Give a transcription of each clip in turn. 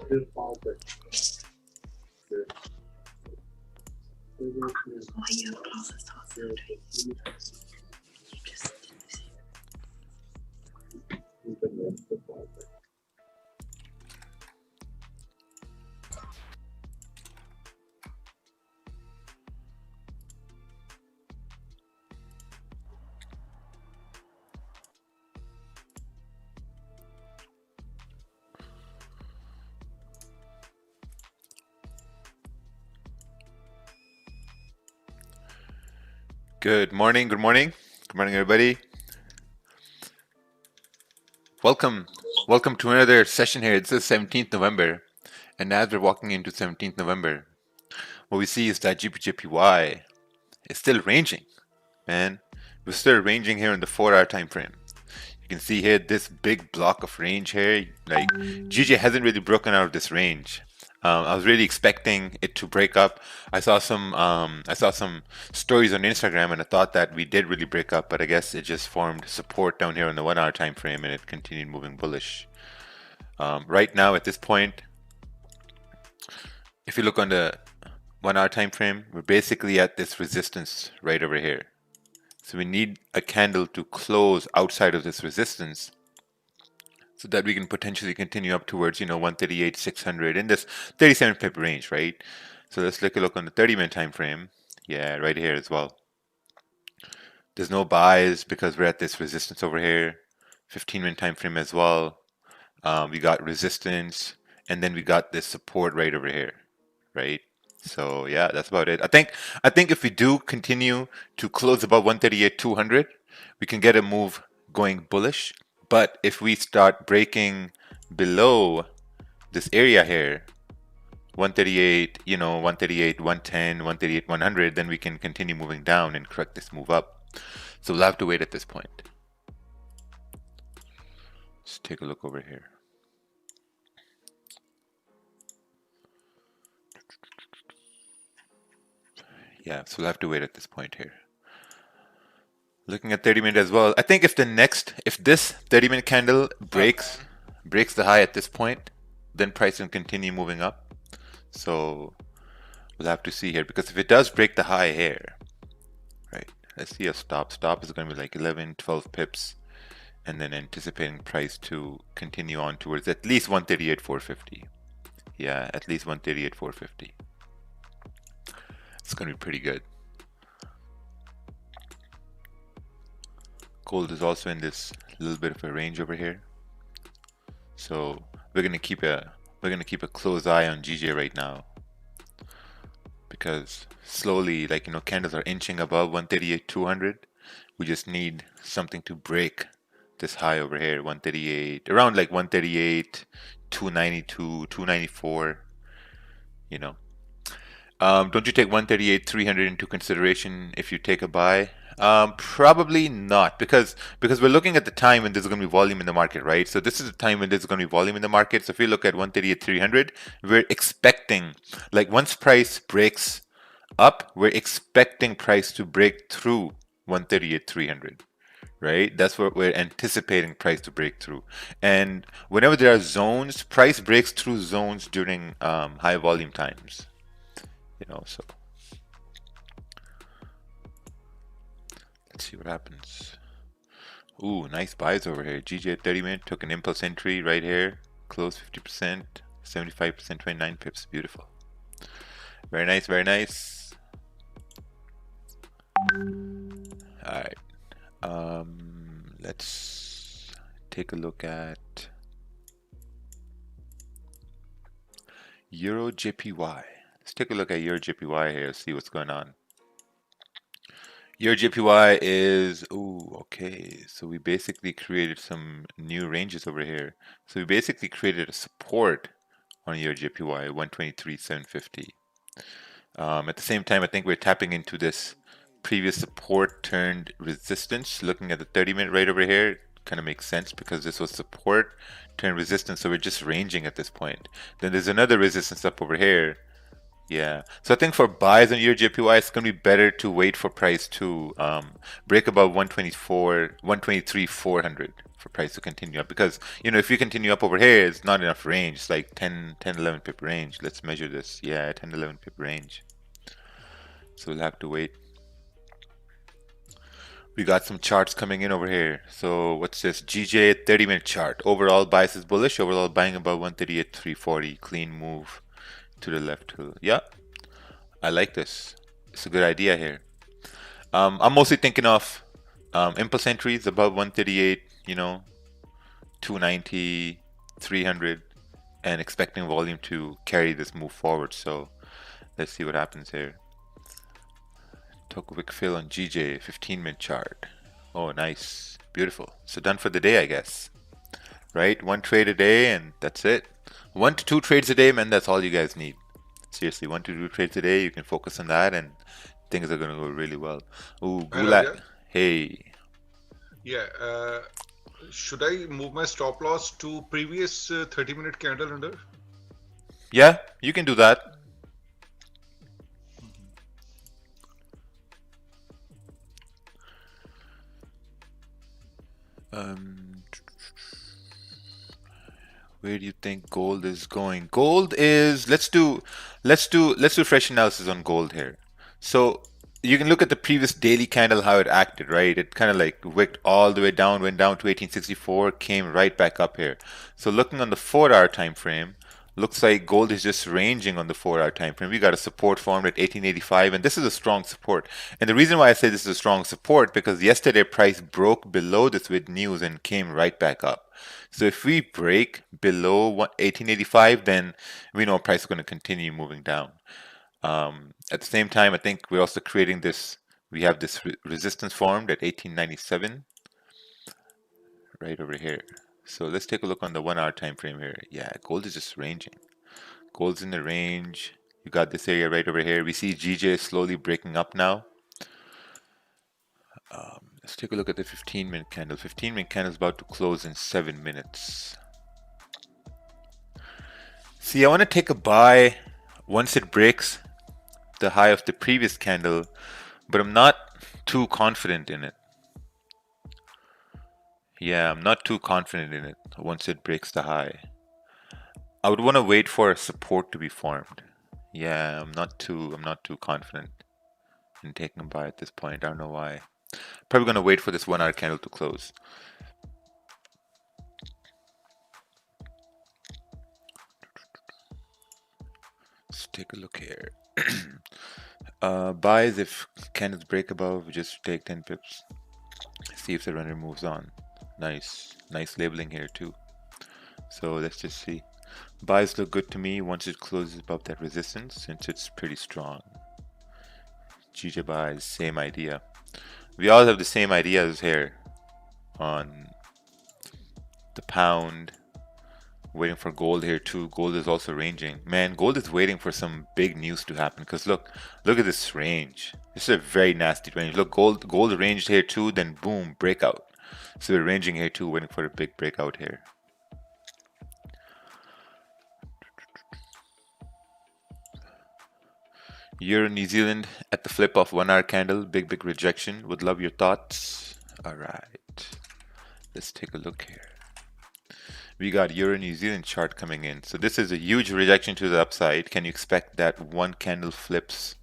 Why you have closest thoughts now, you just didn't see. Good morning, everybody. Welcome to another session here. It's the 17th November, and as we're walking into 17th November, what we see is that GBJPY is still ranging, man. We're still ranging here in the 4-hour time frame. You can see here this big block of range here. Like GJ hasn't really broken out of this range. I was really expecting it to break up. I saw some stories on Instagram, and I thought that we did really break up, but I guess it just formed support down here on the 1-hour time frame, and it continued moving bullish. Right now, at this point, if you look on the 1-hour time frame, we're basically at this resistance right over here. So we need a candle to close outside of this resistance, so that we can potentially continue up towards, 138, 600 in this 37 pip range, right? So let's take a look on the 30-minute time frame. Yeah, right here as well. There's no buys because we're at this resistance over here. 15-minute time frame as well. We got resistance, and then we got this support right over here, right? So yeah, that's about it. I think if we do continue to close above 138.200, we can get a move going bullish. But if we start breaking below this area here, 138, 138, 110, 138, 100, then we can continue moving down and correct this move up. So we'll have to wait at this point. Let's take a look over here. Yeah, so we'll have to wait at this point here. Looking at 30-minute as well. I think if this 30-minute candle breaks the high at this point, then price will continue moving up. So we'll have to see here, because if it does break the high here, right? Let's see a stop. Stop is going to be like 11, 12 pips, and then anticipating price to continue on towards at least 138.450. Yeah, at least 138.450. It's going to be pretty good. Gold is also in this little bit of a range over here, so we're gonna keep a close eye on GJ right now, because slowly, candles are inching above 138.200. We just need something to break this high over here, 138, around like 138, 292, 294. Don't you take 138.300 into consideration if you take a buy? Probably not, because we're looking at the time when there's going to be volume in the market, right? So this is the time when there's going to be volume in the market. So if you look at 138.300, we're expecting, like, once price breaks up, we're expecting price to break through 138.300, right? That's what we're anticipating price to break through. And whenever there are zones, price breaks through zones during high volume times, so. Let's see what happens. Ooh, nice buys over here. GJ at 30-minute took an impulse entry right here. Closed 50%, 75%, 29 pips. Beautiful. Very nice, very nice. Alright. Let's take a look at Euro JPY. Let's take a look at Euro JPY here, see what's going on. Your JPY is, okay, so we basically created some new ranges over here. So we basically created a support on your JPY, 123.750. At the same time, I think we're tapping into this previous support turned resistance. Looking at the 30-minute right over here, kind of makes sense, because this was support turned resistance, so we're just ranging at this point. Then there's another resistance up over here, Yeah. So I think for buys on your JPY, it's going to be better to wait for price to break above 124, 123, 400 for price to continue up. Because, if you continue up over here, it's not enough range. It's like 10, 11 pip range. Let's measure this. Yeah, 10, 11 pip range. So we'll have to wait. We got some charts coming in over here. So what's this? GJ 30-minute chart. Overall bias is bullish. Overall buying above 138, 340. Clean move to the left. Yeah, I like this. It's a good idea here. I'm mostly thinking of impulse entries above 138, 290, 300, and expecting volume to carry this move forward. So let's see what happens here. Took a quick fill on GJ, 15-minute chart. Oh, nice. Beautiful. So done for the day, I guess. Right? One trade a day, and that's it. 1 to 2 trades a day, man, that's all you guys need. Seriously, 1 to 2 trades a day, you can focus on that, and things are going to go really well. Ooh, Gulat. Hey. Yeah. Should I move my stop loss to previous 30-minute candle under? Yeah, you can do that. Where do you think gold is going? Gold is let's do fresh analysis on gold here. So you can look at the previous daily candle how it acted, right? It kind of like wicked all the way down, went down to 1864, came right back up here. So looking on the 4-hour time frame, looks like gold is just ranging on the 4-hour time frame. We got a support formed at 1885, and this is a strong support. And the reason why I say this is a strong support because yesterday price broke below this with news and came right back up. So if we break below 1885, then we know price is going to continue moving down. At the same time, I think we're also creating this. We have this resistance formed at 1897, right over here. So let's take a look on the 1-hour time frame here. Yeah, gold is just ranging. Gold's in the range. You got this area right over here. We see GJ slowly breaking up now. Let's take a look at the 15-minute candle. 15-minute candle is about to close in 7 minutes. See, I want to take a buy once it breaks the high of the previous candle, but I'm not too confident in it. Yeah, I'm not too confident in it once it breaks the high. I would want to wait for a support to be formed. Yeah, I'm not too confident in taking a buy at this point. I don't know why. Probably gonna wait for this 1-hour candle to close. Let's take a look here. Buys if candles break above, just take 10 pips. See if the runner moves on. Nice labeling here too. So let's just see. Buys look good to me once it closes above that resistance, since it's pretty strong. GJ buys, same idea. We all have the same ideas here on the pound. Waiting for gold here too. Gold is also ranging. Man, gold is waiting for some big news to happen because look at this range. This is a very nasty range. Look, gold ranged here too, then boom, breakout. So we're ranging here too, waiting for a big breakout here. Euro New Zealand at the flip of 1-hour candle, big rejection. Would love your thoughts. All right, let's take a look here. We got Euro New Zealand chart coming in. So this is a huge rejection to the upside. Can you expect that one candle flips,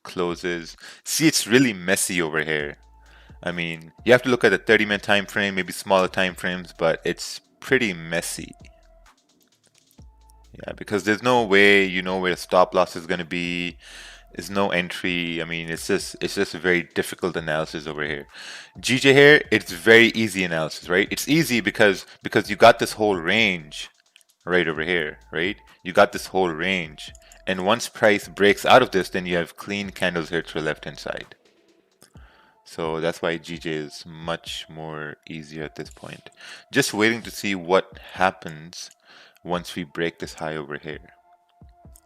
closes? See, it's really messy over here. I mean, you have to look at the 30-minute time frame, maybe smaller time frames, but it's pretty messy. Yeah, because there's no way you know where the stop loss is going to be. There's no entry. I mean, it's just a very difficult analysis over here. GJ here, it's very easy analysis, right? It's easy because you got this whole range right over here, right? You got this whole range. And once price breaks out of this, then you have clean candles here to the left-hand side. So that's why GJ is much more easier at this point. Just waiting to see what happens once we break this high over here.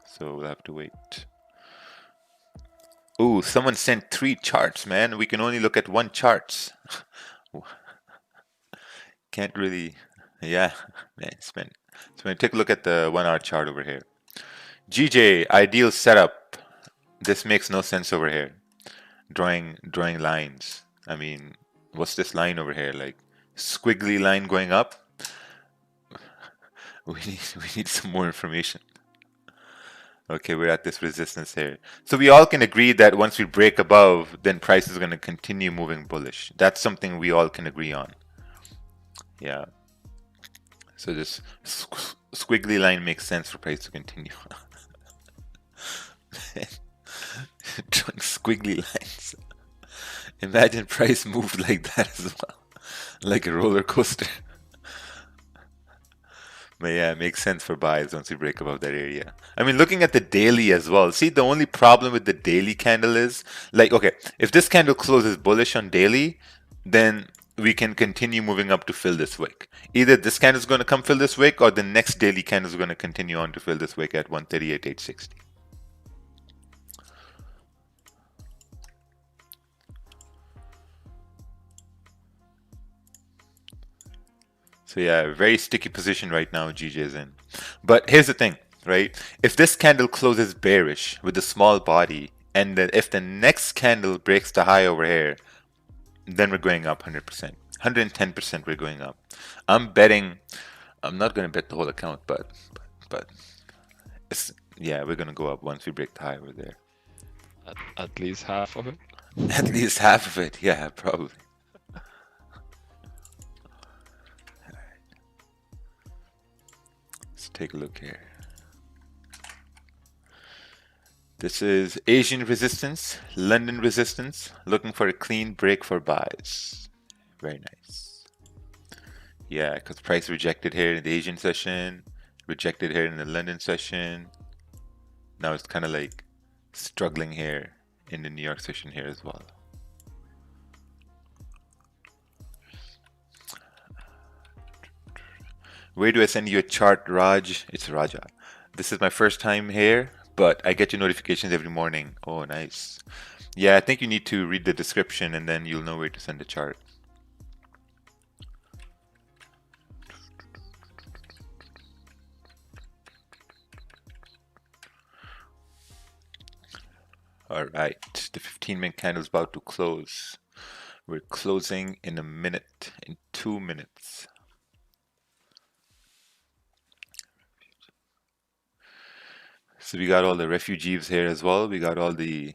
So we'll have to wait. Ooh, someone sent 3 charts, man. We can only look at 1 charts. Can't really, yeah, man, it's been. So take a look at the 1-hour chart over here. GJ, ideal setup. This makes no sense over here. Drawing lines. I mean, what's this line over here? Like squiggly line going up? We need some more information. Okay, we're at this resistance here. So we all can agree that once we break above, then price is going to continue moving bullish. That's something we all can agree on. Yeah. So this squiggly line makes sense for price to continue. Drawing squiggly lines. Imagine price moved like that as well. Like a roller coaster. But yeah, it makes sense for buys once we break above that area. I mean, looking at the daily as well. See, the only problem with the daily candle is, like, okay, if this candle closes bullish on daily, then we can continue moving up to fill this wick. Either this candle is going to come fill this wick, or the next daily candle is going to continue on to fill this wick at 138.860. So yeah, very sticky position right now GJ is in. But here's the thing, right? If this candle closes bearish with a small body, and if the next candle breaks the high over here, then we're going up 100%. 110% we're going up. I'm not going to bet the whole account, but yeah, we're going to go up once we break the high over there. At least half of it? At least half of it, yeah, probably. Take a look here. This is Asian resistance, London resistance, looking for a clean break for buys. Very nice. Yeah, because price rejected here in the Asian session, rejected here in the London session. Now it's kind of like struggling here in the New York session here as well. Where do I send you a chart, Raj? It's Raja. This is my first time here, but I get your notifications every morning. Oh, nice. Yeah, I think you need to read the description and then you'll know where to send the chart. All right, the 15-minute candle is about to close. We're closing in a minute, in 2 minutes. So we got all the refugees here as well. We got all the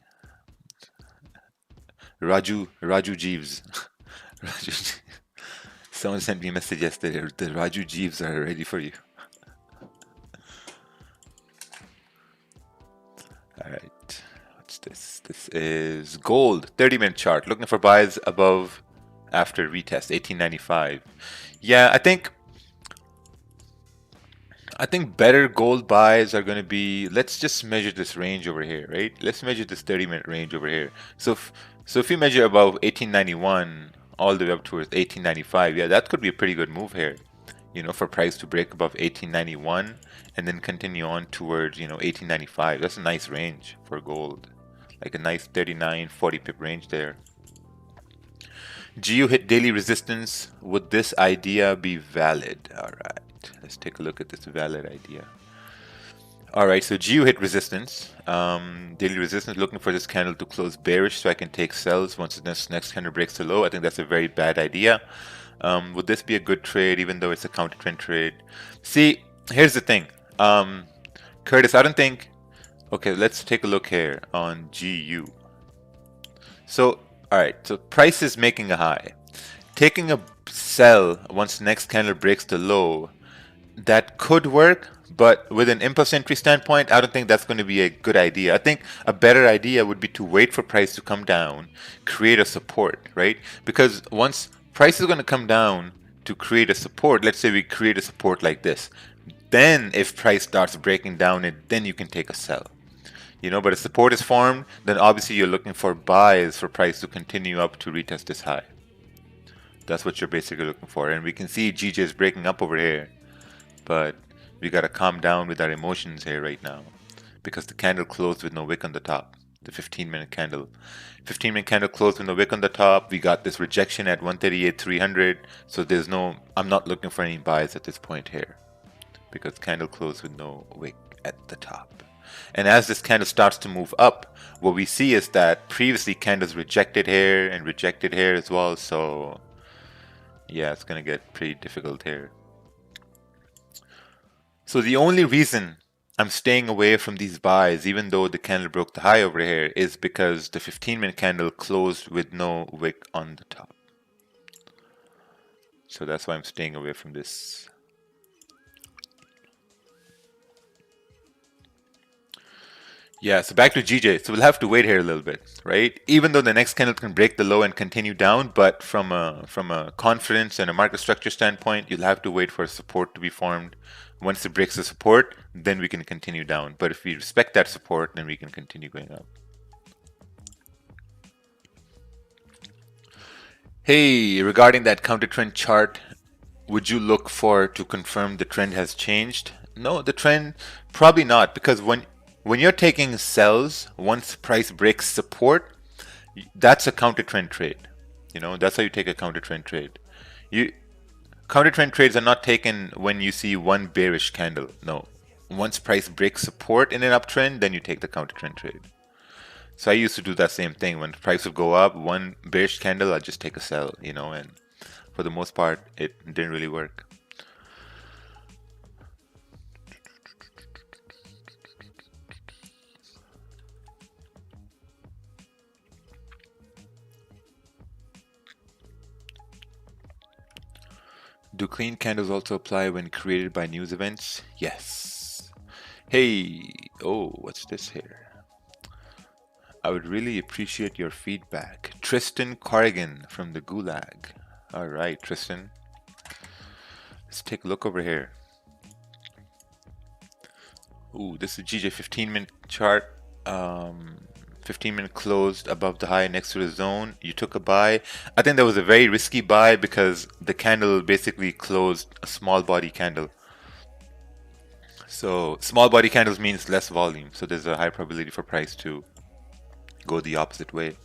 Raju Jeeves. Someone sent me a message yesterday. The Raju Jeeves are ready for you. All right. What's this? This is gold. 30-minute chart. Looking for buys above after retest. 1895. Yeah, I think better gold buys are going to be, let's just measure this range over here, right? Let's measure this 30-minute range over here. So if you measure above 1891 all the way up towards 1895, yeah, that could be a pretty good move here, you know, for price to break above 1891 and then continue on towards, you know, 1895. That's a nice range for gold, like a nice 39-40 pip range there. GU hit daily resistance. Would this idea be valid? All right. Let's take a look at this valid idea. All right, so GU hit resistance, daily resistance, looking for this candle to close bearish so I can take sells once this next candle breaks the low. I think that's a very bad idea. Would this be a good trade even though it's a counter trend trade? See, here's the thing. Curtis, I don't think... Okay, let's take a look here on GU. So, all right, so price is making a high. Taking a sell once the next candle breaks the low, that could work, but with an impulse entry standpoint, I don't think that's going to be a good idea. I think a better idea would be to wait for price to come down, create a support, right? Because once price is going to come down to create a support, let's say we create a support like this, then if price starts breaking down, then you can take a sell. You know, but if support is formed, then obviously you're looking for buys for price to continue up to retest this high. That's what you're basically looking for. And we can see GJ is breaking up over here. But we got to calm down with our emotions here right now because the candle closed with no wick on the top. The 15-minute candle. 15-minute candle closed with no wick on the top. We got this rejection at 138.300. So there's no, I'm not looking for any buys at this point here because candle closed with no wick at the top. And as this candle starts to move up, what we see is that previously candles rejected here and rejected here as well. So yeah, it's going to get pretty difficult here. So the only reason I'm staying away from these buys, even though the candle broke the high over here, is because the 15-minute candle closed with no wick on the top. So that's why I'm staying away from this. Yeah, so back to GJ. So we'll have to wait here a little bit, right? Even though the next candle can break the low and continue down, but from a confidence and a market structure standpoint, you'll have to wait for support to be formed. Once it breaks the support, then we can continue down. But if we respect that support, then we can continue going up. Hey, regarding that counter trend chart, would you look for to confirm the trend has changed? No, the trend probably not, because when you're taking sells, once price breaks support, that's a counter trend trade. You know, that's how you take a counter trend trade. Counter trend trades are not taken when you see one bearish candle. No, once price breaks support in an uptrend, then you take the counter trend trade. So I used to do that same thing. When price would go up, one bearish candle, I'd just take a sell, you know, and for the most part, it didn't really work. Do clean candles also apply when created by news events? Yes. Hey, oh, what's this here? I would really appreciate your feedback. Tristan Corrigan from the Gulag. All right, Tristan. Let's take a look over here. Ooh, this is GJ 15-minute chart. 15-minute closed above the high next to the zone. You took a buy. I think that was a very risky buy because the candle basically closed a small body candle. So small body candles means less volume. So there's a high probability for price to go the opposite way.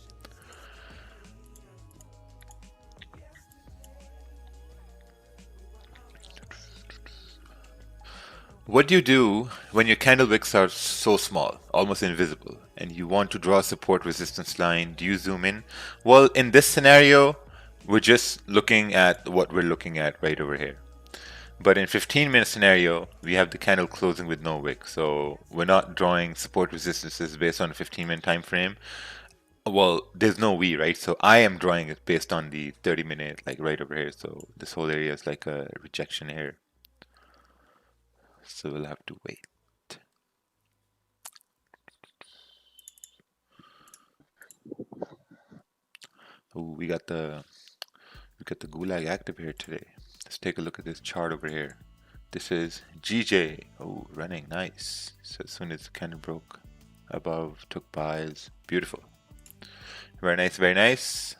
What do you do when your candle wicks are so small, almost invisible, and you want to draw a support resistance line? Do you zoom in? Well, in this scenario, we're just looking at what we're looking at right over here. But in 15-minute scenario, we have the candle closing with no wick, so we're not drawing support resistances based on a 15-minute time frame. Well, there's no we, right? So I am drawing it based on the 30-minute, like right over here. So this whole area is like a rejection here. So we'll have to wait. Ooh, we got the Gulag active here today. Let's take a look at this chart over here. This is GJ. Oh, running nice. So as soon as the candle broke above, took buys. Beautiful. Very nice, very nice.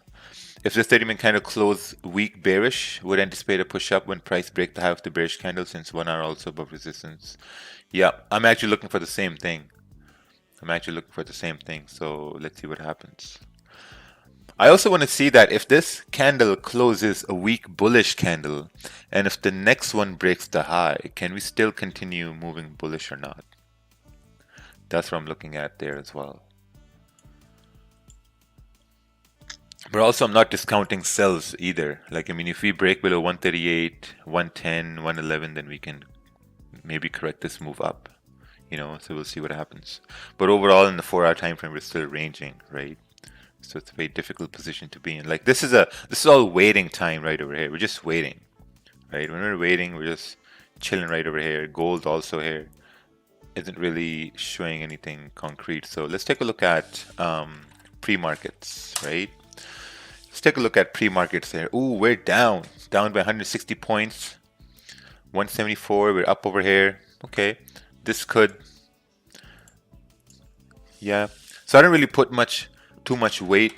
If this 30-minute candle closed weak bearish, would anticipate a push up when price break the high of the bearish candle since 1 hour also above resistance. Yeah, I'm actually looking for the same thing. So let's see what happens. I also want to see that if this candle closes a weak bullish candle, and if the next one breaks the high, can we still continue moving bullish or not? That's what I'm looking at there as well. But also I'm not discounting sells either. Like, I mean, if we break below 138, 110, 111, then we can maybe correct this move up, you know, so we'll see what happens. But overall in the 4-hour time frame, we're still ranging, right? So it's a very difficult position to be in. Like this is all waiting time right over here. We're just waiting, right? When we're waiting, we're just chilling right over here. Gold also here isn't really showing anything concrete. So let's take a look at pre-markets, right? Let's take a look at pre-markets there. Ooh, we're down by 160 points. 174, we're up over here. Okay, this could, yeah. So I don't really put too much weight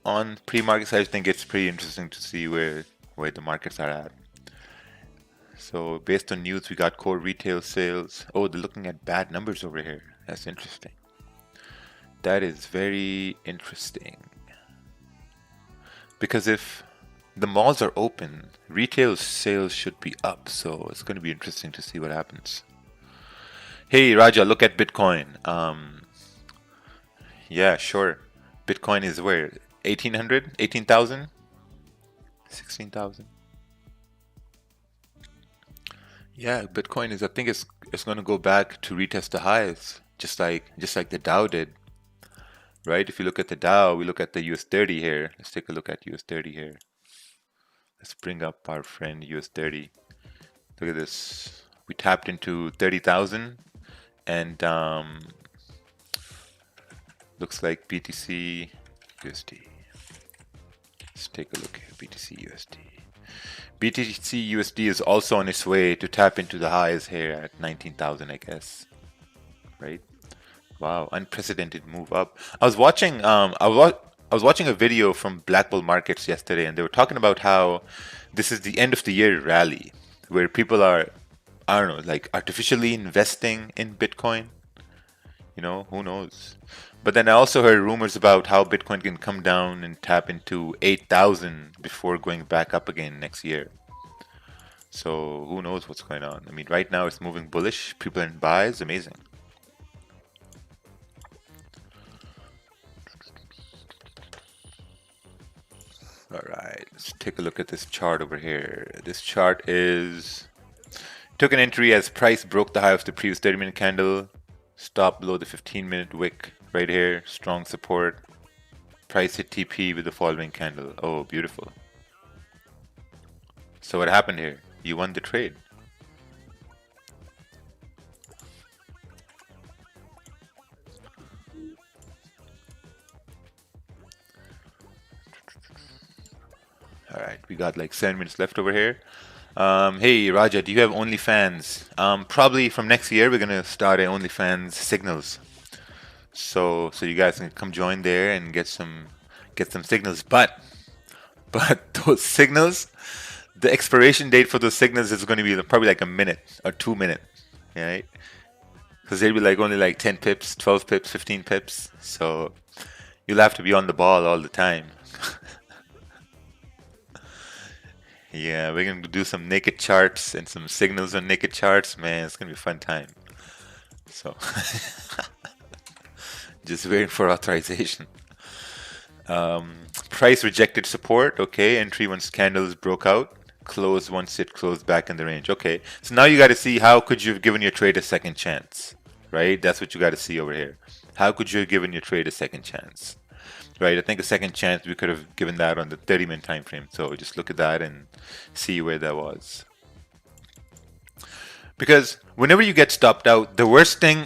on pre-markets. I just think it's pretty interesting to see where the markets are at. So based on news, we got core retail sales. Oh, they're looking at bad numbers over here. That's interesting. That is very interesting. Because if the malls are open, retail sales should be up. So it's going to be interesting to see what happens. Hey Raja, look at Bitcoin. Yeah, sure. Bitcoin is where? 1800? 18,000? 16,000? Yeah, Bitcoin is, I think it's going to go back to retest the highs, just like the Dow did, right? If you look at the Dow, we look at the US 30 here. Let's take a look at US 30 here. Let's bring up our friend US 30. Look at this. We tapped into 30,000 and looks like BTC USD. Let's take a look here. BTC USD. BTC USD is also on its way to tap into the highs here at 19,000, I guess. Right? Wow, unprecedented move up. I was watching a video from Black Bull Markets yesterday, and they were talking about how this is the end of the year rally, where people are, I don't know, like artificially investing in Bitcoin. You know, who knows? But then I also heard rumors about how Bitcoin can come down and tap into 8,000 before going back up again next year. So who knows what's going on? I mean, right now it's moving bullish. People are in buys. Amazing. All right, let's take a look at this chart over here. This chart took an entry as price broke the high of the previous 30-minute candle, stop below the 15-minute wick right here, strong support. Price hit TP with the following candle. Oh, beautiful. So what happened here? You won the trade. All right, we got like 7 minutes left over here. Hey Raja, do you have OnlyFans? Probably from next year we're gonna start an OnlyFans signals. So you guys can come join there and get some signals. But those signals, the expiration date for those signals is going to be probably like a minute or 2 minutes, right? Because they'll be like only like 10 pips, 12 pips, 15 pips. So you'll have to be on the ball all the time. Yeah, we're gonna do some naked charts and some signals on naked charts. Man, it's gonna be a fun time. So just waiting for authorization. Price rejected support. Okay, entry once candles broke out. Close once it closed back in the range. Okay, so now you got to see how could you have given your trade a second chance, right? That's what you got to see over here. How could you have given your trade a second chance? Right, I think a second chance we could have given that on the 30-minute time frame. So just look at that and see where that was. Because whenever you get stopped out, the worst thing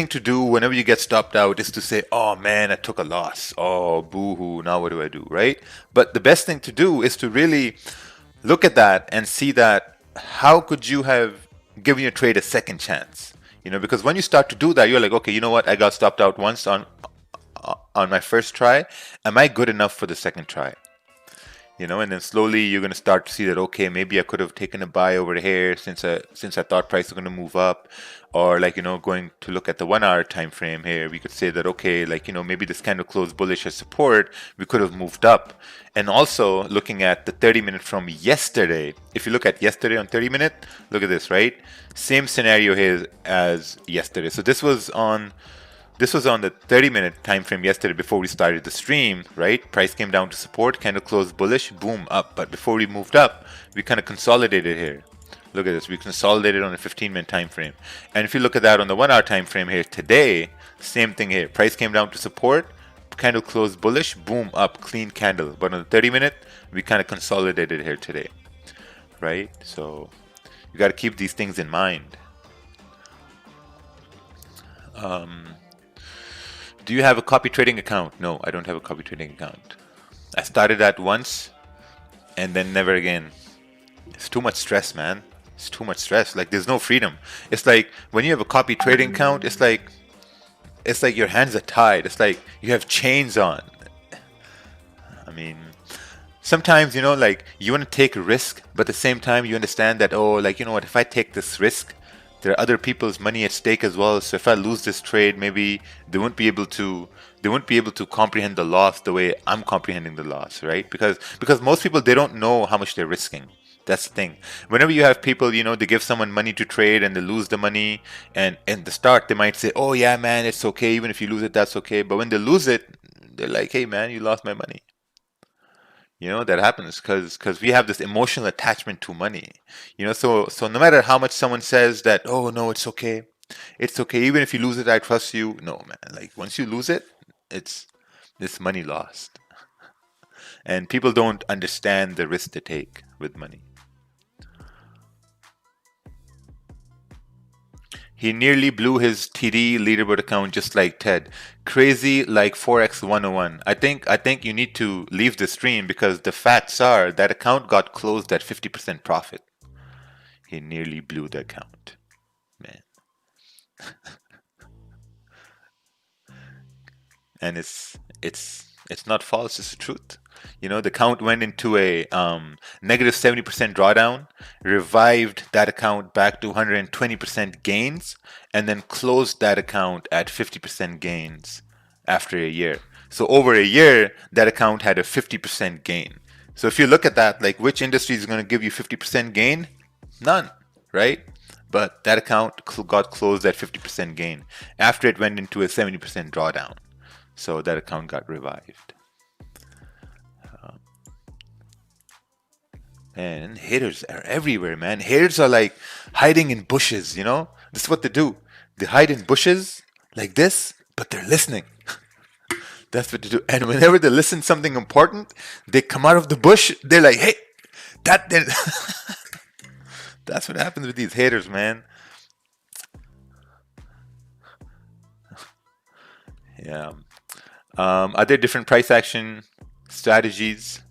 to do whenever you get stopped out is to say, "Oh man, I took a loss. Oh, boo-hoo, now what do I do?" Right? But the best thing to do is to really look at that and see that how could you have given your trade a second chance? You know, because when you start to do that, you're like, okay, you know what? I got stopped out once on my first try. Am I good enough for the second try? You know, and then slowly you're going to start to see that, okay, maybe I could have taken a buy over here since I thought price was going to move up. Or like, you know, going to look at the 1 hour time frame here, we could say that, okay, like, you know, maybe this candle closed bullish as support, we could have moved up. And also looking at the 30-minute from yesterday, if you look at yesterday on 30-minute, look at this, right? Same scenario here as yesterday. So this was on the 30-minute time frame yesterday before we started the stream, right? Price came down to support, candle closed bullish, boom, up. But before we moved up, we kind of consolidated here. Look at this, we consolidated on a 15-minute time frame. And if you look at that on the 1 hour time frame here today, same thing here. Price came down to support, candle closed bullish, boom, up, clean candle. But on the 30-minute, we kind of consolidated here today, right? So you got to keep these things in mind. Do you have a copy trading account? No, I don't have a copy trading account. I started that once and then never again. It's too much stress, man. It's too much stress. Like, there's no freedom. It's like when you have a copy trading account, it's like your hands are tied. It's like you have chains on. I mean, sometimes, you know, like you want to take a risk, but at the same time you understand that, oh, like, you know what, if I take this risk, there are other people's money at stake as well. So if I lose this trade, maybe they won't be able to comprehend the loss the way I'm comprehending the loss, right? Because most people, they don't know how much they're risking. That's the thing. Whenever you have people, they give someone money to trade and they lose the money, and in the start they might say, "Oh yeah, man, it's okay. Even if you lose it, that's okay." But when they lose it, they're like, "Hey, man, you lost my money." That happens because we have this emotional attachment to money. So no matter how much someone says that, "Oh no, it's okay. Even if you lose it, I trust you." No, man. Like once you lose it, it's money lost, and people don't understand the risk they take with money. He nearly blew his TD leaderboard account just like Ted. Crazy like Forex 101. I think you need to leave the stream because the facts are that account got closed at 50% profit. He nearly blew the account. Man. And it's not false, it's the truth. The account went into a negative 70% drawdown, revived that account back to 120% gains, and then closed that account at 50% gains after a year. So over a year, that account had a 50% gain. So if you look at that, like which industry is going to give you 50% gain? None, right? But that account got closed at 50% gain after it went into a 70% drawdown. So that account got revived. And haters are everywhere, man. Haters are like hiding in bushes, This is what they do. They hide in bushes like this, but they're listening. That's what they do. And whenever they listen to something important, they come out of the bush. They're like, "Hey, that didn't." That's what happens with these haters, man. Yeah. Are there different price action strategies,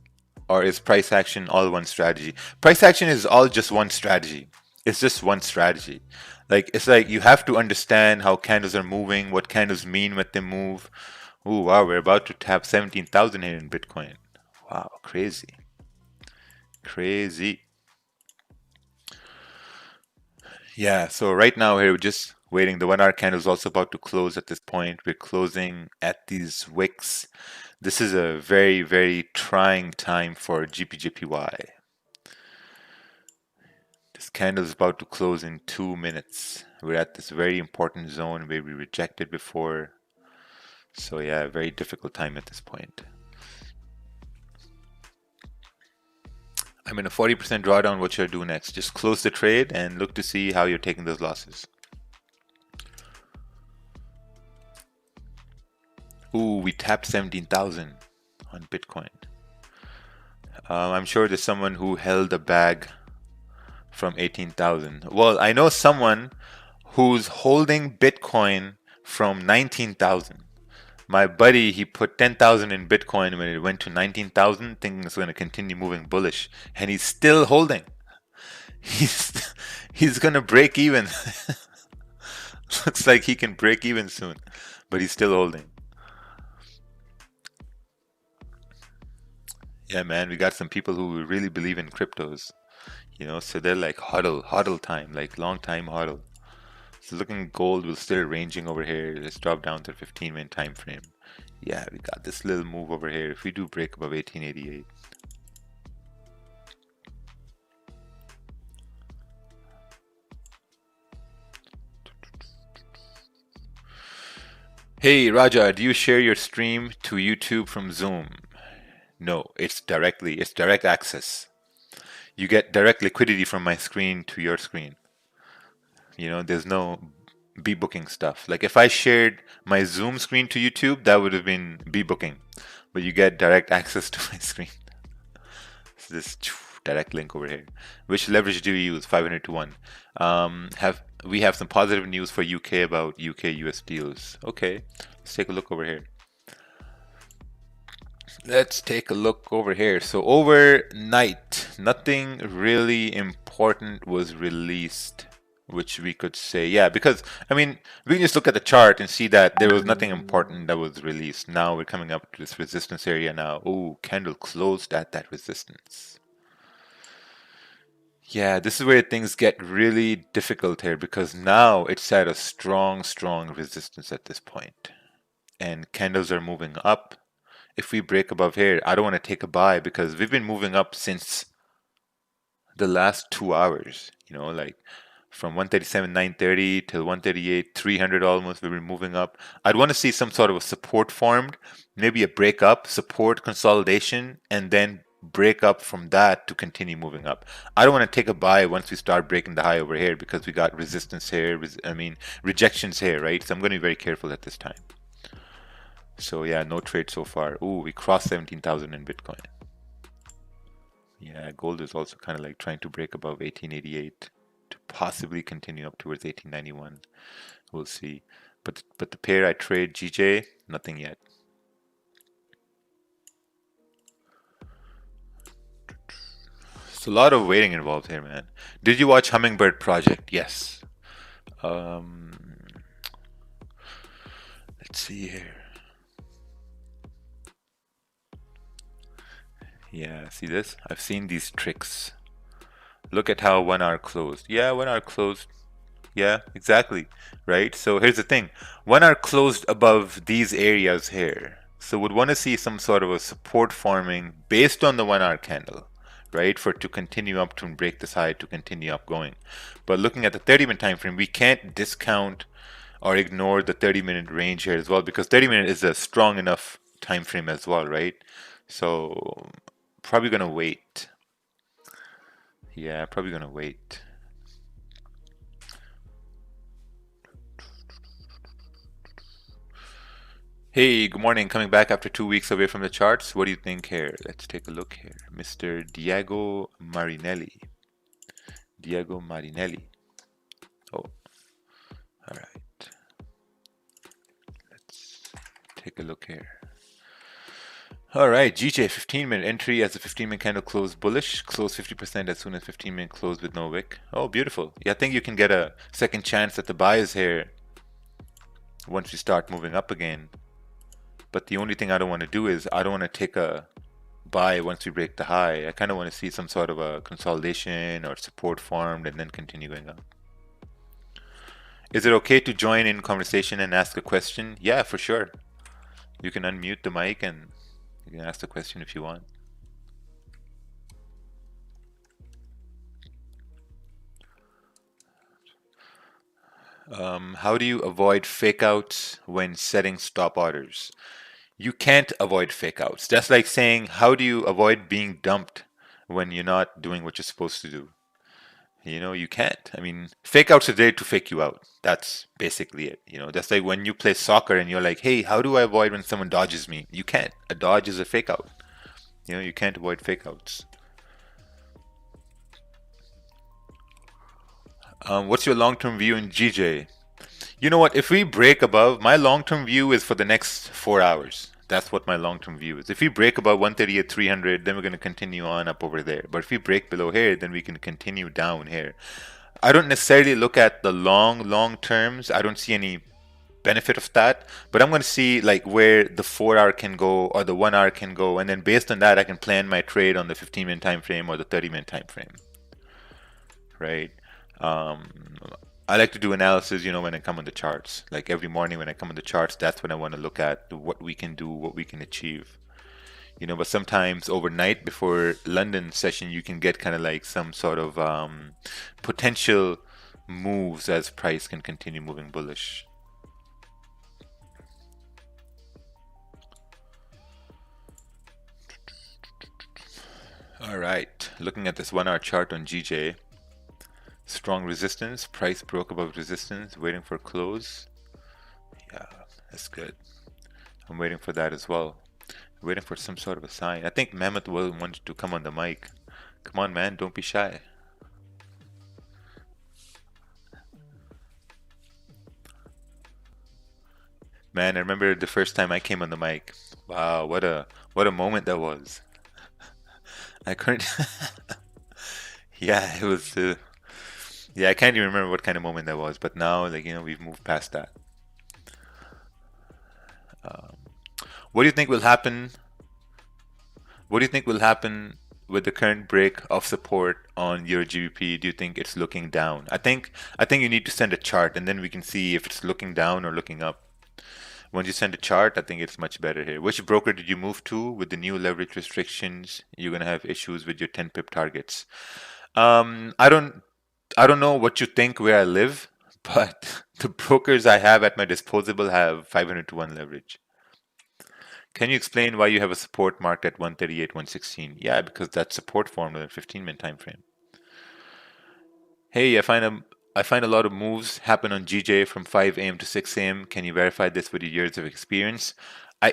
or is price action all one strategy? Price action is all just one strategy. It's just one strategy. It's like you have to understand how candles are moving, what candles mean when they move. Ooh, wow, we're about to tap 17,000 here in Bitcoin. Wow, crazy. Crazy. Yeah, so right now here we're just waiting. The 1 hour candle is also about to close at this point. We're closing at these wicks. This is a very, very trying time for GPJPY. This candle is about to close in 2 minutes. We're at this very important zone where we rejected before. So yeah, very difficult time at this point. I'm in a 40% drawdown. What should I do next? Just close the trade and look to see how you're taking those losses. Ooh, we tapped 17,000 on Bitcoin. I'm sure there's someone who held a bag from 18,000. Well, I know someone who's holding Bitcoin from 19,000. My buddy, he put 10,000 in Bitcoin when it went to 19,000, thinking it's going to continue moving bullish, and he's still holding. He's going to break even. Looks like he can break even soon, but he's still holding. Yeah, man, we got some people who really believe in cryptos, so they're like hodl time, like long time hodl. So looking gold, we're still ranging over here. Let's drop down to 15-minute time frame. Yeah, we got this little move over here. If we do break above 1888. Hey, Raja, do you share your stream to YouTube from Zoom? No, it's direct access. You get direct liquidity from my screen to your screen. There's no B-booking stuff. Like if I shared my Zoom screen to YouTube, that would have been B-booking. But you get direct access to my screen. So this direct link over here. Which leverage do you use? 500 to 1. We have some positive news for UK about UK US deals. Okay, let's take a look over here. Let's take a look over here. So overnight, nothing really important was released, which we could say, yeah, because I mean, we can just look at the chart and see that there was nothing important that was released. Now we're coming up to this resistance area now. Oh, candle closed at that resistance. Yeah, this is where things get really difficult here because now it's at a strong resistance at this point. And candles are moving up. If we break above here, I don't want to take a buy because we've been moving up since the last 2 hours, you know, like from 137, 930 till 138, 300 almost, we've been moving up. I'd want to see some sort of a support formed, maybe a break up, support consolidation, and then break up from that to continue moving up. I don't want to take a buy once we start breaking the high over here because we got resistance here, rejections here, right? So I'm going to be very careful at this time. So yeah, no trade so far. Ooh, we crossed 17,000 in Bitcoin. Yeah, gold is also kind of like trying to break above 1888 to possibly continue up towards 1891. We'll see. But the pair I trade, GJ, nothing yet. It's a lot of waiting involved here, man. Did you watch Hummingbird Project? Yes. Let's see here. Yeah, see this? I've seen these tricks. Look at how 1 hour closed. Yeah, 1 hour closed. Yeah, exactly. Right? So here's the thing. 1 hour closed above these areas here. So would want to see some sort of a support forming based on the 1 hour candle, right? For it to continue up to break this high to continue up going. But looking at the 30-minute time frame, we can't discount or ignore the 30-minute range here as well, because 30-minute is a strong enough time frame as well, right? So probably gonna wait. Yeah, probably gonna wait. Hey, good morning. Coming back after 2 weeks away from the charts. What do you think here? Let's take a look here. Mr. Diego Marinelli. Diego Marinelli. Oh, all right. Let's take a look here. All right, GJ, 15-minute entry as the 15-minute candle closed bullish. Close 50% as soon as 15-minute closed with no wick. Oh, beautiful. Yeah, I think you can get a second chance at the buys here once we start moving up again. But the only thing I don't want to do is I don't want to take a buy once we break the high. I kind of want to see some sort of a consolidation or support formed and then continue going up. Is it okay to join in conversation and ask a question? Yeah, for sure. You can unmute the mic and you can ask the question if you want. How do you avoid fake outs when setting stop orders? You can't avoid fake outs. That's like saying, how do you avoid being dumped when you're not doing what you're supposed to do? You know, you can't. I mean, fake outs are there to fake you out. That's basically it. You know, that's like when you play soccer and you're like, hey, how do I avoid when someone dodges me? You can't. A dodge is a fake out. You know, you can't avoid fake outs. What's your long-term view in GJ? You know what? If we break above, my long-term view is for the next 4 hours. That's what my long-term view is. If we break above 138, 300, then we're going to continue on up over there. But if we break below here, then we can continue down here. I don't necessarily look at the long terms. I don't see any benefit of that. But I'm going to see like where the 4 hour can go or the 1 hour can go. And then based on that, I can plan my trade on the 15-minute time frame or the 30-minute time frame. Right? I like to do analysis, you know, when I come on the charts. Like every morning when I come on the charts, that's when I want to look at what we can do, what we can achieve. You know, but sometimes overnight before London session, you can get kind of like some sort of potential moves as price can continue moving bullish. All right, looking at this 1 hour chart on GJ. Strong resistance, price broke above resistance, waiting for close. Yeah, that's good. I'm waiting for that as well. I'm waiting for some sort of a sign. I think Mammoth will want to come on the mic. Come on, man, don't be shy. Man, I remember the first time I came on the mic. Wow, what a moment that was. I couldn't. Yeah, it was. Yeah, I can't even remember what kind of moment that was, but now, like, you know, we've moved past that. What do you think will happen? What do you think will happen with the current break of support on Euro GBP? Do you think it's looking down? I think you need to send a chart, and then we can see if it's looking down or looking up. Once you send a chart, I think it's much better here. Which broker did you move to with the new leverage restrictions? You're gonna have issues with your 10 pip targets. I don't know what you think where I live, but the brokers I have at my disposal have 500 to 1 leverage. Can you explain why you have a support marked at 138, 116? Yeah, because that's support formed in a 15-minute time frame. Hey, I find a lot of moves happen on GJ from 5 a.m. to 6 a.m. Can you verify this with your years of experience? I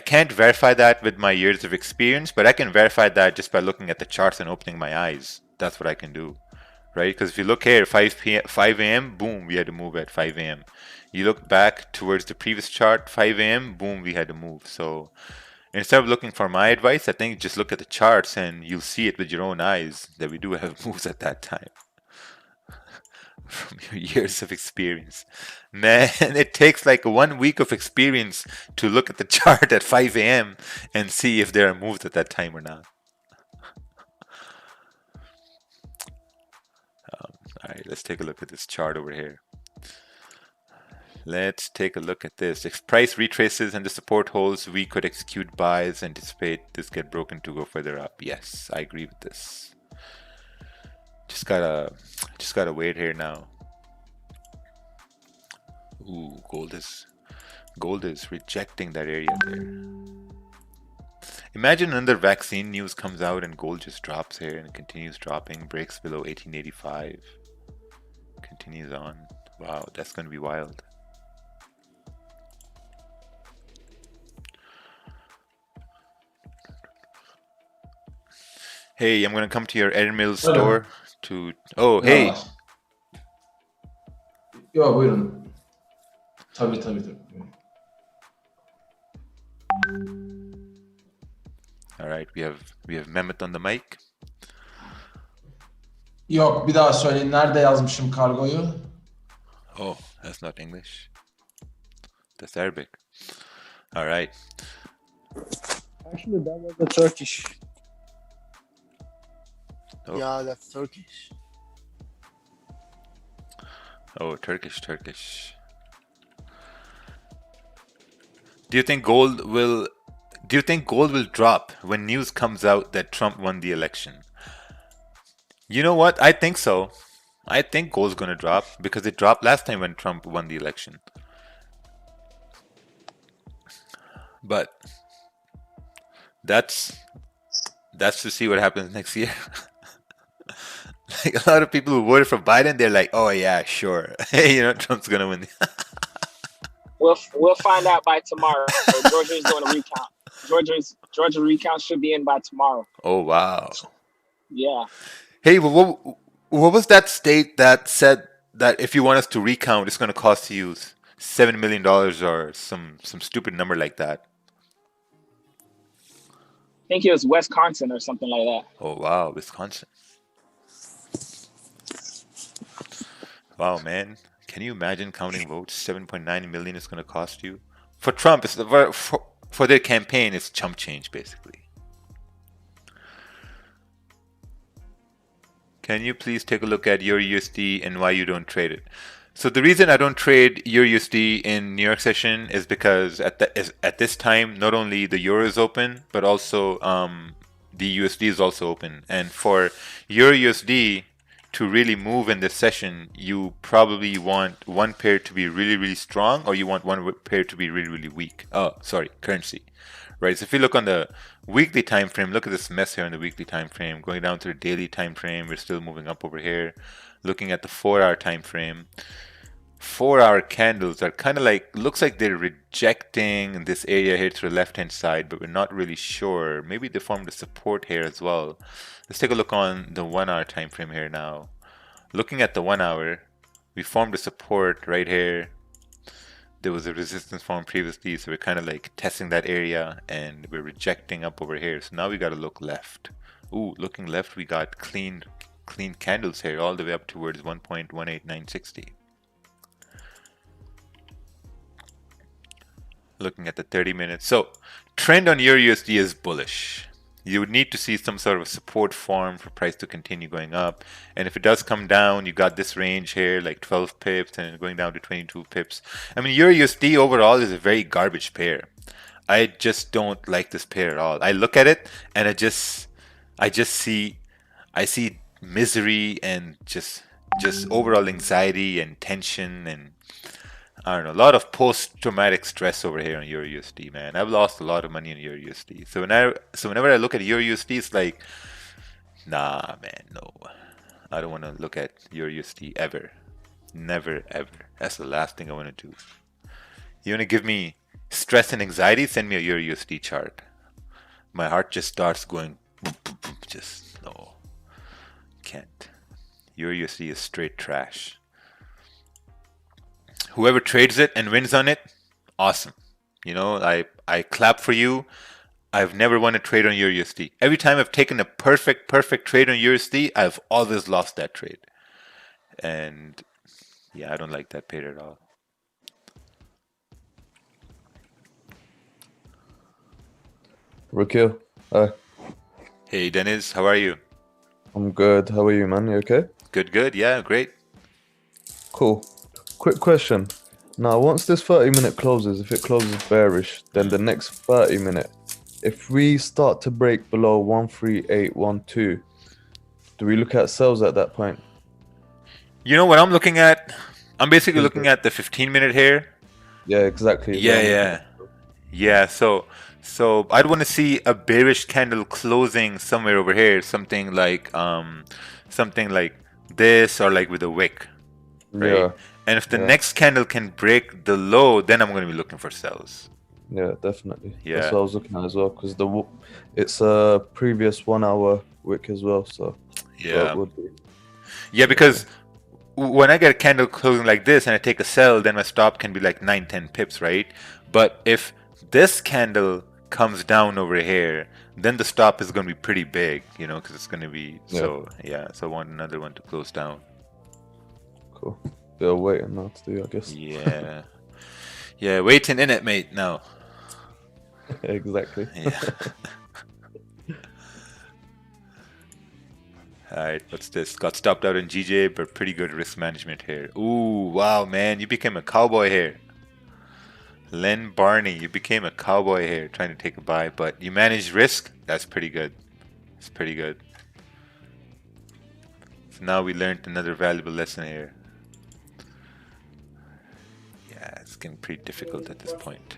can't verify that with my years of experience, but I can verify that just by looking at the charts and opening my eyes. That's what I can do, right? Because if you look here, 5 a.m., boom, we had to move at 5 a.m. You look back towards the previous chart, 5 a.m., boom, we had to move. So instead of looking for my advice, I think just look at the charts and you'll see it with your own eyes that we do have moves at that time. From your years of experience. Man, it takes like 1 week of experience to look at the chart at 5 a.m. and see if there are moves at that time or not. All right, let's take a look at this chart over here. Let's take a look at this. If price retraces and the support holds, we could execute buys, anticipate this get broken to go further up. Yes, I agree with this. Just gotta wait here now. Ooh, gold is rejecting that area there. Imagine another vaccine news comes out and gold just drops here and continues dropping, breaks below 1885, continues on. Wow, that's gonna be wild. Hey, I'm gonna come to your Airmill store to. Oh, hey. Yo, buyurun. Tabii. All right, we have Mehmet on the mic. Yok, bir daha söyleyin. Nerede yazmışım kargoyu? Oh, that's not English. That's Arabic. All right. Actually, that was a Turkish. Oh. Yeah, that's Turkish. Oh, Turkish. Do you think gold will drop when news comes out that Trump won the election? You know what? I think so. I think gold's going to drop because it dropped last time when Trump won the election. But that's to see what happens next year. Like a lot of people who voted for Biden, they're like, "Oh yeah, sure, Trump's gonna win." We'll find out by tomorrow. Georgia's doing a recount. Georgia recount should be in by tomorrow. Oh wow. Yeah. Hey, what was that state that said that if you want us to recount, it's going to cost you $7 million or some stupid number like that? I think it was Wisconsin or something like that. Oh wow, Wisconsin. Wow, man. Can you imagine counting votes? 7.9 million is going to cost you. For Trump, it's for their campaign, it's chump change, basically. Can you please take a look at your USD and why you don't trade it? So the reason I don't trade your USD in New York session is because at this time, not only the euro is open, but also the USD is also open. And for your USD to really move in this session, you probably want one pair to be really, really strong, or you want one pair to be really, really weak. Oh, sorry, currency. Right, so if you look on the weekly time frame, look at this mess here on the weekly time frame. Going down to the daily time frame, we're still moving up over here. Looking at the 4-hour time frame, 4-hour candles are kind of like, looks like they're rejecting this area here to the left-hand side, but we're not really sure. Maybe they formed a support here as well. Let's take a look on the 1-hour time frame here now. Looking at the 1 hour, we formed a support right here. There was a resistance formed previously, so we're kind of like testing that area and we're rejecting up over here. So now we got to look left. Ooh, looking left, we got clean candles here all the way up towards 1.18960. Looking at the 30 minutes. So trend on your USD is bullish. You would need to see some sort of support form for price to continue going up. And if it does come down, you got this range here, like 12 pips and going down to 22 pips. I mean, your USD overall is a very garbage pair. I just don't like this pair at all. I look at it and I see misery and just overall anxiety and tension, and I don't know, a lot of post-traumatic stress over here on Euro USD, man. I've lost a lot of money on Euro USD. So whenever I look at Euro USD, it's like, nah, man, no. I don't want to look at Euro USD ever. Never, ever. That's the last thing I want to do. You want to give me stress and anxiety? Send me a Euro USD chart. My heart just starts going, boom, boom, boom. Just, no. Can't. Euro USD is straight trash. Whoever trades it and wins on it, awesome. You know, I clap for you. I've never won a trade on Euro USD. Every time I've taken a perfect trade on USD, I've always lost that trade. And yeah, I don't like that pair at all. Rakeel, hi. Hey Dennis, how are you? I'm good. How are you, man? You okay? Good. Yeah, great. Cool. Quick question. Now, once this 30-minute closes, if it closes bearish, then the next 30-minute, if we start to break below 13812, do we look at sells at that point? You know what I'm looking at? I'm basically looking at the 15-minute here. Yeah, exactly. Yeah. So I'd want to see a bearish candle closing somewhere over here, something like this, or like with a wick, right? Yeah. And if the next candle can break the low, then I'm going to be looking for sells. Yeah, definitely. Yeah. That's what I was looking at as well, because it's a previous 1 hour wick as well, so Yeah. it would be. Yeah, because when I get a candle closing like this and I take a sell, then my stop can be like 9-10 pips, right? But if this candle comes down over here, then the stop is going to be pretty big, you know, because it's going to be so I want another one to close down. Cool. They're waiting now to do, I guess. Yeah, waiting in it, mate, now. Exactly. Yeah. Alright, what's this? Got stopped out in GJ, but pretty good risk management here. Ooh, wow, man, you became a cowboy here. Len Barney, you became a cowboy here trying to take a buy, but you managed risk? That's pretty good. It's pretty good. So now we learned another valuable lesson here. Yeah, it's getting pretty difficult at this point.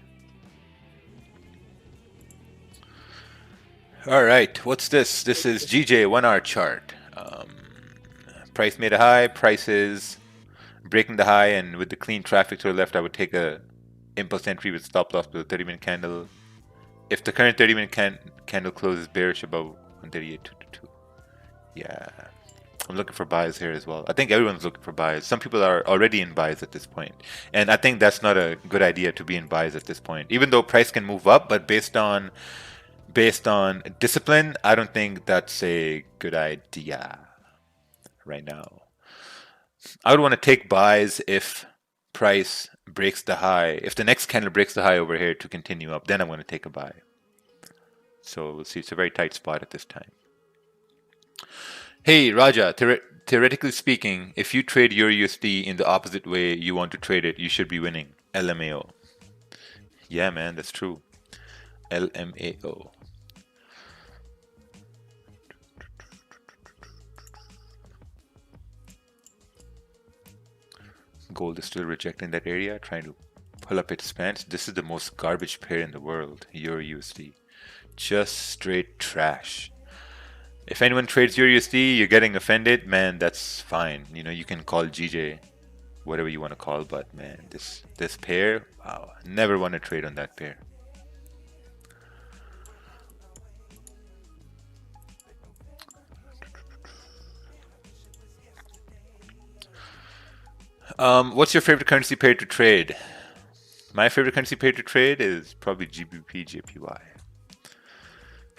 Alright, what's this? This is GJ 1 hour chart. Price made a high, price is breaking the high, and with the clean traffic to the left, I would take a impulse entry with stop loss below 30-minute candle. If the current 30-minute candle closes bearish above 138.22. Yeah, I'm looking for buys here as well. I think everyone's looking for buys. Some people are already in buys at this point, and I think that's not a good idea to be in buys at this point. Even though price can move up, but based on discipline, I don't think that's a good idea right now. I would want to take buys if price breaks the high. If the next candle breaks the high over here to continue up, then I'm going to take a buy. So we'll see. It's a very tight spot at this time. Hey Raja, theoretically speaking, if you trade your USD in the opposite way you want to trade it, you should be winning. LMAO. Yeah, man, that's true. LMAO. Gold is still rejecting that area, trying to pull up its pants. This is the most garbage pair in the world, Euro USD. Just straight trash. If anyone trades Euro USD, you're getting offended, man, that's fine. You know, you can call GJ whatever you want to call, but man, this pair, wow, never want to trade on that pair. What's your favorite currency pair to trade? My favorite currency pair to trade is probably GBP, JPY.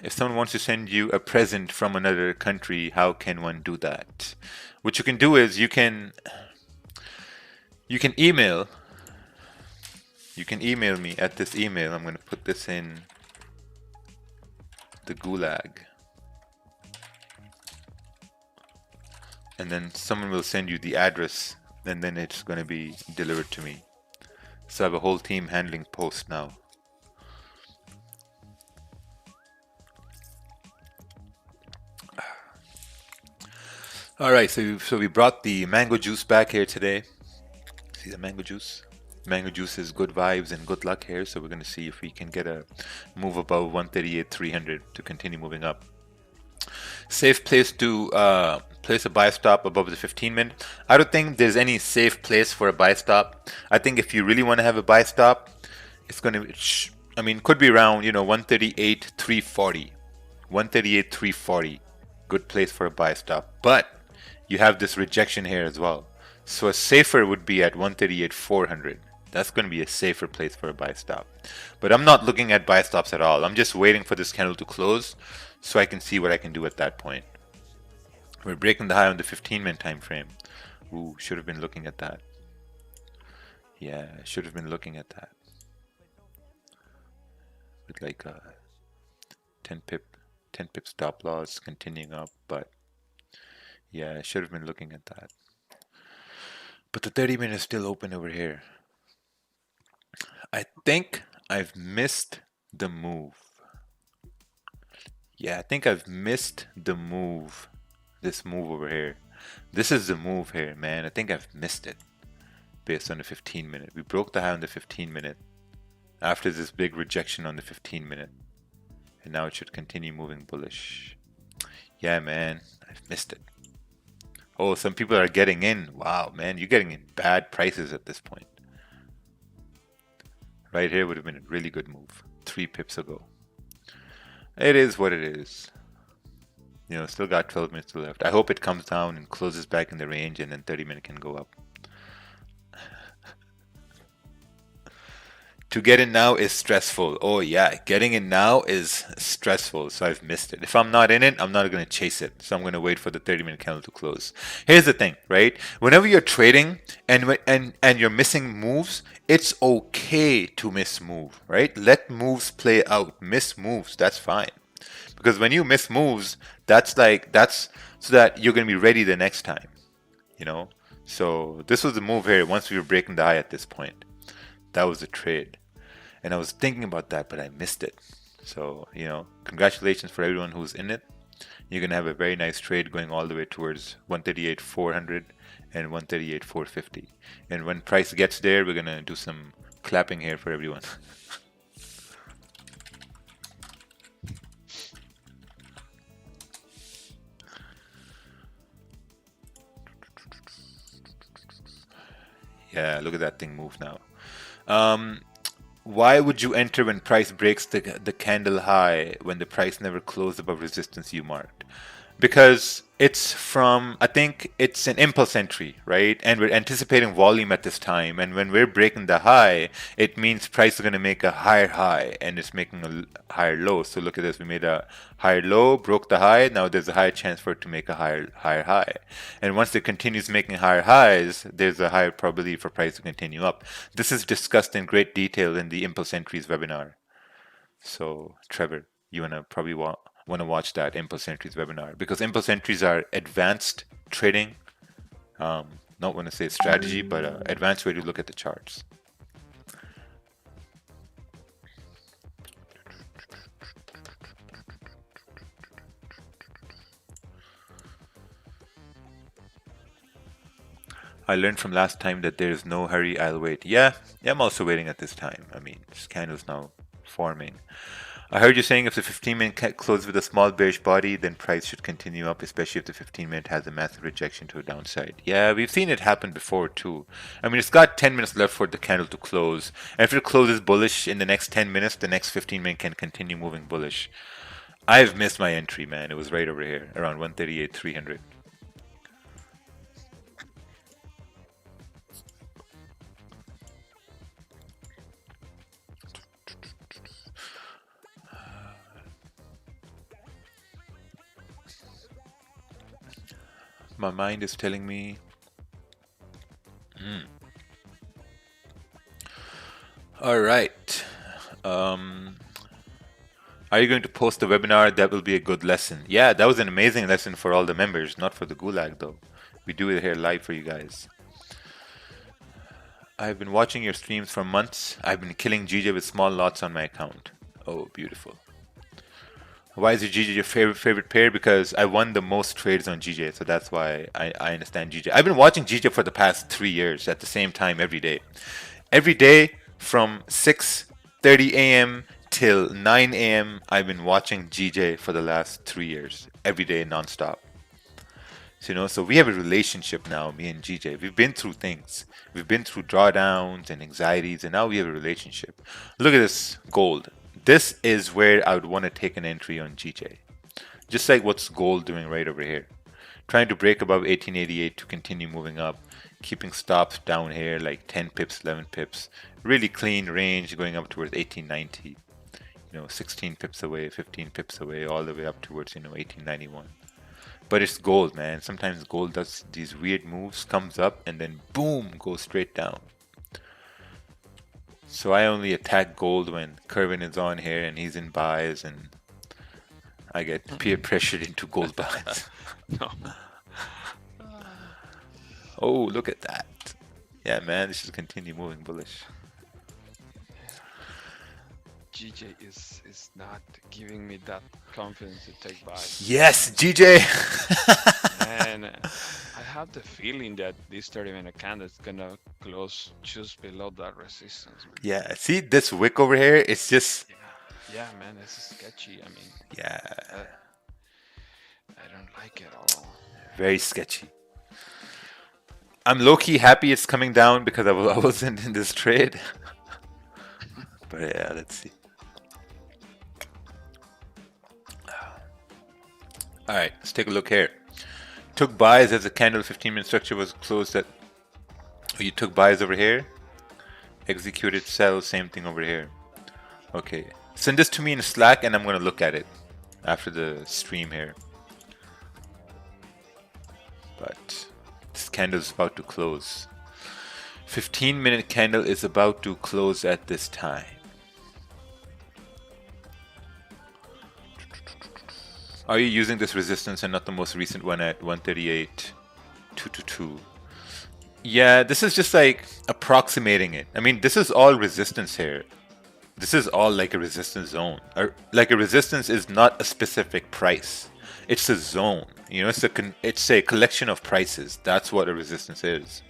If someone wants to send you a present from another country, how can one do that? What you can do is you can email. You can email me at this email. I'm going to put this in the gulag. And then someone will send you the address, and then it's going to be delivered to me. So I have a whole team handling post now. All right, so we brought the mango juice back here today. See the mango juice? Mango juice is good vibes and good luck here, so we're going to see if we can get a move above 138.300 to continue moving up. Safe place to place a buy stop above the 15-minute. I don't think there's any safe place for a buy stop. I think if you really want to have a buy stop, it's going to, I mean, could be around, 138.340. 138.340. Good place for a buy stop. But you have this rejection here as well. So a safer would be at 138.400. That's going to be a safer place for a buy stop. But I'm not looking at buy stops at all. I'm just waiting for this candle to close so I can see what I can do at that point. We're breaking the high on the 15-minute time frame. Ooh, should have been looking at that. Yeah, should have been looking at that. With like a 10 pip stop loss continuing up, but yeah, I should have been looking at that. But the 30-minute is still open over here. I think I've missed the move. Yeah, I think I've missed the move. This move over here. This is the move here, man. I think I've missed it based on the 15-minute. We broke the high on the 15-minute after this big rejection on the 15-minute. And now it should continue moving bullish. Yeah, man, I've missed it. Oh, some people are getting in. Wow, man, you're getting in bad prices at this point. Right here would have been a really good move 3 pips ago. It is what it is. Still got 12 minutes left. I hope it comes down and closes back in the range and then 30-minute can go up. To get in now is stressful. Oh yeah, getting in now is stressful, so I've missed it. If I'm not in it, I'm not going to chase it. So I'm going to wait for the 30-minute candle to close. Here's the thing, right? Whenever you're trading and you're missing moves, it's okay to miss move, right? Let moves play out. Miss moves, that's fine. Because when you miss moves, that's so that you're going to be ready the next time, So this was the move here once we were breaking the high at this point. That was the trade. And I was thinking about that, but I missed it. So, congratulations for everyone who's in it. You're going to have a very nice trade going all the way towards 138.400 and 138.450. And when price gets there, we're going to do some clapping here for everyone. Yeah, look at that thing move now. Why would you enter when price breaks the candle high when the price never closed above resistance you marked? Because I think it's an impulse entry, right? And we're anticipating volume at this time. And when we're breaking the high, it means price is going to make a higher high and it's making a higher low. So look at this. We made a higher low, broke the high. Now there's a higher chance for it to make a higher high. And once it continues making higher highs, there's a higher probability for price to continue up. This is discussed in great detail in the impulse entries webinar. So Trevor, you want to watch that impulse entries webinar, because impulse entries are advanced trading, not want to say strategy, but advanced way to look at the charts. I learned from last time that there is no hurry, I'll wait. Yeah, I'm also waiting at this time. I mean, this candle's now forming. I heard you saying if the 15-minute closes with a small bearish body, then price should continue up, especially if the 15-minute has a massive rejection to a downside. Yeah, we've seen it happen before too. I mean, it's got 10 minutes left for the candle to close. And if it closes bullish in the next 10 minutes, the next 15-minute can continue moving bullish. I've missed my entry, man. It was right over here, around 138.300. My mind is telling me all right, are you going to post the webinar? That will be a good lesson. Yeah, that was an amazing lesson for all the members, not for the gulag though. We do it here live for you guys. I've been watching your streams for months. I've been killing GJ with small lots on my account. Oh, beautiful. Why is your GJ your favorite pair? Because I won the most trades on GJ, so that's why I understand GJ. I've been watching GJ for the past 3 years at the same time every day. Every day from 6:30 a.m. till 9 a.m. I've been watching GJ for the last 3 years, every day nonstop. So, so we have a relationship now, me and GJ. We've been through things. We've been through drawdowns and anxieties, and now we have a relationship. Look at this gold. This is where I would want to take an entry on GJ. Just like what's gold doing right over here. Trying to break above 1888 to continue moving up. Keeping stops down here like 10 pips, 11 pips. Really clean range going up towards 1890. 16 pips away, 15 pips away, all the way up towards, 1891. But it's gold, man. Sometimes gold does these weird moves, comes up, and then boom, goes straight down. So I only attack gold when Kervin is on here and he's in buys, and I get peer pressured into gold buys. No. Oh, look at that. Yeah, man, this should continue moving bullish. GJ is not giving me that confidence to take buys. Yes, GJ! And I have the feeling that this 30-minute candle is gonna close just below that resistance. Yeah, see this wick over here? It's just... Yeah, man, this is sketchy. I mean, yeah, I don't like it at all. very sketchy. I'm low-key happy it's coming down because I wasn't in this trade. But yeah, let's see. Alright, let's take a look here. Took buys as the candle 15-minute structure was closed at... Oh, you took buys over here. Executed sell, same thing over here. Okay. Send this to me in Slack and I'm going to look at it after the stream here. But this candle is about to close. 15-minute candle is about to close at this time. Are you using this resistance and not the most recent one at 138.222? Yeah, this is just like approximating it. I mean, this is all resistance here. This is all like a resistance zone. Like a resistance is not a specific price. It's a zone. It's a collection of prices. That's what a resistance is.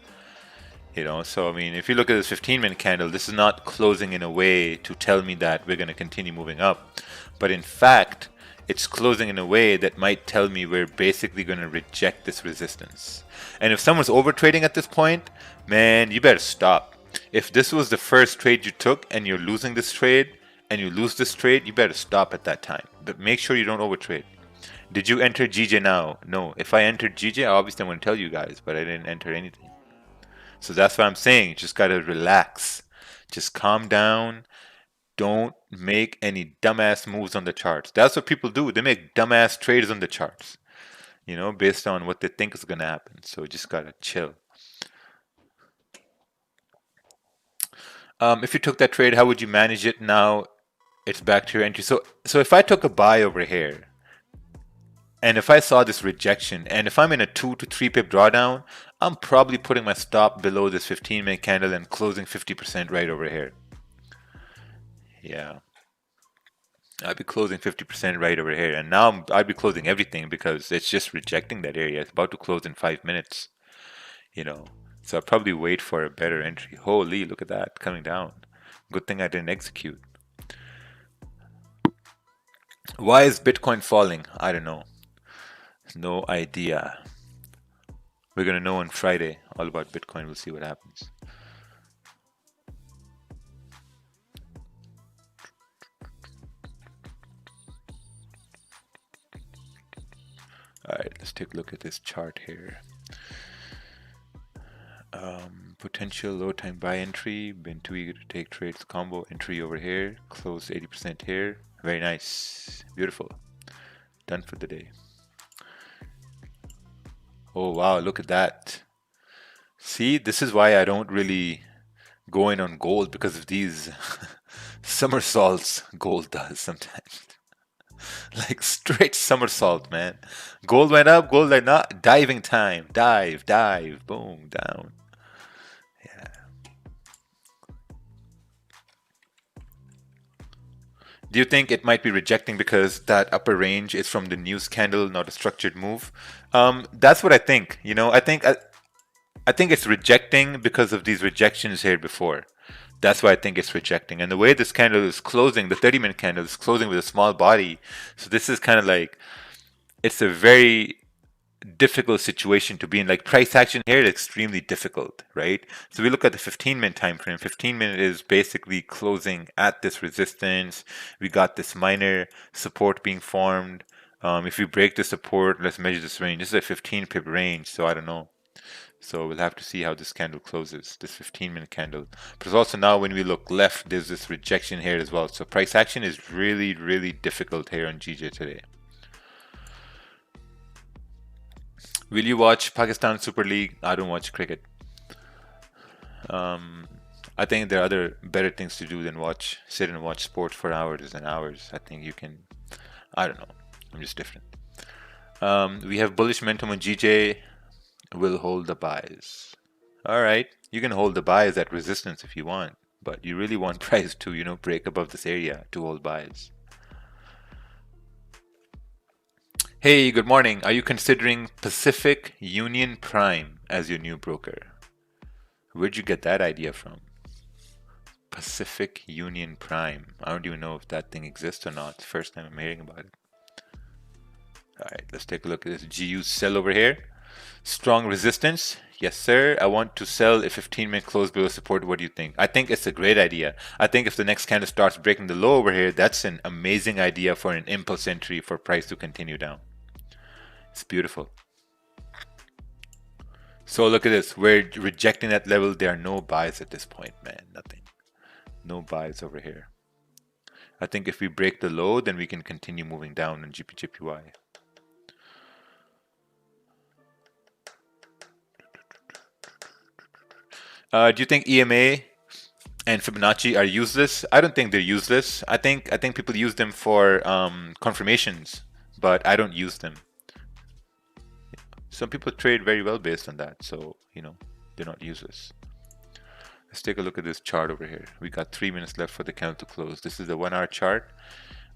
So I mean, if you look at this 15-minute candle, this is not closing in a way to tell me that we're going to continue moving up. But in fact, it's closing in a way that might tell me we're basically going to reject this resistance. And if someone's over trading at this point, man, you better stop. If this was the first trade you took and you're losing this trade and you lose this trade, you better stop at that time. But make sure you don't overtrade. Did you enter GJ now? No. If I entered GJ, obviously I'm going to tell you guys, but I didn't enter anything. So that's what I'm saying. You just got to relax. Just calm down. Don't make any dumbass moves on the charts. That's what people do. They make dumbass trades on the charts, based on what they think is going to happen. So you just got to chill. If you took that trade, how would you manage it now? It's back to your entry. So if I took a buy over here, and if I saw this rejection, and if I'm in a 2 to 3 pip drawdown, I'm probably putting my stop below this 15-minute candle and closing 50% right over here. Yeah. I'd be closing 50% right over here. And now I'd be closing everything because it's just rejecting that area. It's about to close in 5 minutes. So I'll probably wait for a better entry. Holy, look at that coming down. Good thing I didn't execute. Why is Bitcoin falling? I don't know. No idea. We're going to know on Friday all about Bitcoin. We'll see what happens. Alright, let's take a look at this chart here. Potential low time buy entry. Been too eager to take trades. Combo entry over here. Close 80% here. Very nice. Beautiful. Done for the day. Oh wow, look at that. See, this is why I don't really go in on gold, because of these somersaults gold does sometimes. Like straight somersault, man. Gold went up, gold like not diving time. Dive, boom, down. Yeah. Do you think it might be rejecting because that upper range is from the news candle, not a structured move? That's what I think. You know, I think it's rejecting because of these rejections here before. That's why I think it's rejecting. And the way this candle is closing, the 30-minute candle is closing with a small body. So this is kind of like, it's a very difficult situation to be in. Like price action here is extremely difficult, right? So we look at the 15-minute time frame. 15-minute is basically closing at this resistance. We got this minor support being formed. If we break the support, let's measure this range. This is a 15 pip range, so I don't know. So we'll have to see how this candle closes, this 15-minute candle. But also now when we look left, there's this rejection here as well. So price action is really, really difficult here on GJ today. Will you watch Pakistan Super League? I don't watch cricket. I think there are other better things to do than sit and watch sport for hours and hours. I think you can, I don't know. I'm just different. We have bullish momentum on GJ. Will hold the buys. All right, you can hold the buys at resistance if you want, but you really want price to, you know, break above this area to hold buys. Hey, good morning. Are you considering Pacific Union Prime as your new broker? Where'd you get that idea from? Pacific Union Prime. I don't even know if that thing exists or not. It's the first time I'm hearing about it. All right, let's take a look at this GU sell over here. Strong resistance. Yes, sir. I want to sell a 15-minute close below support. What do you think? I think it's a great idea. I think if the next candle starts breaking the low over here, that's an amazing idea for an impulse entry for price to continue down. It's beautiful. So look at this. We're rejecting that level. There are no buys at this point, man. Nothing. No buys over here. I think if we break the low, then we can continue moving down on GPJPY. Do you think EMA and Fibonacci are useless? I don't think they're useless. I think people use them for confirmations, but I don't use them. Some people trade very well based on that, so you know they're not useless. Let's take a look at this chart over here. We got 3 minutes left for the candle to close. This is the 1 hour chart.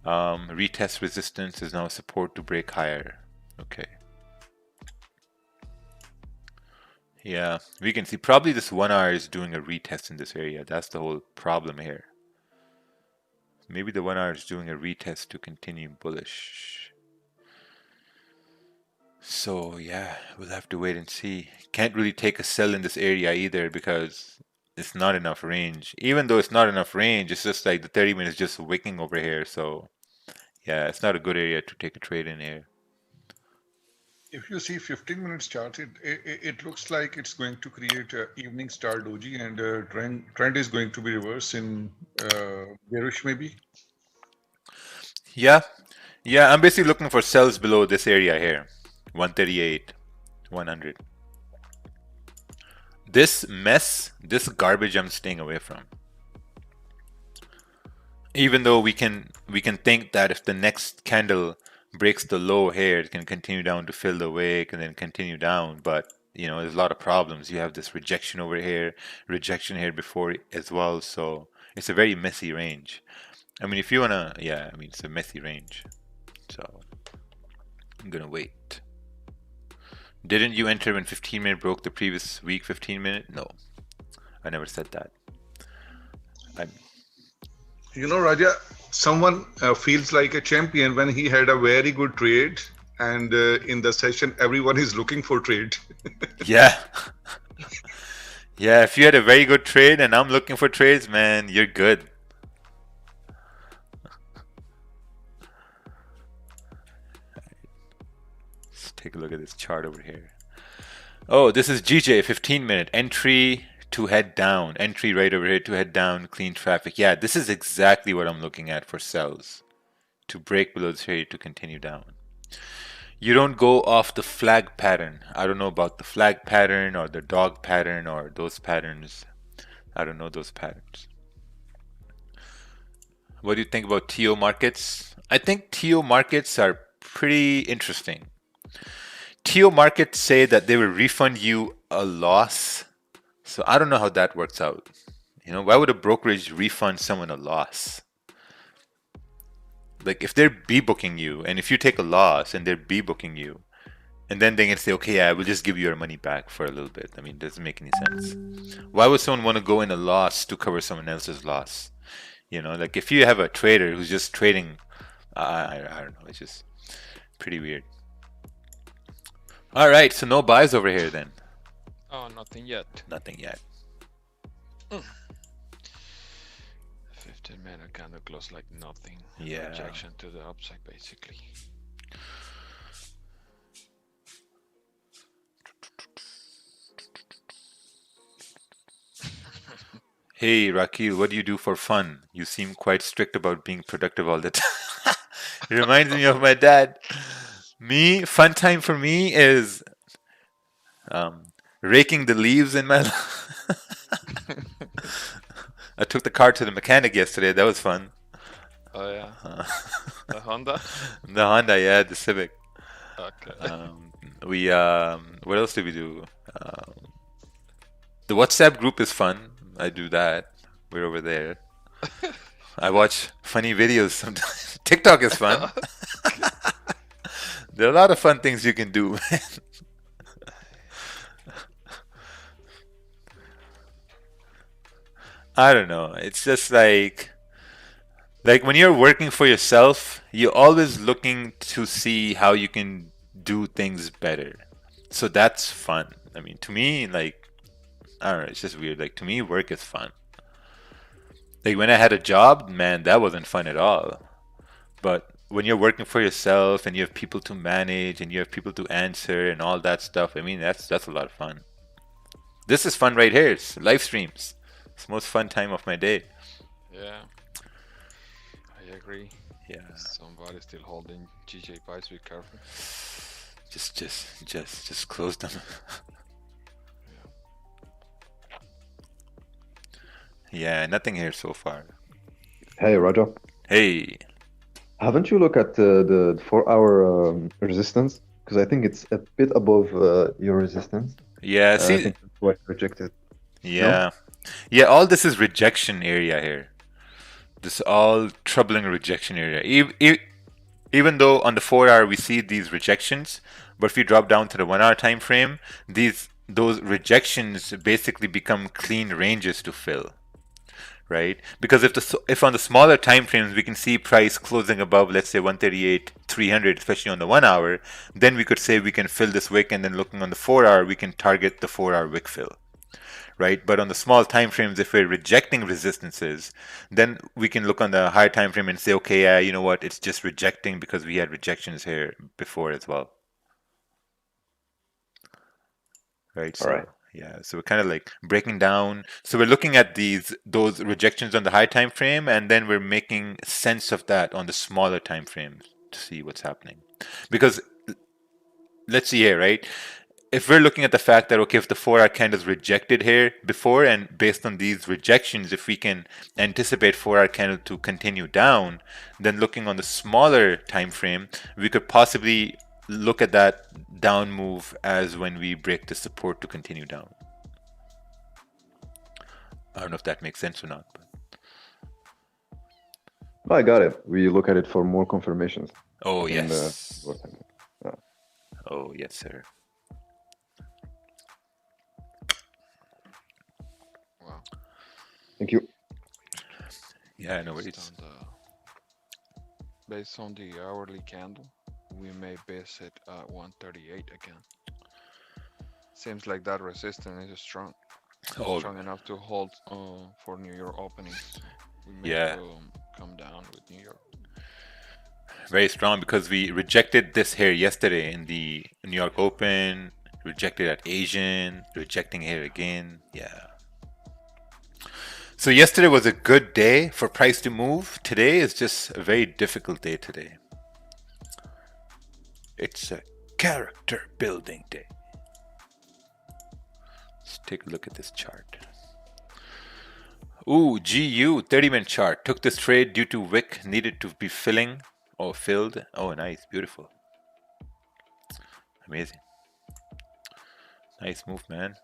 Retest resistance is now support to break higher. Okay. Yeah, we can see probably this 1 hour is doing a retest in this area. That's the whole problem here. Maybe the 1 hour is doing a retest to continue bullish. So yeah, we'll have to wait and see. Can't really take a sell in this area either because it's not enough range. Even though it's not enough range, it's just like the 30 minutes just wicking over here. So yeah, it's not a good area to take a trade in here. If you see 15 minutes chart, it looks like it's going to create a evening star doji, and trend is going to be reversed in bearish maybe. Yeah, I'm basically looking for sells below this area here, 138, 100. This mess, this garbage, I'm staying away from. Even though we can think that if the next candle breaks the low here, it can continue down to fill the wick and then continue down, but you know there's a lot of problems. You have this rejection over here, rejection here before as well, so it's a very messy range. I mean, if you wanna, yeah, I mean it's a messy range, so I'm gonna wait. Didn't you enter when 15-minute broke the previous week 15-minute? No, I never said that. You know, Raja, someone feels like a champion when he had a very good trade, and in the session everyone is looking for trade. Yeah. Yeah, if you had a very good trade and I'm looking for trades, man, you're good. Let's take a look at this chart over here. Oh, this is GJ 15-minute entry to head down. Entry right over here to head down, clean traffic. Yeah, this is exactly what I'm looking at for sells. To break below this area to continue down. You don't go off the flag pattern. I don't know about the flag pattern or the dog pattern or those patterns. I don't know those patterns. What do you think about TO markets? I think TO markets are pretty interesting. TO markets say that they will refund you a loss. So I don't know how that works out. You know, why would a brokerage refund someone a loss? like if they're B booking you, and if you take a loss and they're B booking you, and then they can say, okay, yeah, we'll just give you your money back for a little bit. I mean, it doesn't make any sense. Why would someone want to go in a loss to cover someone else's loss? You know, like if you have a trader who's just trading, I don't know, it's just pretty weird. All right, so no buys over here then. Oh, nothing yet. Nothing yet. 15-minute candle close like nothing. Yeah. Rejection to the upside, basically. Hey, Rakeel, what do you do for fun? You seem quite strict about being productive all the time. It reminds me of my dad. Fun time for me is raking the leaves in my I took the car to the mechanic yesterday. That was fun. Oh yeah. The Honda? The Honda, yeah, the Civic. Okay. What else did we do? The WhatsApp group is fun. I do that. We're over there. I watch funny videos sometimes. TikTok is fun. There are a lot of fun things you can do, man. I don't know. It's just like when you're working for yourself, you're always looking to see how you can do things better. So that's fun. I mean, to me, like, I don't know, it's just weird. Like, to me, work is fun. Like, when I had a job, man, that wasn't fun at all. But when you're working for yourself and you have people to manage and you have people to answer and all that stuff, I mean, that's a lot of fun. This is fun right here. It's live streams. It's the most fun time of my day. Yeah. I agree. Yeah. Somebody still holding GJ buys. Be careful. Just close them. Yeah, nothing here so far. Hey, Raja. Hey. Haven't you looked at the 4-hour resistance? Because I think it's a bit above your resistance. Yeah, I see. think that's why I rejected. Yeah. Yeah, all this is rejection area here. This all troubling rejection area. Even though on the 4-hour we see these rejections, but if you drop down to the 1-hour time frame, those rejections basically become clean ranges to fill. Right? Because if on the smaller time frames we can see price closing above, let's say 138.300, especially on the 1-hour, then we could say we can fill this wick, and then looking on the 4-hour, we can target the 4-hour wick fill. Right? But on the small time frames, if we're rejecting resistances, then we can look on the higher time frame and say, okay, yeah, you know what? It's just rejecting because we had rejections here before as well. Right? So, All right. yeah, so we're kind of like breaking down. So we're looking at those rejections on the high time frame, and then we're making sense of that on the smaller time frames to see what's happening. Because let's see here, right? If we're looking at the fact that, okay, if the 4-hour candle is rejected here before, and based on these rejections, if we can anticipate 4-hour candle to continue down, then looking on the smaller time frame, we could possibly look at that down move as when we break the support to continue down. I don't know if that makes sense or not. No, I got it. We look at it for more confirmations. Oh, in yes. the- Oh, yes, sir. Wow. Thank you. Yeah, no worries. Based on the hourly candle, we may base it at 138 again. Seems like that resistance is strong. Oh, Strong enough to hold for New York openings. We may Yeah. come down with New York. very strong, because we rejected this here yesterday in the New York Open, rejected at Asian, rejecting here again. Yeah. So yesterday was a good day for price to move. Today is just a very difficult day today. It's a character building day. Let's take a look at this chart. Ooh, GU 30-minute chart. Took this trade due to wick needed to be filled. Oh, nice, beautiful. Amazing. Nice move, man.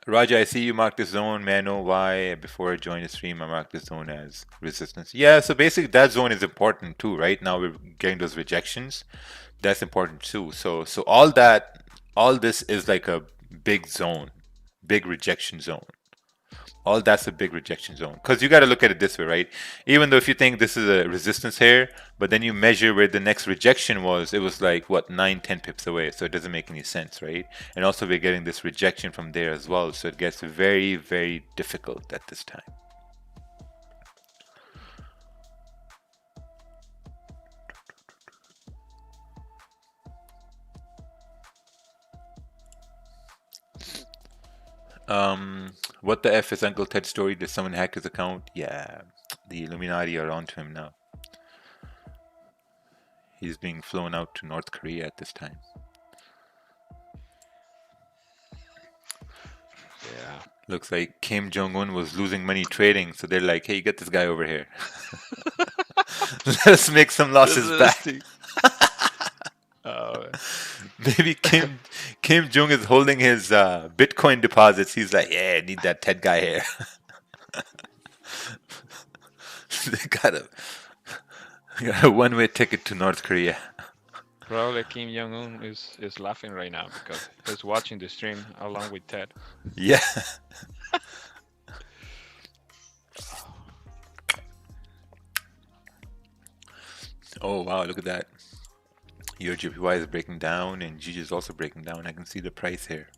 Raja, I see you marked this zone. May I know why before I join the stream I marked this zone as resistance? Yeah, so basically that zone is important too, right? Now we're getting those rejections. That's important too. So all this is like a big zone, big rejection zone. All that's a big rejection zone. Because you got to look at it this way, right? Even though if you think this is a resistance here, but then you measure where the next rejection was, it was like, what, 9-10 pips away. So it doesn't make any sense, right? And also we're getting this rejection from there as well. So it gets very, very difficult at this time. What the F is Uncle Ted's story? Did someone hack his account? Yeah, the Illuminati are onto him now. He's being flown out to North Korea at this time. Yeah. Looks like Kim Jong-un was losing money trading, so they're like, hey, get this guy over here. Let's make some losses back. Maybe Kim Jong is holding his Bitcoin deposits. He's like, yeah, I need that Ted guy here. They got a one-way ticket to North Korea. Probably Kim Jong-un is laughing right now because he's watching the stream along with Ted. Yeah. Oh, wow, look at that. Your JPY is breaking down and GG is also breaking down. I can see the price here.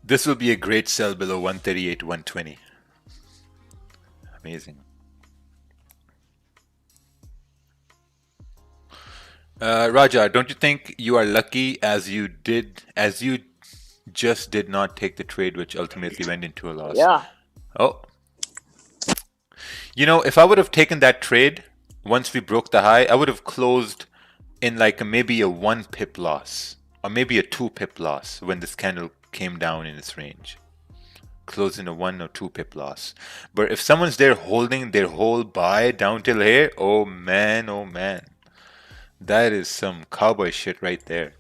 This will be a great sell below 138, 120. Amazing. Raja, don't you think you are lucky as you just did not take the trade which ultimately went into a loss? Yeah. Oh. You know, if I would have taken that trade once we broke the high, I would have closed in like maybe a 1 pip loss or maybe a 2 pip loss when this candle came down in its range. Closed in a 1 or 2 pip loss. But if someone's there holding their whole buy down till here, oh man, that is some cowboy shit right there.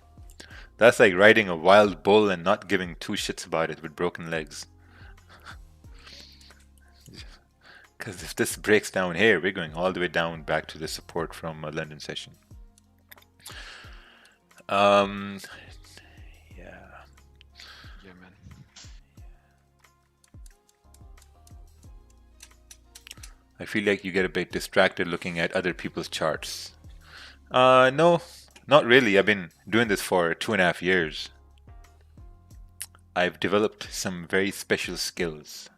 That's like riding a wild bull and not giving two shits about it with broken legs. Because if this breaks down here, we're going all the way down back to the support from a London session. Yeah. Yeah, man. I feel like you get a bit distracted looking at other people's charts. No, not really. I've been doing this for 2.5 years. I've developed some very special skills.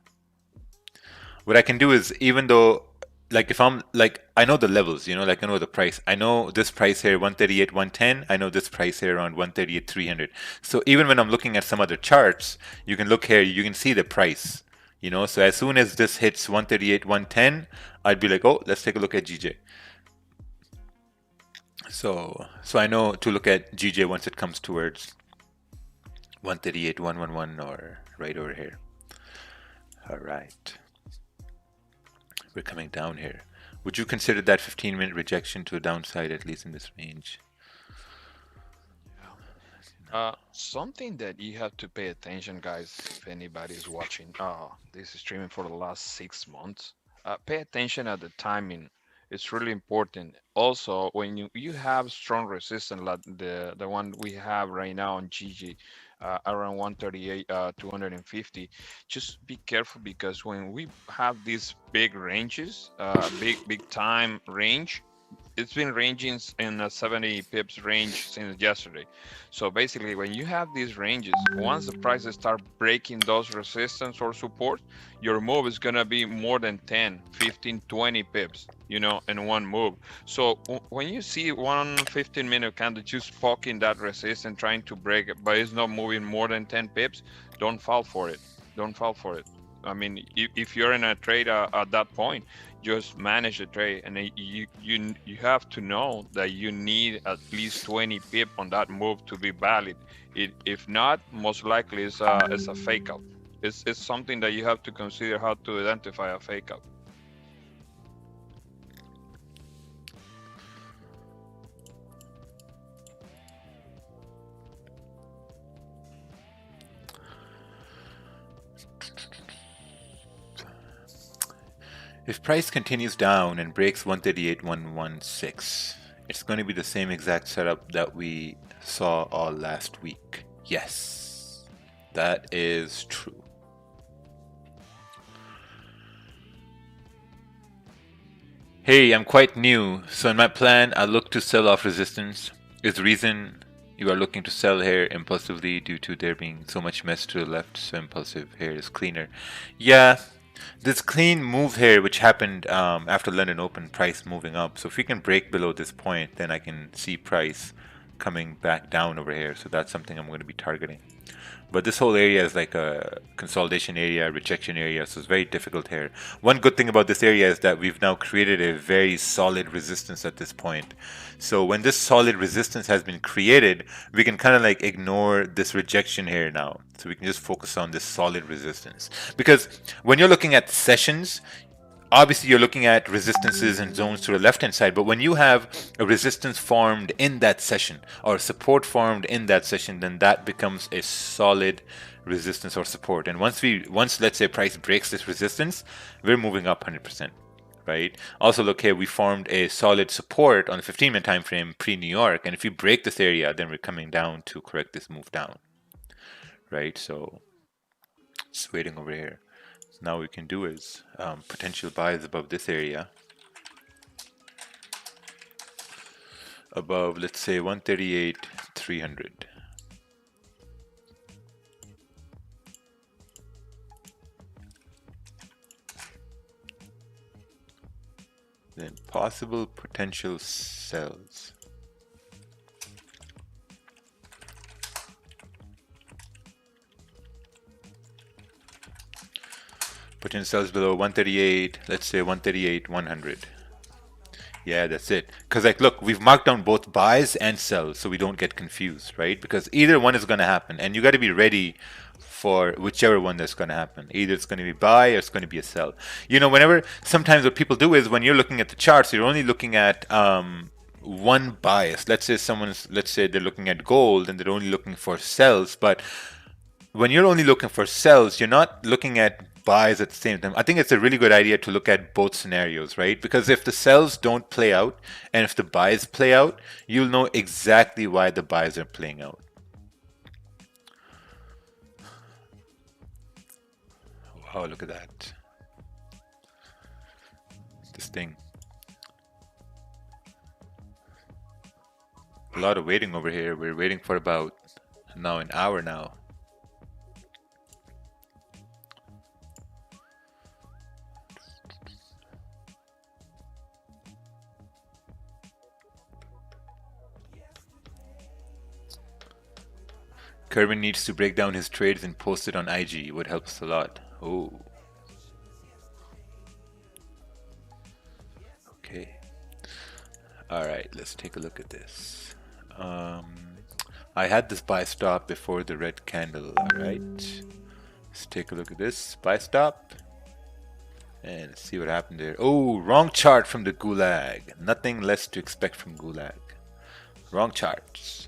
What I can do is, even though, like if I'm, like, I know the levels, you know, like I know the price. I know this price here, 138, 110. I know this price here around 138, 300. So even when I'm looking at some other charts, you can look here, you can see the price, you know. So as soon as this hits 138, 110, I'd be like, oh, let's take a look at GJ. So I know to look at GJ once it comes towards 138, 111 or right over here. All right. We're coming down here. Would you consider that 15-minute rejection to a downside, at least in this range? Something that you have to pay attention, guys, if anybody's watching this is streaming for the last 6 months, pay attention at the timing. It's really important. Also, when you have strong resistance like the one we have right now on GG, around 138, 250, just be careful, because when we have these big ranges, big time range, it's been ranging in a 70 pips range since yesterday. So basically, when you have these ranges, once the prices start breaking those resistance or support, your move is going to be more than 10, 15, 20 pips, you know, in one move. So when you see one 15-minute candle just poking that resistance, trying to break it, but it's not moving more than 10 pips, don't fall for it. Don't fall for it. I mean, if you're in a trade at that point, just manage the trade, and you have to know that you need at least 20 pip on that move to be valid. If not, most likely it's a fake out. It's something that you have to consider, how to identify a fake out. If price continues down and breaks 138.116, it's going to be the same exact setup that we saw all last week. Yes, that is true. Hey, I'm quite new, so in my plan, I look to sell off resistance. Is the reason you are looking to sell here impulsively due to there being so much mess to the left, so impulsive here is cleaner. Yeah, this clean move here, which happened after London Open, price moving up. So if we can break below this point, then I can see price coming back down over here. So that's something I'm going to be targeting. But this whole area is like a consolidation area, rejection area, so it's very difficult here. One good thing about this area is that we've now created a very solid resistance at this point. So when this solid resistance has been created, we can kind of like ignore this rejection here now. So we can just focus on this solid resistance. Because when you're looking at sessions, obviously you're looking at resistances and zones to the left hand side, but when you have a resistance formed in that session or support formed in that session, then that becomes a solid resistance or support. And once let's say price breaks this resistance, we're moving up 100%, right? Also look here, we formed a solid support on the 15-minute time frame pre-New York, and if we break this area, then we're coming down to correct this move down, right? So just waiting over here. Now we can do is potential buys above this area, above, let's say 138.300. Then possible potential sells. Potential sells below 138, let's say 138.100. Yeah, that's it. Because like, look, we've marked down both buys and sells, so we don't get confused, right? Because either one is going to happen, and you got to be ready for whichever one that's going to happen. Either it's going to be buy or it's going to be a sell. You know, sometimes what people do is when you're looking at the charts, you're only looking at one bias. Let's say they're looking at gold and they're only looking for sells, but when you're only looking for sells, you're not looking at buys at the same time. I think it's a really good idea to look at both scenarios, right? Because if the sells don't play out and if the buys play out, you'll know exactly why the buys are playing out. Wow, look at that. This thing. A lot of waiting over here. We're waiting for about now an hour now. Kerwin needs to break down his trades and post it on IG. It would help us a lot. Oh. Okay. All right, let's take a look at this. I had this buy stop before the red candle. All right. Let's take a look at this buy stop. And let's see what happened there. Oh, wrong chart from the Gulag. Nothing less to expect from Gulag. Wrong charts.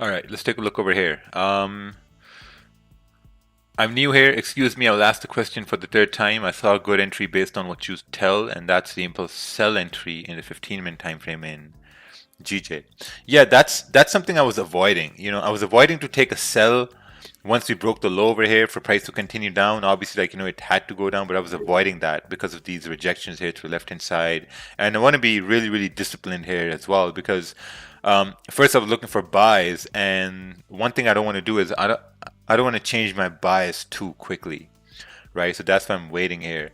All right, let's take a look over here. I'm new here. Excuse me, I'll ask the question for the third time. I saw a good entry based on what you tell, and that's the impulse sell entry in the 15-minute time frame in GJ. Yeah, that's something I was avoiding. You know, I was avoiding to take a sell once we broke the low over here for price to continue down. Obviously, like, you know, it had to go down, but I was avoiding that because of these rejections here to the left-hand side. And I want to be really, really disciplined here as well because first I was looking for buys, and one thing I don't want to do is I don't want to change my bias too quickly, right? So that's why I'm waiting here.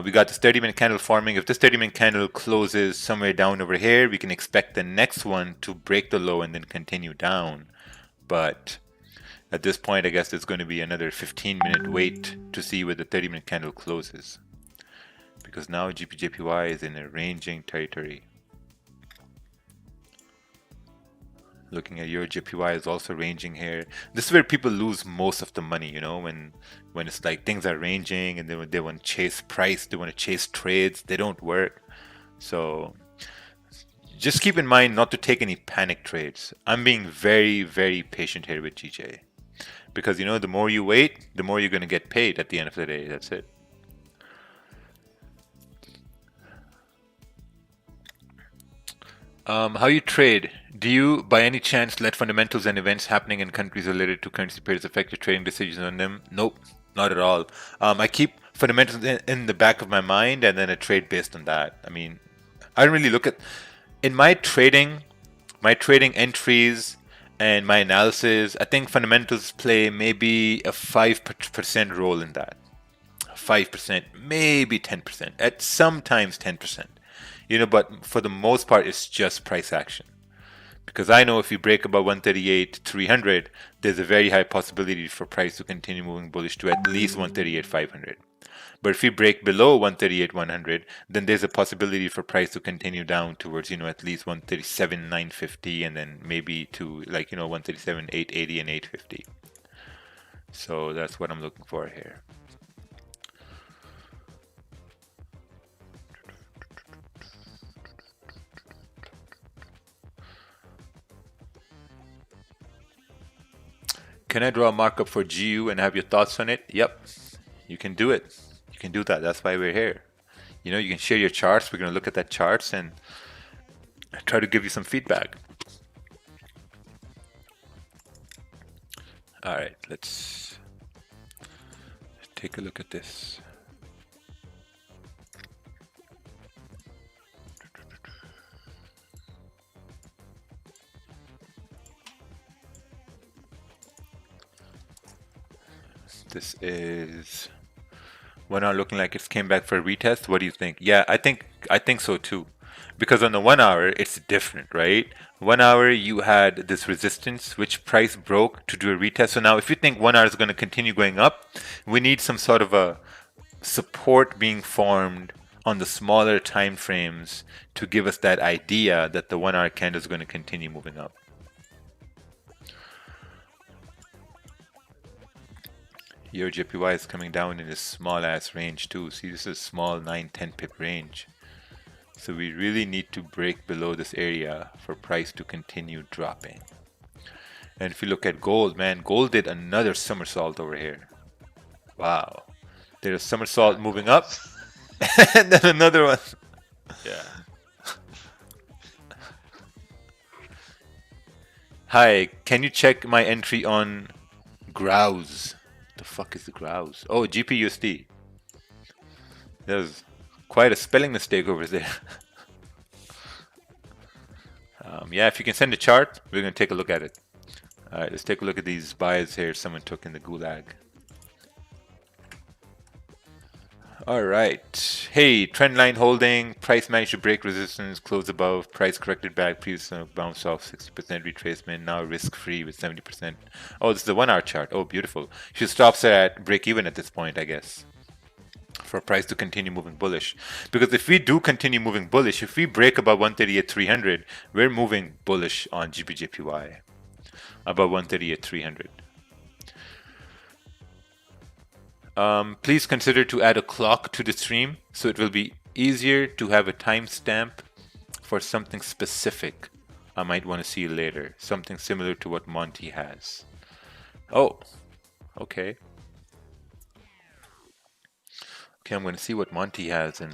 We got this 30-minute candle forming. If this 30-minute candle closes somewhere down over here, we can expect the next one to break the low and then continue down. But at this point, I guess there's going to be another 15-minute wait to see where the 30-minute candle closes. Because now GPJPY is in a ranging territory. Looking at your JPY is also ranging here. This is where people lose most of the money, you know, when it's like things are ranging and they want to chase price, they want to chase trades, they don't work. So just keep in mind not to take any panic trades. I'm being very, very patient here with GJ. Because, you know, the more you wait, the more you're going to get paid at the end of the day. That's it. How you trade? Do you, by any chance, let fundamentals and events happening in countries related to currency pairs affect your trading decisions on them? Nope, not at all. I keep fundamentals in the back of my mind, and then I trade based on that. I mean, I don't really look at in my trading entries and my analysis. I think fundamentals play maybe a 5% role in that. 5%, maybe 10%. At sometimes 10%. You know, but for the most part, it's just price action. Because I know if we break above 138.300, there's a very high possibility for price to continue moving bullish to at least 138.500. But if we break below 138.100, then there's a possibility for price to continue down towards, you know, at least 137.950 and then maybe to like, you know, 137.880 and 850. So that's what I'm looking for here. Can I draw a markup for GU and have your thoughts on it? Yep, you can do it. You can do that. That's why we're here. You know, you can share your charts. We're going to look at that charts and try to give you some feedback. All right, let's take a look at this. This is 1 hour looking like it's came back for a retest. What do you think? Yeah, I think so too. Because on the 1 hour, it's different, right? 1 hour, you had this resistance, which price broke to do a retest. So now if you think 1 hour is going to continue going up, we need some sort of a support being formed on the smaller time frames to give us that idea that the 1 hour candle is going to continue moving up. Your JPY is coming down in this small ass range too. See, this is a small 9-10 pip range. So we really need to break below this area for price to continue dropping. And if you look at gold, man, gold did another somersault over here. Wow. There's a somersault moving up and then another one. Yeah. Hi, can you check my entry on Grouse? The fuck is the Grouse? Oh, GPUSD. There's quite a spelling mistake over there. Yeah, if you can send a chart, we're going to take a look at it. Alright, let's take a look at these buys here someone took in the gulag. Alright. Hey, trend line holding. Price managed to break resistance, close above. Price corrected back. Previous bounce off. 60% retracement. Now risk free with 70%. Oh, this is the 1 hour chart. Oh, beautiful. She stops at break even at this point, I guess, for price to continue moving bullish. Because if we do continue moving bullish, if we break above 138.300, we're moving bullish on GBJPY above 138.300. Please consider to add a clock to the stream so it will be easier to have a timestamp for something specific I might want to see later. Something similar to what Monty has. Oh, okay. Okay, I'm going to see what Monty has and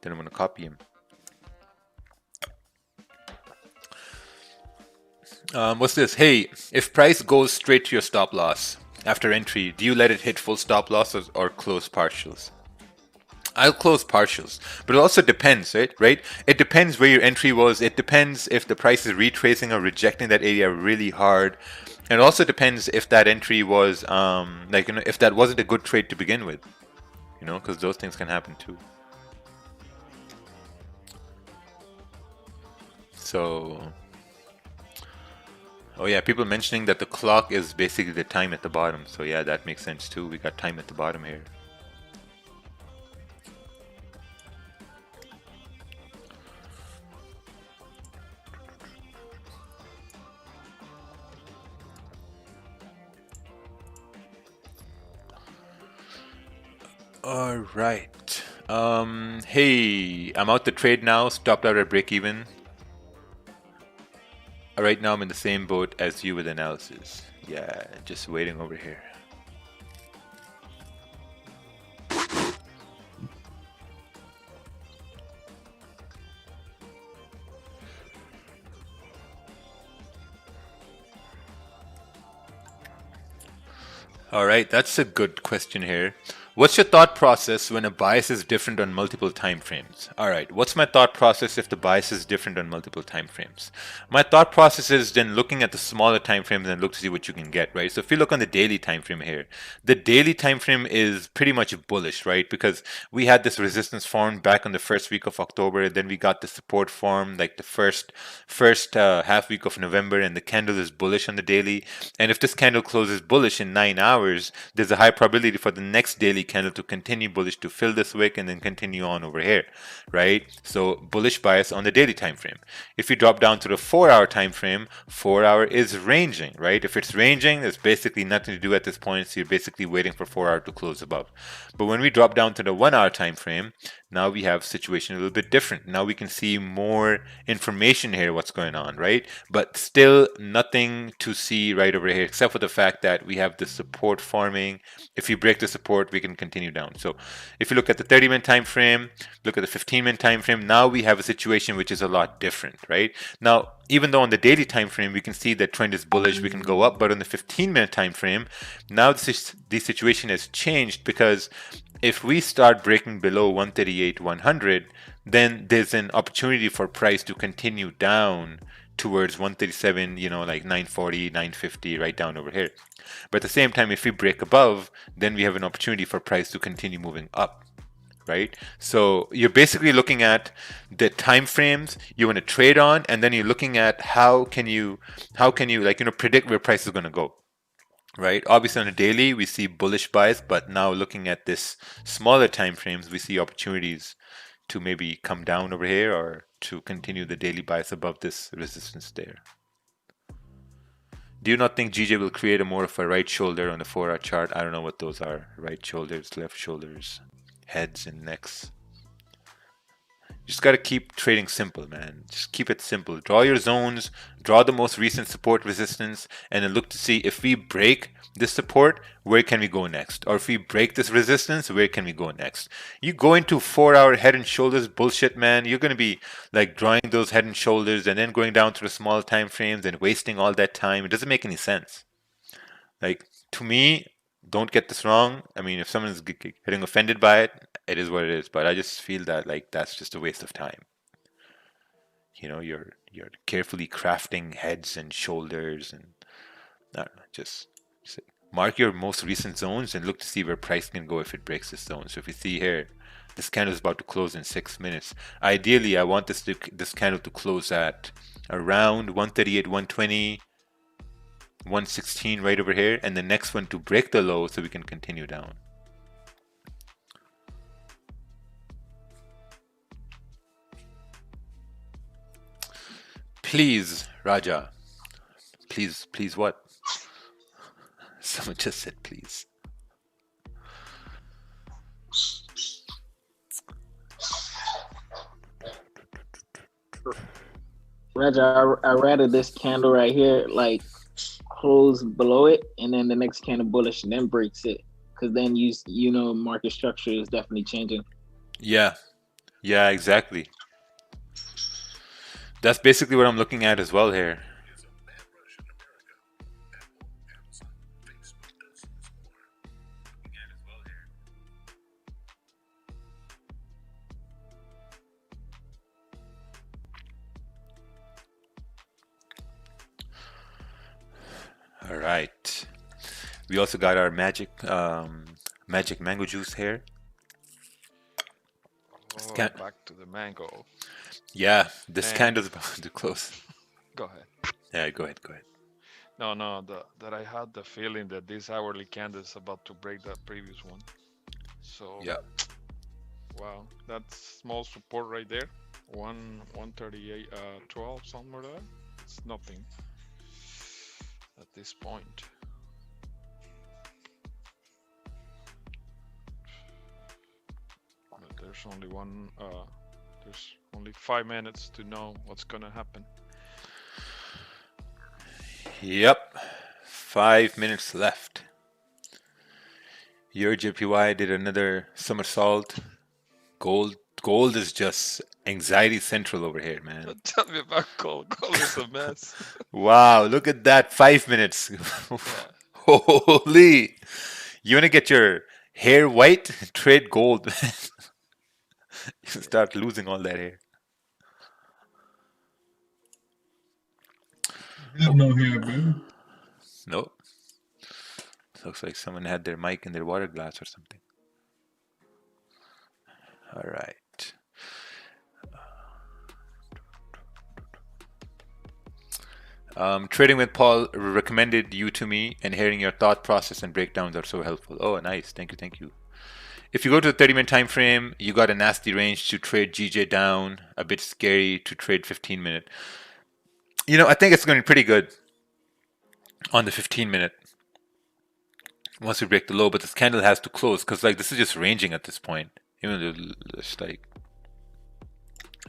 then I'm going to copy him. What's this? Hey, if price goes straight to your stop loss after entry, do you let it hit full stop losses or close partials? I'll close partials, but it also depends, right? It depends where your entry was. It depends if the price is retracing or rejecting that area really hard. And it also depends if that entry was like, if that wasn't a good trade to begin with, because those things can happen too. So, oh yeah, people mentioning that the clock is basically the time at the bottom. So yeah, that makes sense too. We got time at the bottom here. All right. Hey, I'm out the trade now. Stopped out at break even. Right now, I'm in the same boat as you with analysis. Yeah, just waiting over here. All right, that's a good question here. What's your thought process when a bias is different on multiple time frames? All right, what's my thought process if the bias is different on multiple time frames? My thought process is then looking at the smaller time frames and look to see what you can get, right? So if you look on the daily time frame here, the daily time frame is pretty much bullish, right? Because we had this resistance formed back on the first week of October, then we got the support formed like the first half week of November, and the candle is bullish on the daily. And if this candle closes bullish in 9 hours, there's a high probability for the next daily candle to continue bullish to fill this wick and then continue on over here, right? So bullish bias on the daily time frame. If you drop down to the 4-hour time frame, 4-hour is ranging, right? If it's ranging, there's basically nothing to do at this point, so you're basically waiting for 4-hour to close above. But when we drop down to the 1-hour time frame, now we have a situation a little bit different. Now we can see more information here, what's going on, right? But still nothing to see right over here, except for the fact that we have the support forming. If you break the support, we can continue down. So if you look at the 30-minute time frame, look at the 15-minute time frame, now we have a situation which is a lot different, right? Now, even though on the daily time frame we can see the trend is bullish, we can go up, but on the 15-minute time frame, now the situation has changed, because if we start breaking below 138.100, then there's an opportunity for price to continue down towards 137, like 940, 950, right down over here. But at the same time, if we break above, then we have an opportunity for price to continue moving up, right? So you're basically looking at the time frames you want to trade on, and then you're looking at how can you predict where price is going to go. Right. Obviously, on a daily, we see bullish bias, but now looking at this smaller time frames, we see opportunities to maybe come down over here or to continue the daily bias above this resistance there. Do you not think GJ will create a more of a right shoulder on the 4-hour chart? I don't know what those are. Right shoulders, left shoulders, heads and necks. You just got to keep trading simple, man. Just keep it simple. Draw your zones, draw the most recent support resistance, and then look to see if we break this support, where can we go next? Or if we break this resistance, where can we go next? You go into 4-hour head and shoulders bullshit, man. You're going to be like drawing those head and shoulders and then going down to the small time frames and wasting all that time. It doesn't make any sense. Like, to me, don't get this wrong. I mean, if someone's getting offended by it, it is what it is. But I just feel that like that's just a waste of time. You're carefully crafting heads and shoulders, and I don't know, just mark your most recent zones and look to see where price can go if it breaks this zone. So if you see here, this candle is about to close in 6 minutes. Ideally, I want this candle to close at around 138, 120. 116 right over here, and the next one to break the low so we can continue down. Please, Raja. Please what? Someone just said please. Raja, I rather this candle right here, like close below it, and then the next candle bullish, and then breaks it, because then market structure is definitely changing. Yeah, exactly. That's basically what I'm looking at as well here. All We also got our magic mango juice here. Oh, back to the mango. Yeah, this Man. candle's about to close. Go ahead. Yeah, go ahead, go ahead. No, that I had the feeling that this hourly candle is about to break that previous one. So Yeah. wow, that's small support right there. 138 12 somewhere there. It's nothing at this point. But there's only there's only 5 minutes to know what's gonna happen. Yep. 5 minutes left. Your JPY did another somersault. Gold is just anxiety central over here, man. Don't tell me about gold. Gold is a mess. Wow, look at that. 5 minutes. Holy. You want to get your hair white? Trade gold. You start losing all that hair. I have no hair, man. Nope. Looks like someone had their mic in their water glass or something. All right. Trading with Paul recommended you to me, and hearing your thought process and breakdowns are so helpful. Oh, nice. Thank you. Thank you. If you go to the 30-minute time frame, you got a nasty range to trade GJ down, a bit scary to trade 15-minute. You know, I think it's going to be pretty good on the 15-minute once we break the low, but this candle has to close because like this is just ranging at this point. Even though it's like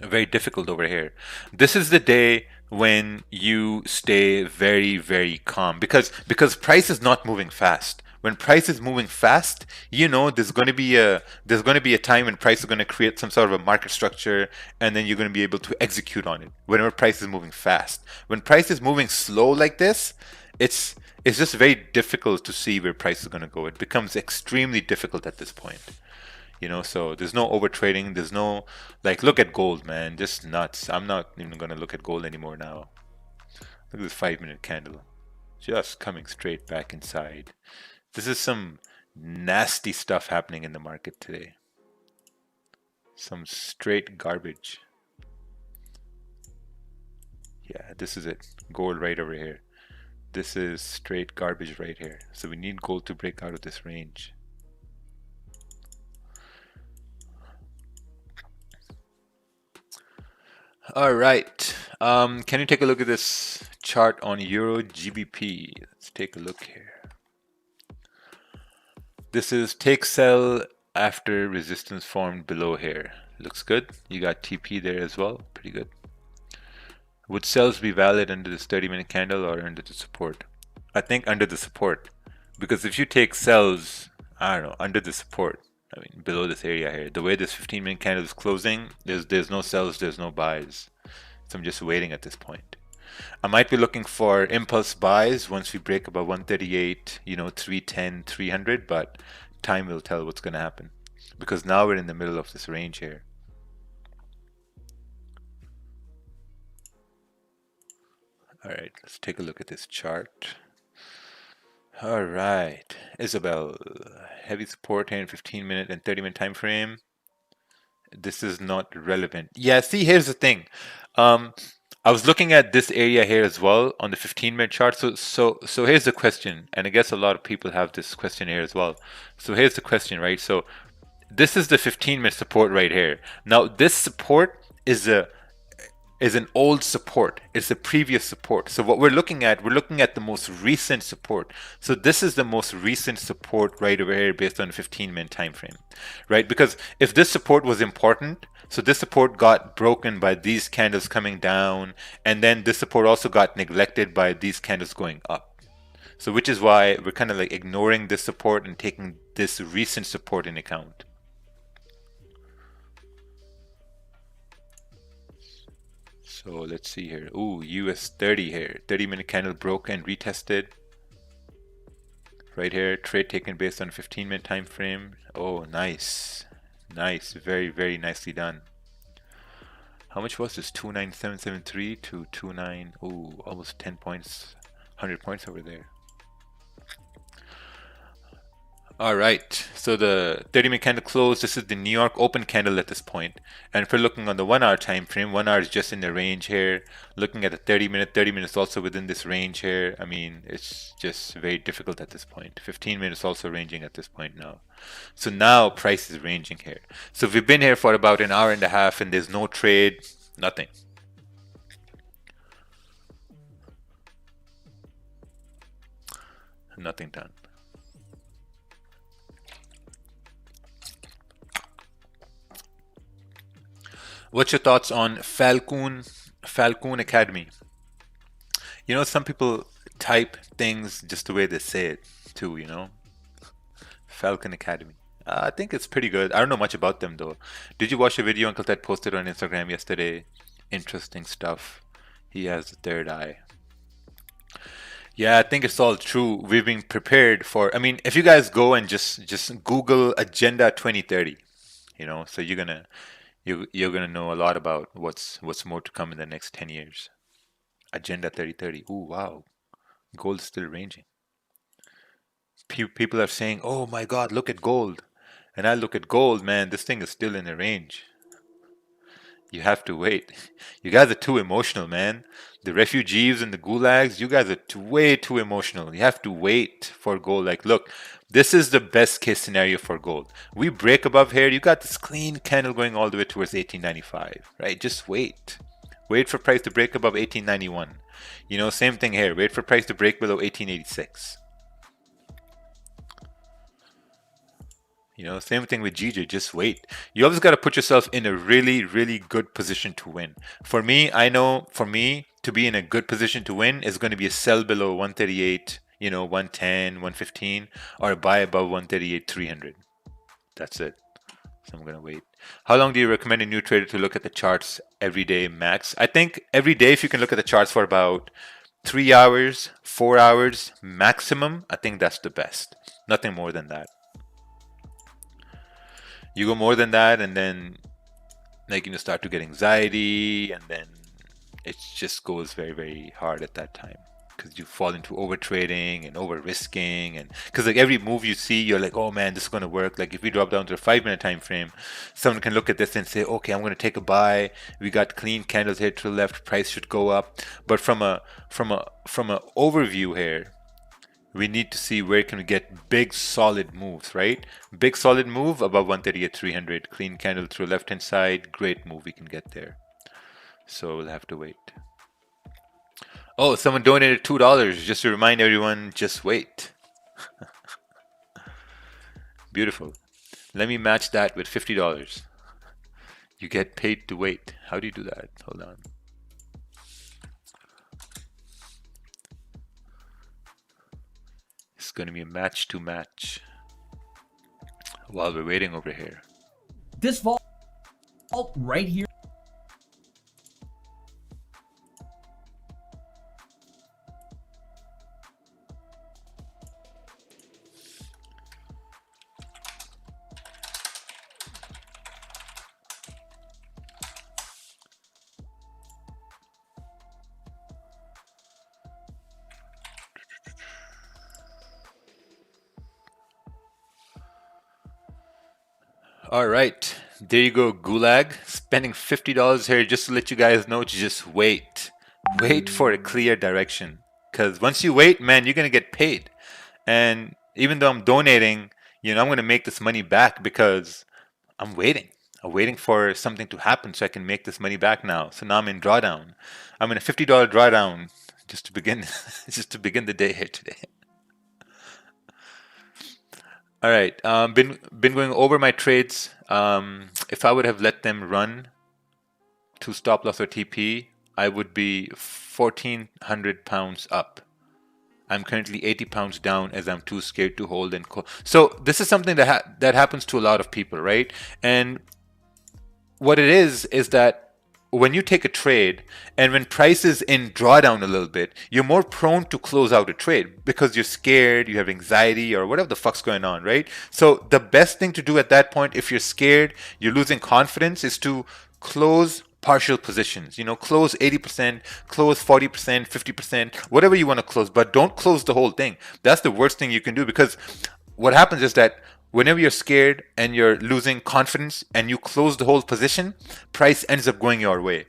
very difficult over here. This is the day when you stay very, very calm because price is not moving fast. When price is moving fast, you know there's going to be a time when price is going to create some sort of a market structure, and then you're going to be able to execute on it. Whenever price is moving fast, when price is moving slow like this, it's just very difficult to see where price is going to go. It becomes extremely difficult at this point. You know, so there's no over trading. There's no, like, look at gold, man. Just nuts. I'm not even going to look at gold anymore now. Look at this 5-minute candle. Just coming straight back inside. This is some nasty stuff happening in the market today. Some straight garbage. Yeah, this is it. Gold right over here. This is straight garbage right here. So we need gold to break out of this range. All right. Can you take a look at this chart on Euro GBP? Let's take a look here. This is take sell after resistance formed below here. Looks good. You got TP there as well. Pretty good. Would sells be valid under this 30-minute candle or under the support? I think under the support. Because if you take sells, I don't know, under the support, I mean, below this area here, the way this 15-minute candle is closing, there's no sells, there's no buys. So I'm just waiting at this point. I might be looking for impulse buys once we break above 138, you know, 310, 300, but time will tell what's going to happen. Because now we're in the middle of this range here. All right, let's take a look at this chart. All right, Isabel, heavy support here in 15-minute and 30-minute time frame. This is not relevant. Yeah, see, here's the thing. I was looking at this area here as well on the 15-minute chart. So here's the question, and I guess a lot of people have this question here as well. So here's the question, right? So this is the 15-minute support right here. Now this support is an old support. It's a previous support. So what we're looking at the most recent support. So this is the most recent support right over here based on a 15-minute time frame, right? Because if this support was important, so this support got broken by these candles coming down, and then this support also got neglected by these candles going up. So which is why we're kind of like ignoring this support and taking this recent support in account. So let's see here. Ooh, US 30 here. 30-minute candle broke and retested. Right here, trade taken based on 15-minute time frame. Oh, nice. Nice. Very, very nicely done. How much was this? 29773 to 29. Ooh, almost 10 points. 100 points over there. All right, so the 30-minute candle closed. This is the New York open candle at this point. And if we're looking on the 1 hour time frame, 1 hour is just in the range here. Looking at the 30 minutes also within this range here. I mean, it's just very difficult at this point. 15 minutes also ranging at this point now. So now price is ranging here. So we've been here for about an hour and a half and there's no trade, nothing. Nothing done. What's your thoughts on Falcon Academy? You know, some people type things just the way they say it too, you know. Falcon Academy. I think it's pretty good. I don't know much about them though. Did you watch the video Uncle Ted posted on Instagram yesterday? Interesting stuff. He has the third eye. Yeah, I think it's all true. We've been prepared for, I mean, if you guys go and just Google Agenda 2030, you know, so you're gonna know a lot about what's more to come in the next 10 years. Agenda 3030. Ooh, wow. Gold's still ranging. People are saying, oh my God, look at gold. And I look at gold, man, this thing is still in a range. You have to wait. You guys are too emotional, man. The refugees and the gulags, you guys are way too emotional. You have to wait for gold. Like, look, this is the best case scenario for gold. We break above here. You got this clean candle going all the way towards 1895, right? Just wait. Wait for price to break above 1891. You know, same thing here. Wait for price to break below 1886. You know, same thing with GJ, just wait. You always got to put yourself in a really, really good position to win. For me, I know for me to be in a good position to win is going to be a sell below 138, you know, 110, 115, or a buy above 138, 300. That's it. So I'm going to wait. How long do you recommend a new trader to look at the charts every day max? I think every day, if you can look at the charts for about 3 hours, 4 hours maximum, I think that's the best. Nothing more than that. You go more than that and then like, you know, start to get anxiety and then it just goes very, very hard at that time because you fall into over trading and over risking, and because like every move you see, you're like, oh man, this is going to work. Like if we drop down to a 5-minute time frame, someone can look at this and say, okay, I'm going to take a buy. We got clean candles here to the left. Price should go up. But from a overview here, we need to see where can we get big solid moves, right? Big solid move above 138, 300, clean candle through left hand side, great move we can get there. So we'll have to wait. Oh, someone donated $2 just to remind everyone, just wait. Beautiful. Let me match that with $50. You get paid to wait. How do you do that? Hold on. It's going to be a match to match while we're waiting over here. This vault right here. All right, there you go, Gulag. Spending $50 here just to let you guys know to just wait. Wait for a clear direction. Because once you wait, man, you're going to get paid. And even though I'm donating, you know, I'm going to make this money back because I'm waiting. I'm waiting for something to happen so I can make this money back now. So now I'm in drawdown. I'm in a $50 drawdown just to begin the day here today. All right, been going over my trades. If I would have let them run to stop loss or TP, I would be 1,400 pounds up. I'm currently 80 pounds down as I'm too scared to hold and call. So this is something that happens to a lot of people, right? And what it is that when you take a trade and when price is in drawdown a little bit, you're more prone to close out a trade because you're scared, you have anxiety or whatever the fuck's going on, right? So the best thing to do at that point, if you're scared, you're losing confidence, is to close partial positions. You know, close 80%, close 40%, 50%, whatever you want to close, but don't close the whole thing. That's the worst thing you can do because what happens is that whenever you're scared and you're losing confidence and you close the whole position, price ends up going your way.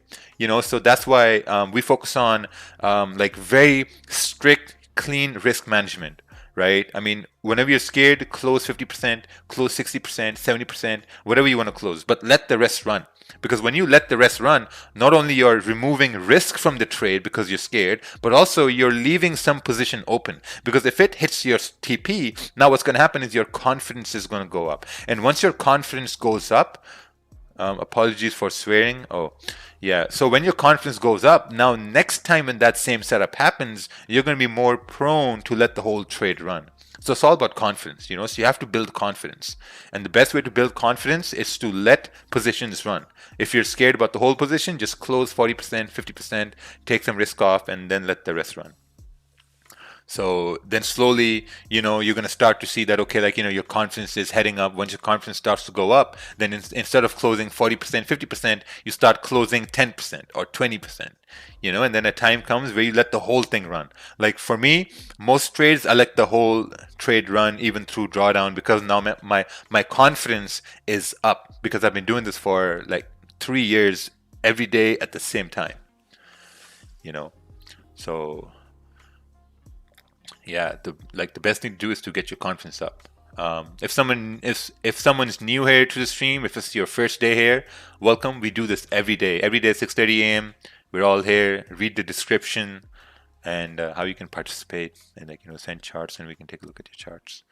So that's why we focus on like very strict, clean risk management, right? I mean, whenever you're scared, close 50%, close 60%, 70%, whatever you want to close, but let the rest run. Because when you let the rest run, not only you're removing risk from the trade because you're scared, but also you're leaving some position open. Because if it hits your TP, now what's going to happen is your confidence is going to go up. And once your confidence goes up, apologies for swearing. Oh, yeah. So when your confidence goes up, now next time when that same setup happens, you're going to be more prone to let the whole trade run. So it's all about confidence, so you have to build confidence. And the best way to build confidence is to let positions run. If you're scared about the whole position, just close 40%, 50%, take some risk off, and then let the rest run. So then slowly, you're going to start to see that, okay, like, your confidence is heading up. Once your confidence starts to go up, then instead of closing 40%, 50%, you start closing 10% or 20%, and then a time comes where you let the whole thing run. Like for me, most trades, I let the whole trade run even through drawdown, because now my confidence is up, because I've been doing this for like 3 years every day at the same time, so yeah, the best thing to do is to get your confidence up. If someone's new here to the stream, if it's your first day here, welcome. We do this every day at 6:30 a.m. We're all here. Read the description and how you can participate, and send charts, and we can take a look at your charts.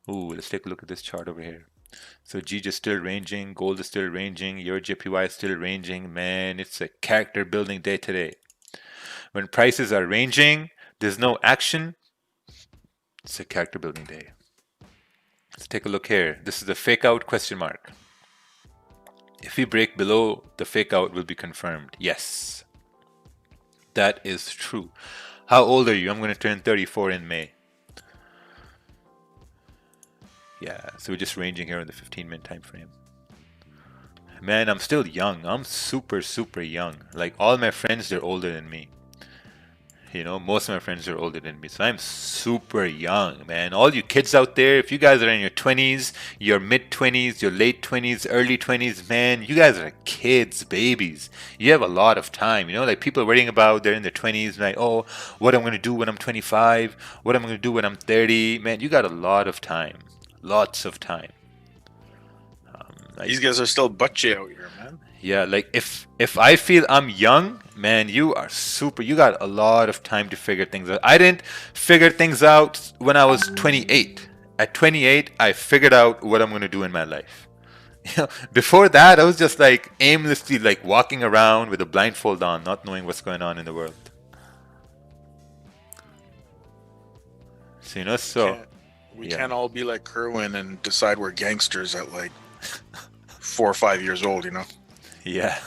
Ooh, let's take a look at this chart over here. So G is still ranging, gold is still ranging, your JPY is still ranging. Man, it's a character building day today. When prices are ranging, there's no action. It's a character building day. Let's take a look here. This is the fake out question mark. If we break below, the fake out will be confirmed. Yes, that is true. How old are you? I'm going to turn 34 in May. Yeah, so we're just ranging here in the 15-minute time frame. Man, I'm still young. I'm super, super young. Like all my friends, they're older than me. Most of my friends are older than me, so I'm super young, man. All you kids out there, if you guys are in your 20s, your mid-20s, your late 20s, early 20s, man, you guys are kids, babies. You have a lot of time, like people are worrying about, they're in their 20s, like, oh, what I'm going to do when I'm 25, what I'm going to do when I'm 30. Man, you got a lot of time, lots of time. These guys are still butt out here, man. Yeah, like if I feel I'm young, man, you are super. You got a lot of time to figure things out. I didn't figure things out when I was 28. At 28, I figured out what I'm going to do in my life. Before that, I was just like aimlessly like walking around with a blindfold on, not knowing what's going on in the world. So we can't all be like Kerwin and decide we're gangsters at like 4 or 5 years old, Yeah.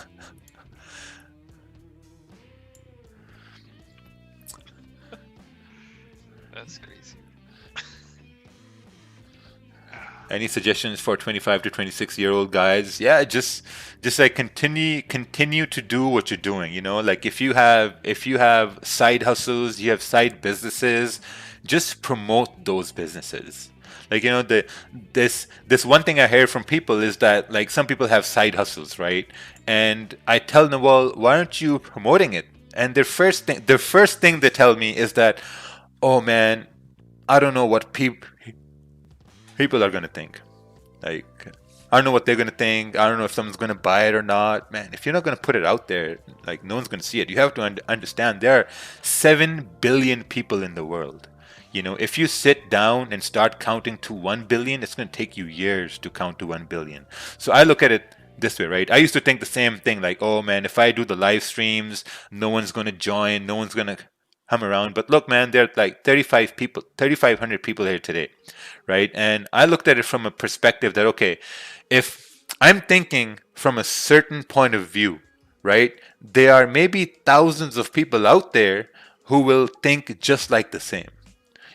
That's crazy. Any suggestions for 25 to 26-year-old guys? Yeah, just like continue to do what you're doing. Like if you have side hustles, you have side businesses, just promote those businesses. Like, this one thing I hear from people is that, like, some people have side hustles, right? And I tell them, well, why aren't you promoting it? And the first thing they tell me is that, oh man, I don't know what people are gonna think. Like, I don't know what they're gonna think. I don't know if someone's gonna buy it or not. Man, if you're not gonna put it out there, like, no one's gonna see it. You have to understand there are 7 billion people in the world. If you sit down and start counting to 1 billion, it's going to take you years to count to 1 billion. So I look at it this way, right? I used to think the same thing, like, oh man, if I do the live streams, no one's going to join, no one's going to come around. But look, man, there are like 3,500 people here today, right? And I looked at it from a perspective that, okay, if I'm thinking from a certain point of view, right, there are maybe thousands of people out there who will think just like the same.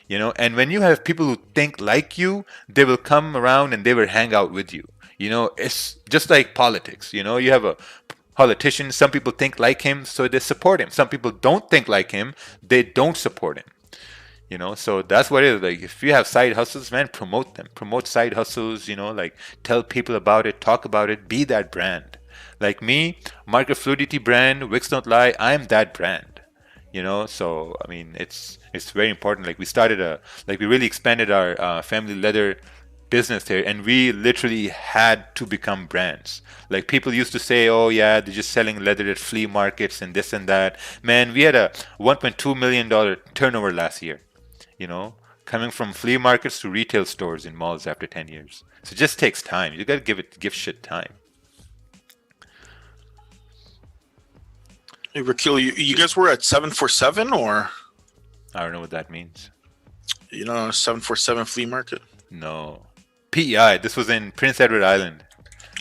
And when you have people who think like you, they will come around and they will hang out with you. It's just like politics. You have a politician, some people think like him, so they support him. Some people don't think like him, they don't support him. You know, so that's what it is. Like, if you have side hustles, man, promote them. Promote side hustles, you know, like tell people about it, talk about it, be that brand. Like me, market fluidity brand, Wicks Don't Lie, I'm that brand. You know, so I mean, it's very important. Like, we really expanded our family leather business here, and we literally had to become brands. Like, people used to say, oh yeah, they're just selling leather at flea markets and this and that. Man, we had a $1.2 million turnover last year, you know, coming from flea markets to retail stores in malls after 10 years. So it just takes time. You gotta give shit time. Hey, Rakeel, you guys were at 747 or? I don't know what that means. You know, 747 flea market? No. PEI. This was in Prince Edward Island.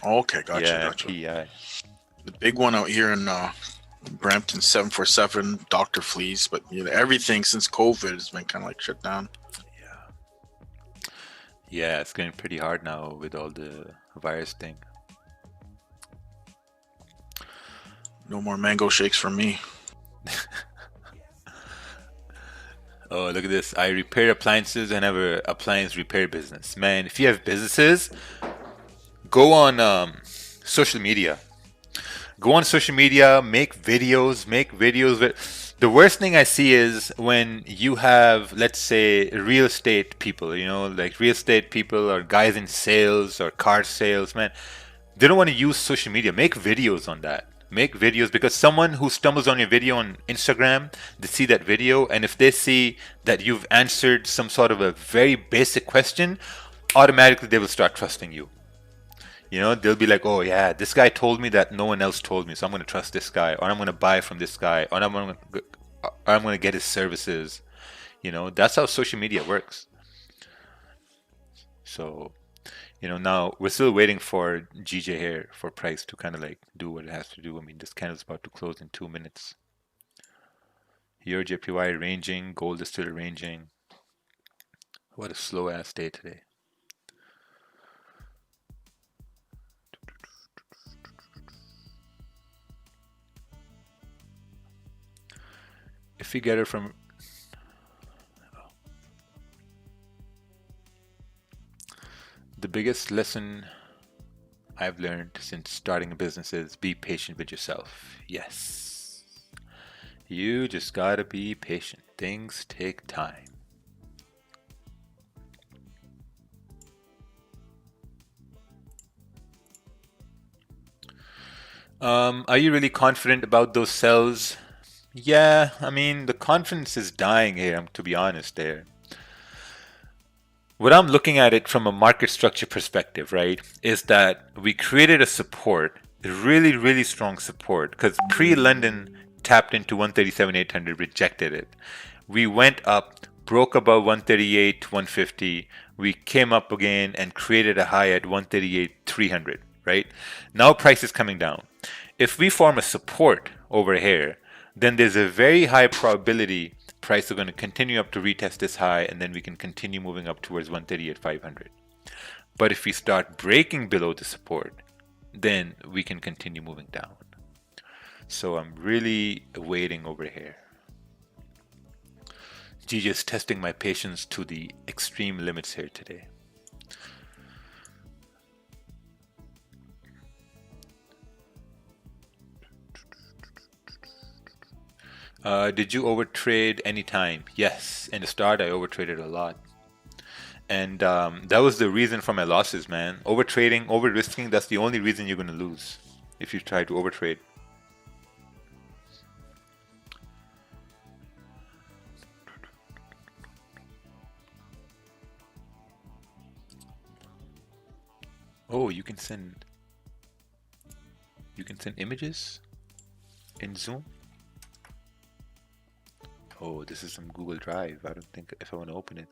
Okay, gotcha, Yeah, gotcha. PEI. The big one out here in Brampton, 747, Dr. Fleas, but you know, everything since COVID has been kind of like shut down. Yeah, it's getting pretty hard now with all the virus thing. No more mango shakes from me. Oh, look at this. I repair appliances and have an appliance repair business. Man, if you have businesses, go on social media. Go on social media, make videos. The worst thing I see is when you have, let's say, real estate people, you know, like real estate people or guys in sales or car sales, man. They don't want to use social media. Make videos on that. Make videos, because someone who stumbles on your video on Instagram, they see that video, and if they see that you've answered some sort of a very basic question, automatically they will start trusting you. You know, they'll be like, oh yeah, this guy told me that no one else told me, so I'm going to trust this guy, or I'm going to buy from this guy, or I'm going to get his services. You know, that's how social media works. So, you know, now we're still waiting for GJ here, for price to kind of like do what it has to do. I mean, this candle's about to close in 2 minutes. Euro JPY ranging, gold is still ranging. What a slow ass day today. If you get it from the biggest lesson I've learned since starting a business is be patient with yourself. Yes. You just gotta be patient. Things take time. Are you really confident about those sells? Yeah, I mean, the confidence is dying here, to be honest there. What I'm looking at it from a market structure perspective, right, is that we created a support, a really, really strong support, because pre-London tapped into 137,800, rejected it. We went up, broke above 138, 150. We came up again and created a high at 138,300, right? Now price is coming down. If we form a support over here, then there's a very high probability price is going to continue up to retest this high, and then we can continue moving up towards 138,500. But if we start breaking below the support, then we can continue moving down. So I'm really waiting over here. GJ is testing my patience to the extreme limits here today. Did you overtrade any time? Yes, in the start I overtraded a lot. And that was the reason for my losses, man. Overtrading, over-risking, that's the only reason you're going to lose if you try to overtrade. Oh, you can send images in Zoom? Oh, this is some Google Drive. I don't think if I want to open it.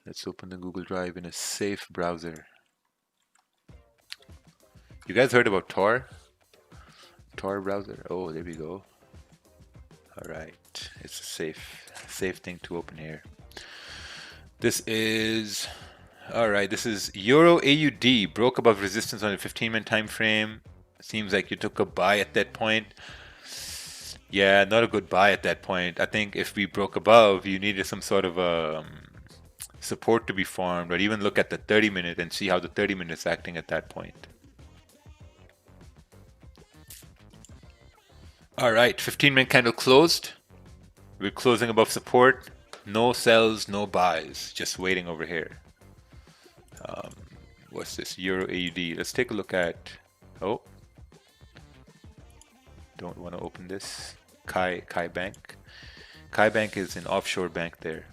Let's open the Google Drive in a safe browser. You guys heard about Tor? Tor browser. Oh, there we go. All right, it's a safe thing to open here. This is This is Euro AUD, broke above resistance on a 15-minute time frame. Seems like you took a buy at that point. Yeah, not a good buy at that point. I think if we broke above, you needed some sort of support to be formed, or even look at the 30 minute and see how the 30 minute is acting at that point. All right, 15-minute candle closed. We're closing above support. No sells, no buys. Just waiting over here. What's this? Euro AUD. Let's take a look at. Oh, don't want to open this. Kai Bank. Kai Bank is an offshore bank there.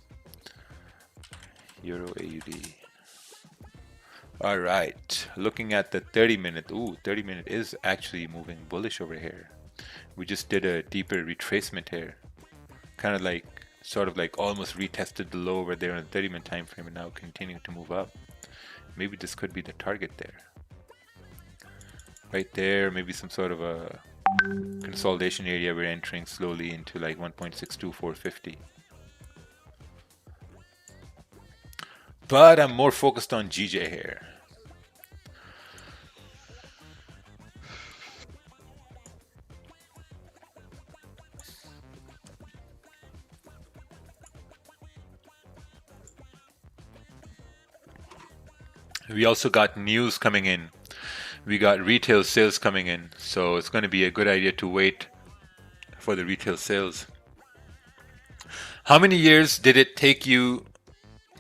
Euro AUD. All right, looking at the 30 minute. Ooh, 30 minute is actually moving bullish over here. We just did a deeper retracement here. Kind of like, sort of like almost retested the low over there on the 30-minute time frame and now continuing to move up. Maybe this could be the target there. Right there, maybe some sort of a consolidation area. We're entering slowly into like 1.62450. But I'm more focused on GJ here. We also got news coming in. We got retail sales coming in. So it's going to be a good idea to wait for the retail sales. How many years did it take you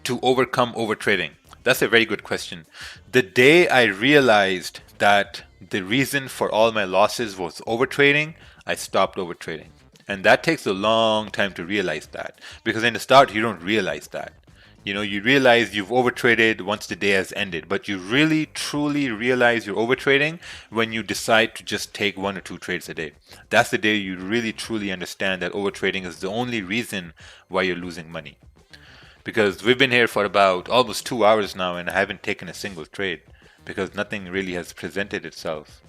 to overcome overtrading? That's a very good question. The day I realized that the reason for all my losses was overtrading, I stopped overtrading. And that takes a long time to realize that. Because in the start, you don't realize that. You know, you realize you've overtraded once the day has ended, but you really truly realize you're overtrading when you decide to just take 1 or 2 trades a day. That's the day you really truly understand that overtrading is the only reason why you're losing money. Because we've been here for about almost 2 hours now and I haven't taken a single trade because nothing really has presented itself.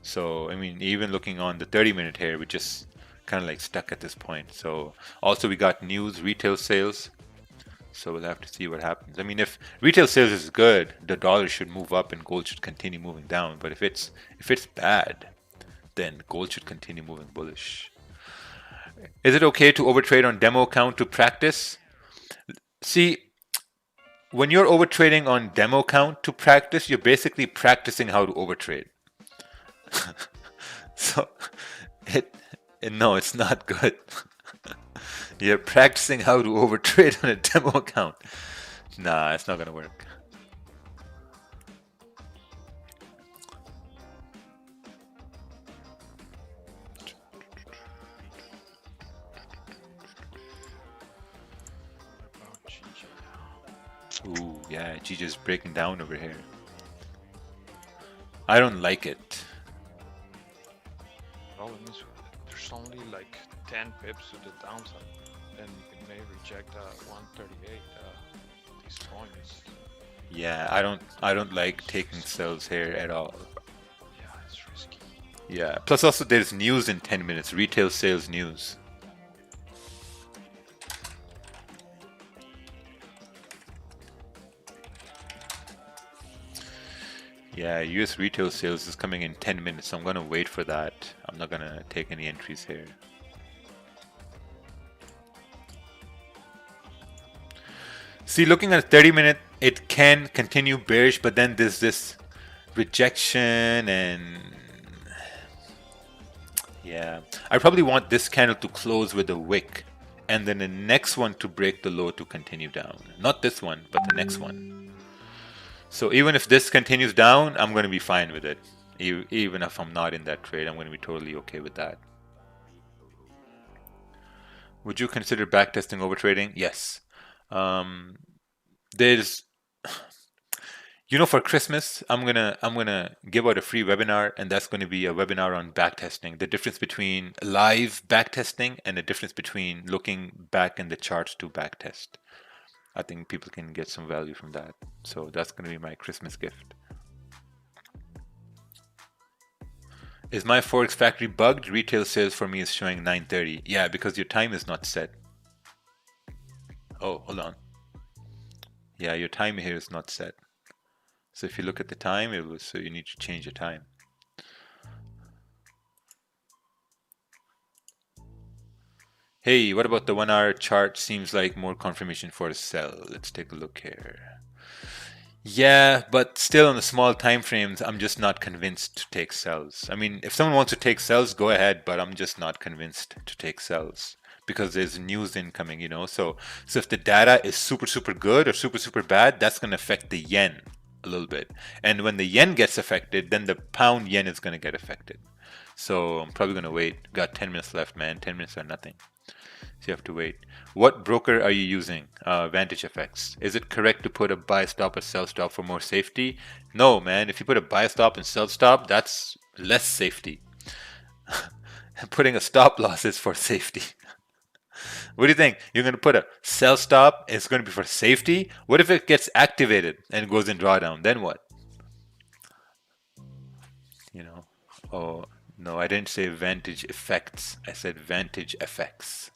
So, I mean, even looking on the 30-minute here, we're just kind of like stuck at this point. So, also we got news, retail sales. So we'll have to see what happens. I mean, if retail sales is good, the dollar should move up and gold should continue moving down. But if it's bad, then gold should continue moving bullish. Is it okay to overtrade on demo account to practice? See, when you're overtrading on demo account to practice, you're basically practicing how to overtrade. So, no, it's not good. You're practicing how to overtrade on a demo account. Nah, it's not gonna work. Ooh, yeah, GJ's breaking down over here. I don't like it. Problem is, there's only like 10 pips to the downside, and it may reject 138 these points. Yeah, I don't like taking sells here at all. Yeah, it's risky. Yeah, plus also there's news in 10 minutes, retail sales news. Yeah, US retail sales is coming in 10 minutes, so I'm gonna wait for that. I'm not gonna take any entries here. See, looking at a 30-minute, it can continue bearish, but then there's this rejection and yeah. I probably want this candle to close with a wick and then the next one to break the low to continue down. Not this one, but the next one. So even if this continues down, I'm going to be fine with it. Even if I'm not in that trade, I'm going to be totally okay with that. Would you consider backtesting overtrading? Yes. There's, you know, for Christmas, I'm gonna give out a free webinar, and that's going to be a webinar on backtesting. The difference between live backtesting and the difference between looking back in the charts to backtest. I think people can get some value from that. So that's going to be my Christmas gift. Is my Forex factory bugged? Retail sales for me is showing 9:30. Yeah, because your time is not set. Oh, hold on. Yeah, your time here is not set. So if you look at the time, it was, so you need to change the time. Hey, what about the 1 hour chart? Seems like more confirmation for a sell. Let's take a look here. Yeah, but still on the small time frames, I'm just not convinced to take sells. I mean, if someone wants to take sells, go ahead, but I'm just not convinced to take sells because there's news incoming, you know. So if the data is super good or super bad, that's going to affect the yen a little bit. And when the yen gets affected, then the pound yen is going to get affected. So I'm probably going to wait. Got 10 minutes left, man. 10 minutes are nothing. So you have to wait. What broker are you using? Vantage FX. Is it correct to put a buy stop or sell stop for more safety? No, man. If you put a buy stop and sell stop, that's less safety. Putting a stop loss is for safety. What do you think? You're going to put a sell stop, it's going to be for safety? What if it gets activated and goes in drawdown? Then what? You know? Oh, no, I didn't say Vantage Effects. I said Vantage FX.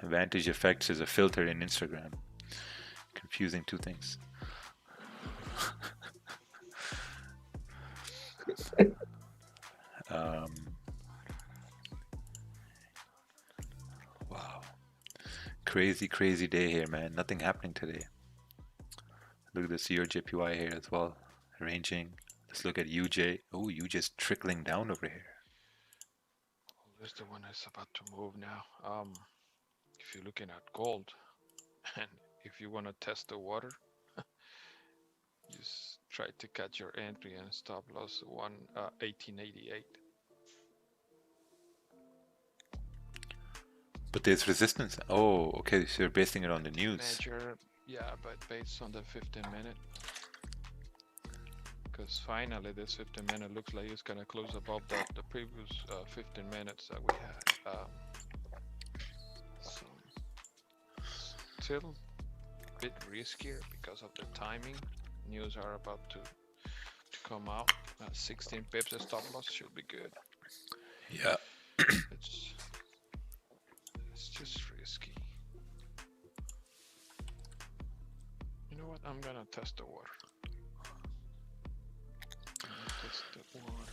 Vantage Effects is a filter in Instagram. Confusing two things. Wow. Crazy day here, man. Nothing happening today. Look at this JPY here as well. Ranging. Let's look at UJ. Oh, UJ's trickling down over here. This is the one that's about to move now. If you're looking at gold, and if you want to test the water, just try to catch your entry and stop loss 1888. But there's resistance. Oh, okay. So you're basing it on the news. Major, yeah, but based on the 15-minute. Because finally this 15-minute looks like it's gonna close above the previous 15 minutes that we had. So still a bit riskier because of the timing. News are about to come out. 16 pips of stop loss should be good. Yeah. It's just risky. You know what? I'm gonna test the water. Test the water.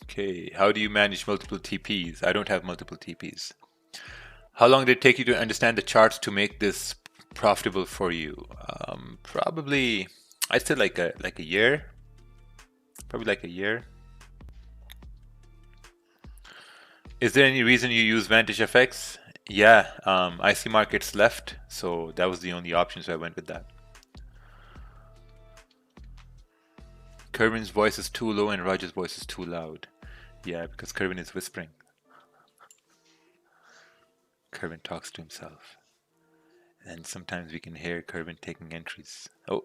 Okay. How do you manage multiple TPs? I don't have multiple TPs. How long did it take you to understand the charts to make this profitable for you? Probably, I'd say like a year. Probably like a year. Is there any reason you use Vantage FX? Yeah, IC markets left, so that was the only option, so I went with that. Kervin's voice is too low and Roger's voice is too loud. Yeah, because Kervin is whispering. Kervin talks to himself. And sometimes we can hear Kervin taking entries. Oh.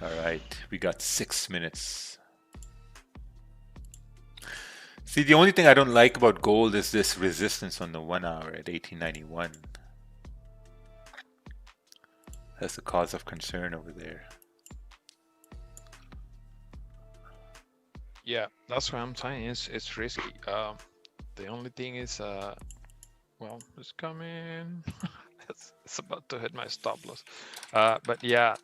All right, we got 6 minutes. See, the only thing I don't like about gold is this resistance on the 1 hour at 1891. That's the cause of concern over there. Yeah, that's what I'm saying. It's risky. The only thing is, well, it's coming. It's about to hit my stop loss. But yeah,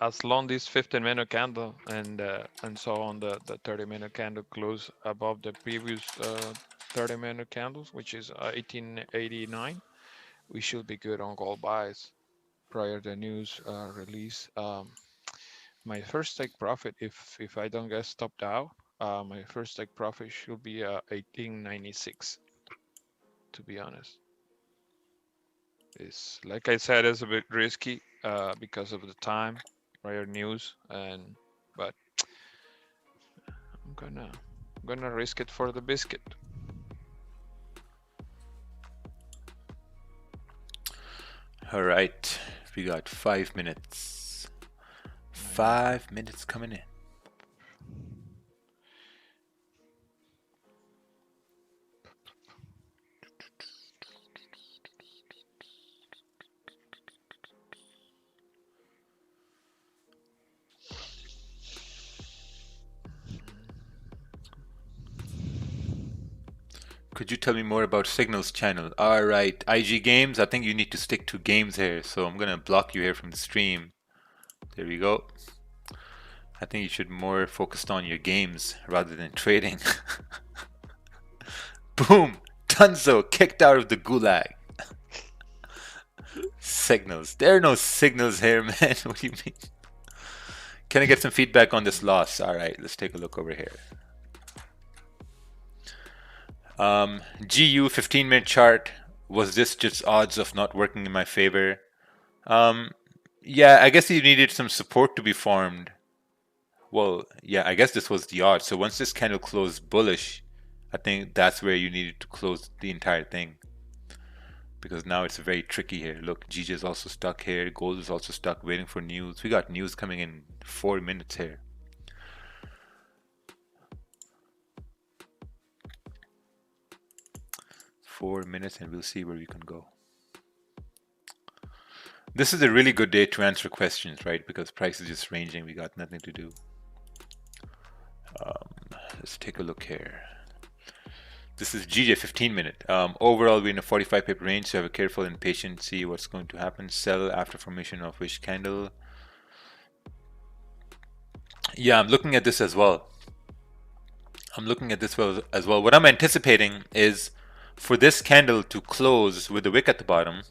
as long this 15-minute candle and so on, the 30-minute candle close above the previous 30-minute candles, which is 1889, we should be good on gold buys prior to news release. My first take profit, if I don't get stopped out, my first take profit should be 1896. To be honest. It's like I said, it's a bit risky because of the time, prior news, but I'm gonna risk it for the biscuit. All right, we got 5 minutes. 5 minutes coming in. Could you tell me more about Signals channel? All right, IG Games. I think you need to stick to games here. So I'm gonna block you here from the stream. There we go. I think you should more focused on your games rather than trading. Boom! Dunzo kicked out of the gulag. Signals. There are no signals here, man. What do you mean? Can I get some feedback on this loss? All right, let's take a look over here. GU 15-minute chart. Was this just odds of not working in my favor? Yeah, I guess you needed some support to be formed. Well, yeah, I guess this was the odds. So once this candle closed bullish, I think that's where you needed to close the entire thing. Because now it's very tricky here. Look, GJ is also stuck here. Gold is also stuck waiting for news. We got news coming in 4 minutes here. And we'll see where we can go. This is a really good day to answer questions, right? Because price is just ranging. We got nothing to do. Let's take a look here. This is GJ 15-minute. Overall, we're in a 45 pip range, so have a careful and patient. See what's going to happen. Sell after formation of wish candle. Yeah, I'm looking at this as well. What I'm anticipating is for this candle to close with the wick at the bottom,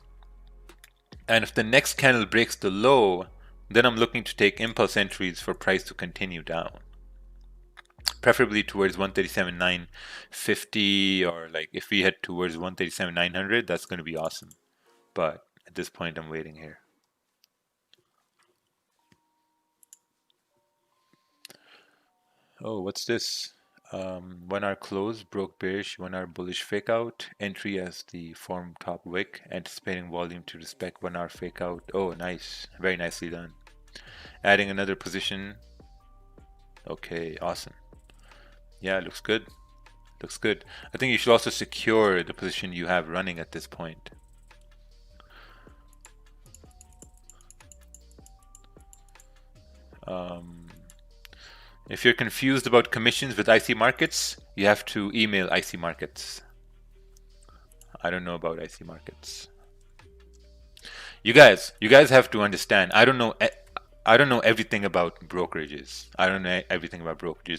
and if the next candle breaks the low, then I'm looking to take impulse entries for price to continue down, preferably towards 137,950, or like if we head towards 137,900, that's going to be awesome. But at this point, I'm waiting here. Oh, what's this? 1 hour close, broke bearish, 1 hour bullish fake out, entry as the form top wick, anticipating volume to respect 1 hour fake out. Oh, nice, very nicely done. Adding another position. Okay, awesome. Yeah, looks good. Looks good. I think you should also secure the position you have running at this point. If you're confused about commissions with IC markets, you have to email IC markets. I don't know about IC markets. You guys have to understand. I don't know everything about brokerages.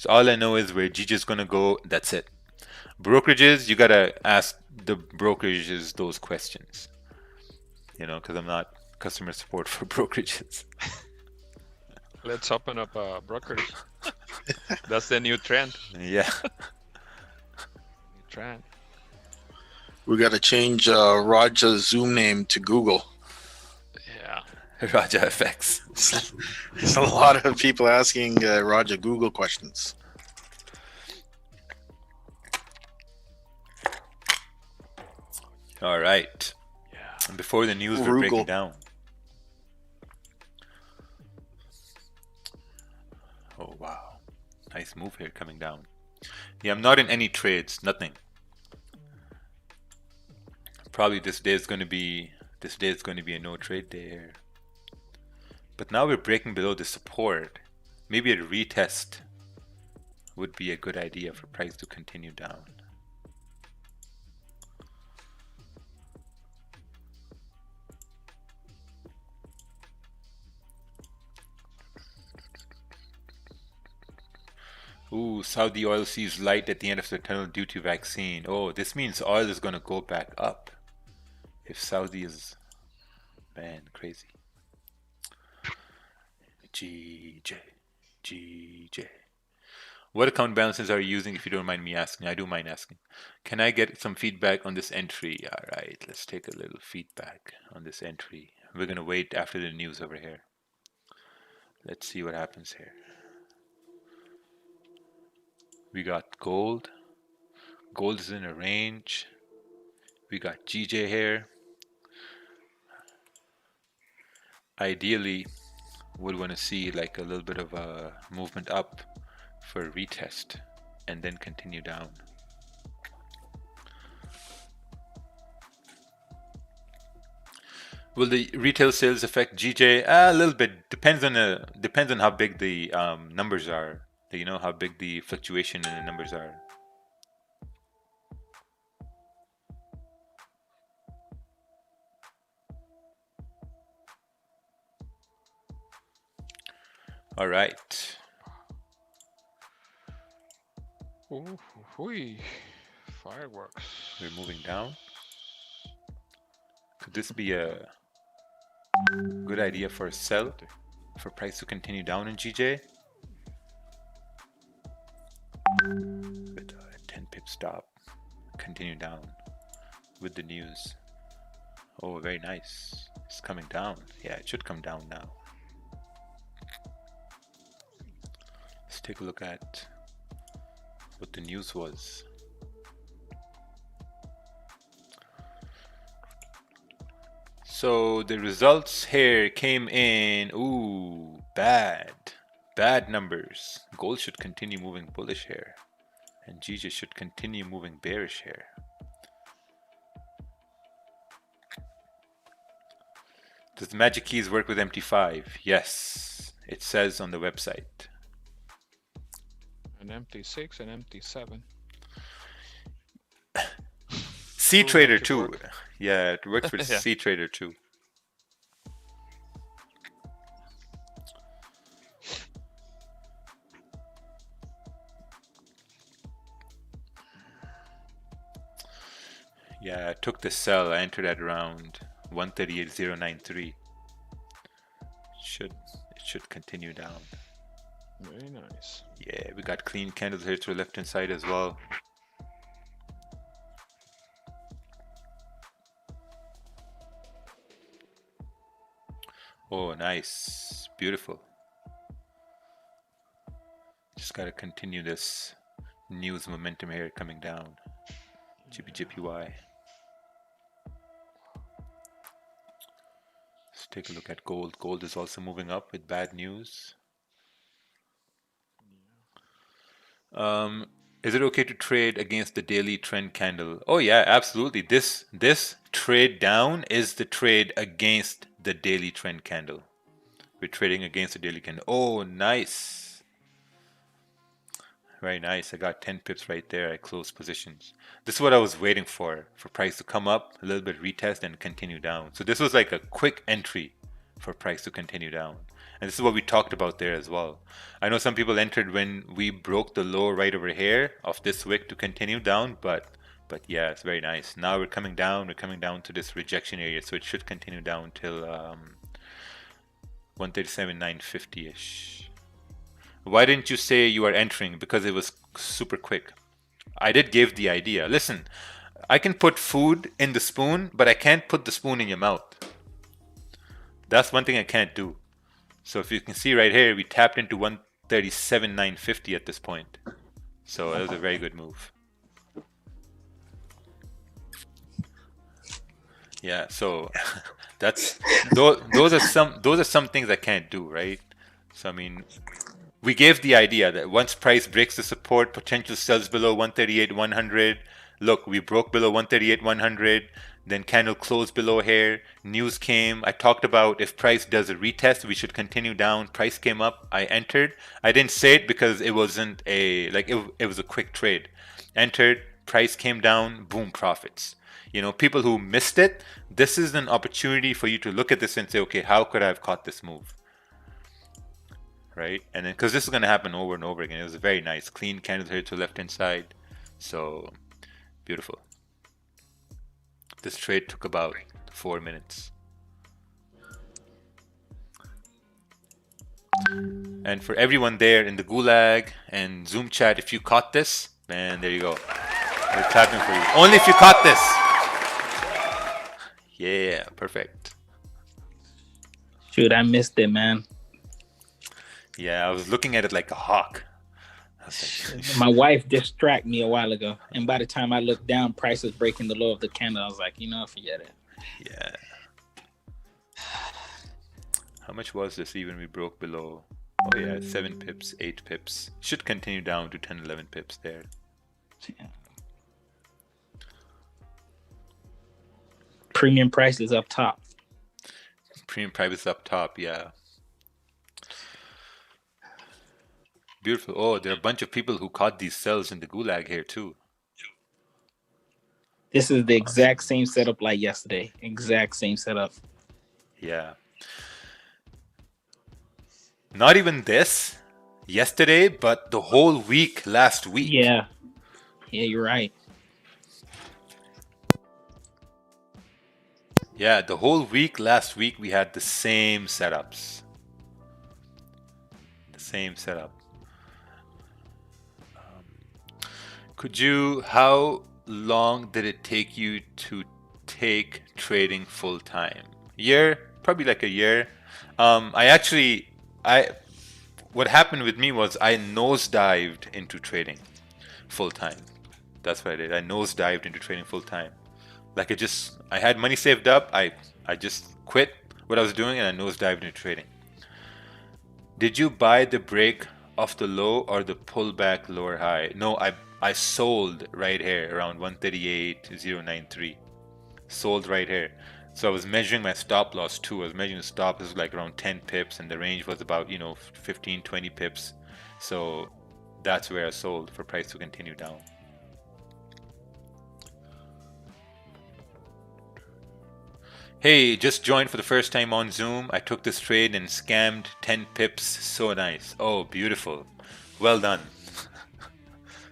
All I know is where GG is gonna go. That's it. Brokerages, you gotta ask the brokerages those questions. You know, because I'm not customer support for brokerages. Let's open up a brokerage. That's the new trend. Yeah. New trend. We got to change Raja's Zoom name to Google. Yeah. Raja FX. There's a lot of people asking Raja Google questions. All right. Yeah. And before the news, we're breaking down. Oh, wow. Nice move here coming down. Yeah, I'm not in any trades, nothing. Probably this day is going to be a no trade day here. But now we're breaking below the support. Maybe a retest would be a good idea for price to continue down. Ooh, Saudi oil sees light at the end of the tunnel due to vaccine. Oh, this means oil is going to go back up. If Saudi is, man, crazy. GJ. What account balances are you using, if you don't mind me asking? I do mind asking. Can I get some feedback on this entry? All right, let's take a little feedback on this entry. We're going to wait after the news over here. Let's see what happens here. We got gold. Gold is in a range. We got GJ here. Ideally, would want to see like a little bit of a movement up for a retest and then continue down. Will the retail sales affect GJ? A little bit. Depends on how big the numbers are. You know how big the fluctuation in the numbers are. All right. Ooh, whee. Fireworks. We're moving down. Could this be a good idea for a sell? For price to continue down in GJ? With a 10 pip stop. Continue down with the news. Oh, very nice. It's coming down. Yeah, it should come down now. Let's take a look at what the news was. So the results here came in, ooh, bad numbers. Gold should continue moving bullish here, and GJ should continue moving bearish here. Does the magic keys work with MT5? Yes, it says on the website. An MT6 and MT7. cTrader too. Yeah, it works with Yeah. cTrader too. Yeah, I took the sell. I entered at around 138.093. It should continue down. Very nice. Yeah, we got clean candles here to the left hand side as well. Oh, nice. Beautiful. Just got to continue this news momentum here coming down. GPY. Let's take a look at gold. Gold is also moving up with bad news. Is it okay to trade against the daily trend candle? Oh yeah, absolutely. This trade down is the trade against the daily trend candle. We're trading against the daily candle. Oh, nice. Very nice. I got 10 pips right there. I closed positions. This is what I was waiting for price to come up, a little bit retest and continue down. So this was like a quick entry for price to continue down. And this is what we talked about there as well. I know some people entered when we broke the low right over here of this wick to continue down, but yeah, it's very nice. Now we're coming down to this rejection area, so it should continue down till 137.950-ish. Why didn't you say you are entering? Because it was super quick. I did give the idea. Listen, I can put food in the spoon, but I can't put the spoon in your mouth. That's one thing I can't do. So if you can see right here, we tapped into 137.950 at this point. So that was a very good move. Yeah, so that's those are some things I can't do, right? So I mean, we gave the idea that once price breaks the support, potential sells below 138.100. Look, we broke below 138.100. Then candle closed below here. News came. I talked about if price does a retest, we should continue down. Price came up. I entered. I didn't say it because it wasn't a it was a quick trade. Entered. Price came down. Boom, profits. You know, people who missed it, this is an opportunity for you to look at this and say, okay, how could I have caught this move? Right? And then because this is going to happen over and over again. It was a very nice clean candle here to the left hand side. So beautiful. This trade took about 4 minutes. And for everyone there in the Gulag and Zoom chat, if you caught this, man, there you go. We're clapping for you. Only if you caught this. Yeah, perfect. Shoot, I missed it, man. Yeah, I was looking at it like a hawk. I was like, My wife distracted me a while ago, and by the time I looked down, price was breaking the low of the candle. I was like, you know, forget it. yeah. How much was this even we broke below? Oh yeah, 7 pips, 8 pips. Should continue down to 10, 11 pips there. Yeah. Premium price is up top. Premium price is up top, yeah. Beautiful. Oh, there are a bunch of people who caught these sells in the Gulag here too. This is the exact same setup like yesterday. Exact same setup. Yeah. Not even this yesterday, but the whole week last week. Yeah. Yeah, you're right. Yeah, the whole week last week we had the same setups. The same setup. How long did it take you to take trading full time? Year? Probably like a year. What happened with me was I nosedived into trading full time. That's what I did. I nosedived into trading full time. Like I had money saved up. I just quit what I was doing and I nosedived into trading. Did you buy the break of the low or the pullback lower high? No, I sold right here around 138.093. Sold right here. So I was measuring my stop loss too. I was measuring the stop. This was like around 10 pips and the range was about, 15, 20 pips. So that's where I sold for price to continue down. Hey, just joined for the first time on Zoom. I took this trade and scammed 10 pips. So nice. Oh, beautiful. Well done.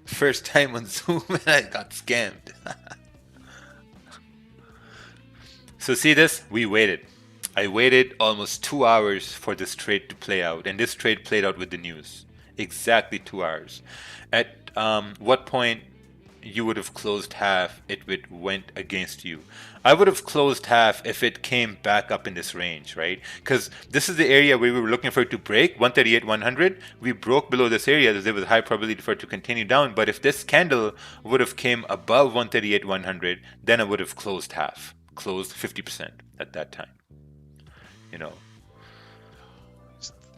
First time on Zoom and I got scammed. So see this? We waited. I waited almost 2 hours for this trade to play out, and this trade played out with the news. Exactly 2 hours. At what point you would have closed half if it went against you? I would have closed half if it came back up in this range, right? Because this is the area where we were looking for it to break, 138.100. We broke below this area, there was a high probability for it to continue down. But if this candle would have came above 138.100, then I would have closed half, closed 50% at that time.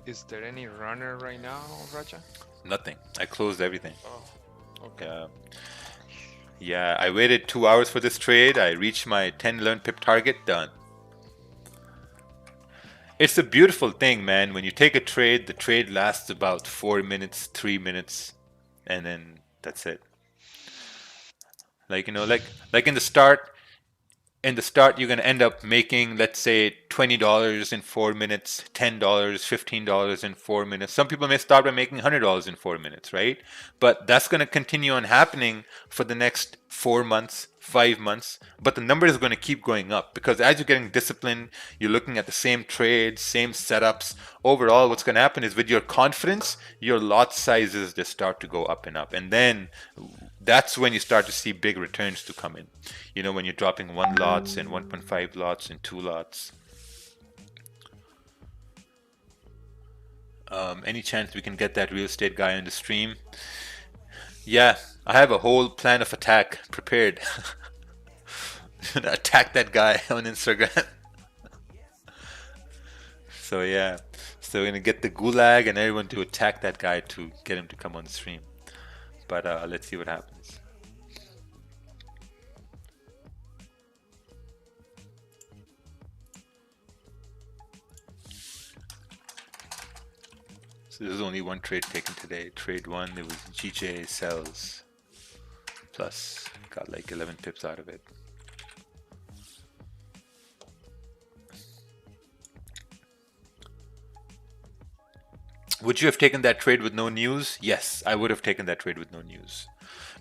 Is there any runner right now, Raja? Nothing. I closed everything. Oh, okay. Yeah, I waited 2 hours for this trade. I reached my 10, 11 pip target. Done. It's a beautiful thing, man. When you take a trade, the trade lasts about 4 minutes, 3 minutes, and then that's it. Like in the start, you're going to end up making, let's say, $20 in 4 minutes, $10, $15 in 4 minutes. Some people may start by making $100 in 4 minutes, right? But that's going to continue on happening for the next 4 months, 5 months. But the number is going to keep going up because as you're getting disciplined, you're looking at the same trades, same setups. Overall, what's going to happen is with your confidence, your lot sizes just start to go up and up. And then that's when you start to see big returns to come in. When you're dropping 1 lots and 1.5 lots and 2 lots. Any chance we can get that real estate guy on the stream? Yeah, I have a whole plan of attack prepared. Attack that guy on Instagram. So yeah, so we're gonna get the gulag and everyone to attack that guy to get him to come on the stream. But let's see what happens. So there's only one trade taken today. Trade 1, it was GJ sells. Plus, got like 11 pips out of it. Would you have taken that trade with no news? Yes, I would have taken that trade with no news.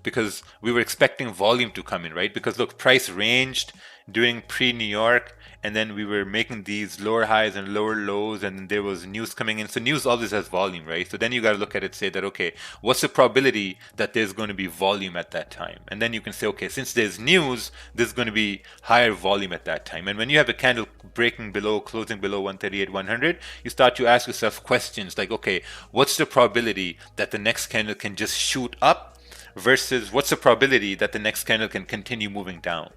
Because we were expecting volume to come in, right? Because look, price ranged during pre-New York, and then we were making these lower highs and lower lows, and there was news coming in. So news always has volume, right? So then you got to look at it, say that, okay, what's the probability that there's going to be volume at that time? And then you can say, okay, since there's news, there's going to be higher volume at that time. And when you have a candle breaking below, closing below 138.100, you start to ask yourself questions like, okay, what's the probability that the next candle can just shoot up versus what's the probability that the next candle can continue moving down?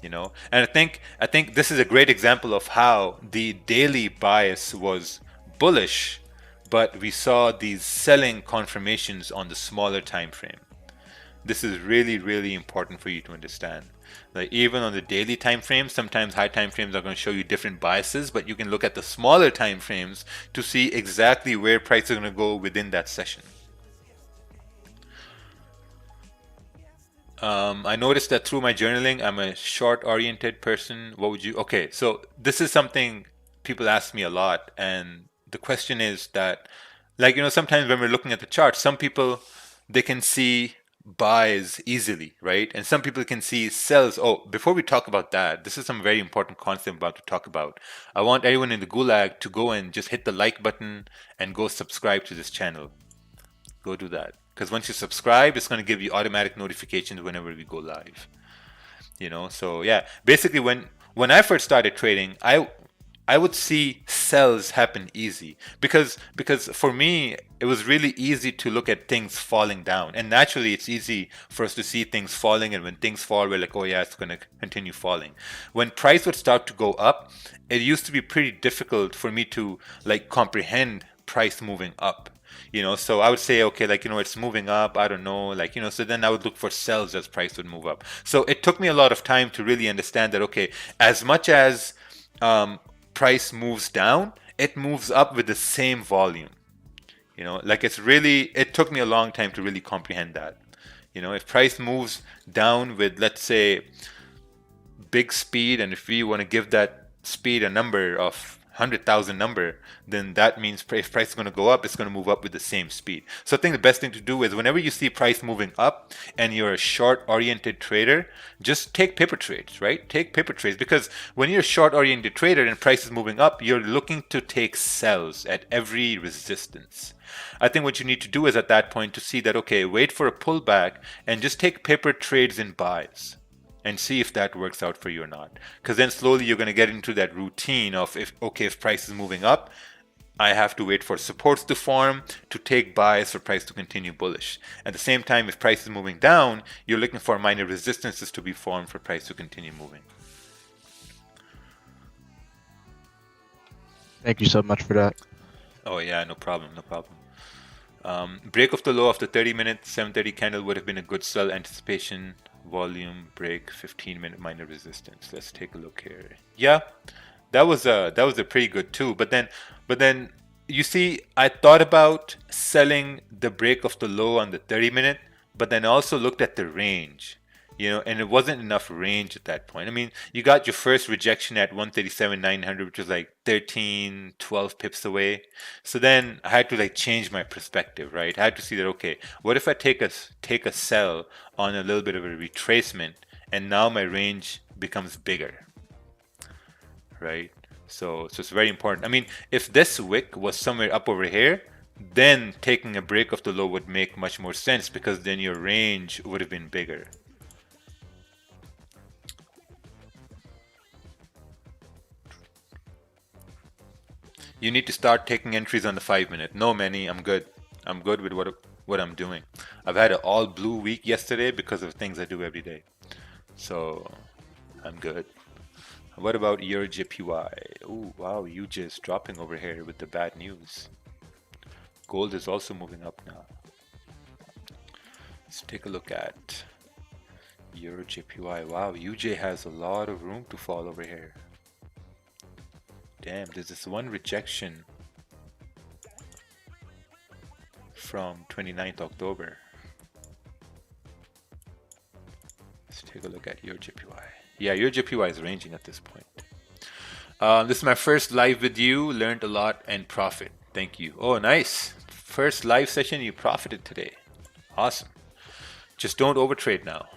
And I think this is a great example of how the daily bias was bullish, but we saw these selling confirmations on the smaller time frame. This is really, really important for you to understand. Like even on the daily time frame, sometimes high time frames are going to show you different biases, but you can look at the smaller time frames to see exactly where prices are going to go within that session. I noticed that through my journaling, I'm a short-oriented person. What would you... Okay, so this is something people ask me a lot, and the question is that, like, sometimes when we're looking at the chart, some people, they can see buys easily, right? And some people can see sells. Oh, before we talk about that, this is some very important concept I'm about to talk about. I want everyone in the Gulag to go and just hit the like button and go subscribe to this channel. Go do that. Because once you subscribe, it's going to give you automatic notifications whenever we go live. So yeah, basically when I first started trading, I would see sells happen easy because for me it was really easy to look at things falling down, and naturally it's easy for us to see things falling, and when things fall we're like, oh yeah, it's going to continue falling. When price would start to go up, it used to be pretty difficult for me to like comprehend price moving up. So I would say, okay, like, it's moving up, I don't know, like, so then I would look for sells as price would move up. So it took me a lot of time to really understand that, okay, as much as price moves down, it moves up with the same volume. Like it took me a long time to really comprehend that. If price moves down with, let's say, big speed, and if we want to give that speed a number of 100,000 number, then that means if price is going to go up, it's going to move up with the same speed. So I think the best thing to do is whenever you see price moving up and you're a short oriented trader, just take paper trades, right? Take paper trades, because when you're a short oriented trader and price is moving up, you're looking to take sells at every resistance. I think what you need to do is at that point to see that, okay, wait for a pullback and just take paper trades in buys and see if that works out for you or not. Because then slowly you're going to get into that routine of, if price is moving up, I have to wait for supports to form to take buys for price to continue bullish. At the same time, if price is moving down, you're looking for minor resistances to be formed for price to continue moving. Thank you so much for that. Oh yeah, no problem. Break of the low of the 30-minute 730 candle would have been a good sell. Anticipation, volume break, 15-minute minor resistance. Let's take a look here. Yeah, that was a pretty good too. But then you see, I thought about selling the break of the low on the 30-minute, but then also looked at the range. And it wasn't enough range at that point. I mean, you got your first rejection at 137,900, which was like 13, 12 pips away. So then I had to like change my perspective, right? I had to see that, okay, what if I take a sell on a little bit of a retracement, and now my range becomes bigger, right? So it's very important. I mean, if this wick was somewhere up over here, then taking a break of the low would make much more sense, because then your range would have been bigger. You need to start taking entries on the 5-minute. No, Manny, I'm good. I'm good with what I'm doing. I've had an all blue week yesterday because of things I do every day. So I'm good. What about your JPY? Oh, wow, UJ is dropping over here with the bad news. Gold is also moving up now. Let's take a look at your JPY. Wow, UJ has a lot of room to fall over here. Damn, there's this one rejection from 29th October. Let's take a look at your JPY. Yeah, your JPY is ranging at this point. This is my first live with you. Learned a lot and profit. Thank you. Oh, nice. First live session, you profited today. Awesome. Just don't overtrade now.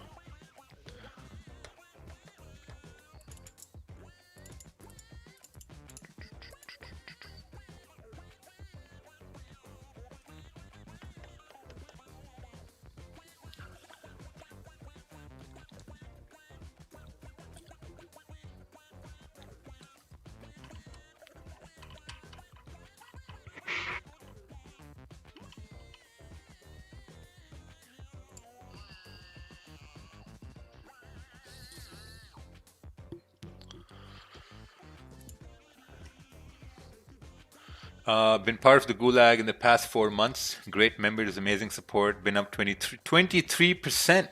Been part of the Gulag in the past 4 months. Great members, amazing support. Been up 23%.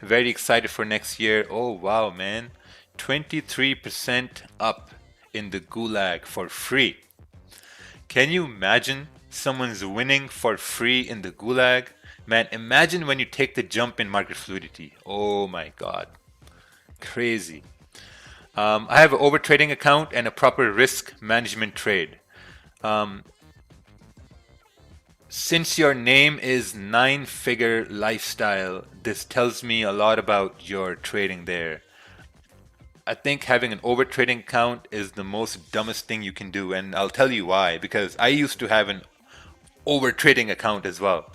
Very excited for next year. Oh, wow, man. 23% up in the Gulag for free. Can you imagine someone's winning for free in the Gulag? Man, imagine when you take the jump in market fluidity. Oh my God. Crazy. I have an overtrading account and a proper risk management trade. Since your name is 9-figure lifestyle, this tells me a lot about your trading there. I think having an over trading account is the most dumbest thing you can do, and I'll tell you why. Because I used to have an over trading account as well.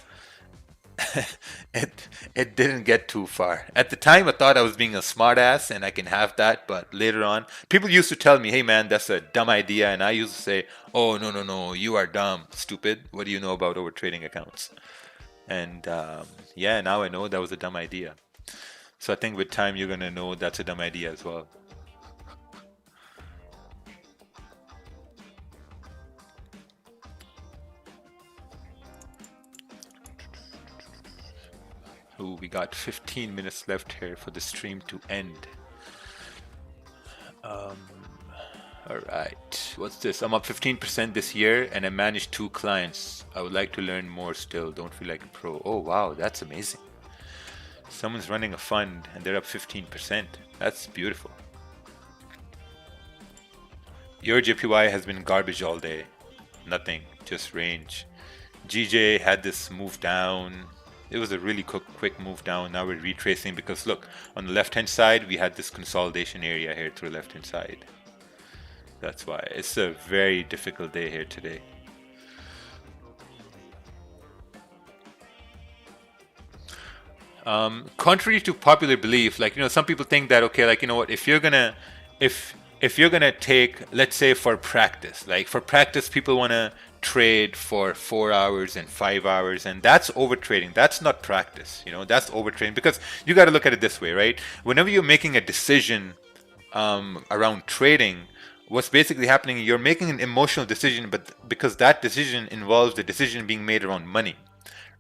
it didn't get too far. At the time, I thought I was being a smartass, and I can have that. But later on, people used to tell me, "Hey, man, that's a dumb idea," and I used to say, "Oh, no, no, no, you are dumb, stupid. What do you know about over trading accounts?" And yeah, now I know that was a dumb idea. So I think with time, you're gonna know that's a dumb idea as well. Ooh, we got 15 minutes left here for the stream to end. Alright, what's this? I'm up 15% this year and I managed 2 clients. I would like to learn more still. Don't feel like a pro. Oh wow, that's amazing. Someone's running a fund and they're up 15%. That's beautiful. Your JPY has been garbage all day. Nothing, just range. GJ had this move down. It was a really quick move down. Now we're retracing because look, on the left hand side we had this consolidation area here to the left hand side. That's why it's a very difficult day here today. Contrary to popular belief, like, you know, some people think that, okay, like, you know what, if you're gonna take, let's say for practice, like for practice people want to trade for 4 hours and 5 hours, and that's over trading. That's not practice, you know, that's over trading. Because you got to look at it this way, right? Whenever you're making a decision around trading, what's basically happening, you're making an emotional decision, but because that decision involves the decision being made around money,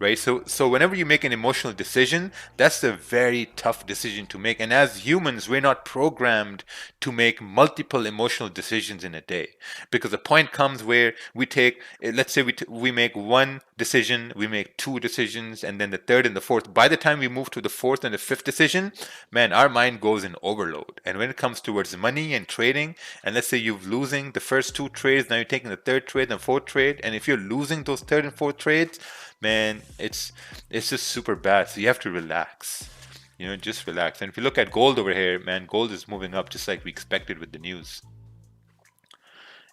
right? So whenever you make an emotional decision, that's a very tough decision to make. And as humans, we're not programmed to make multiple emotional decisions in a day, because the point comes where we take, let's say we make one decision, we make 2 decisions, and then the third and the fourth. By the time we move to the fourth and the fifth decision, man, our mind goes in overload. And when it comes towards money and trading, and let's say you're losing the first 2 trades, now you're taking the third trade and fourth trade, and if you're losing those third and fourth trades, man, it's just super bad. So you have to relax, you know, just relax. And if you look at gold over here, man, gold is moving up just like we expected with the news.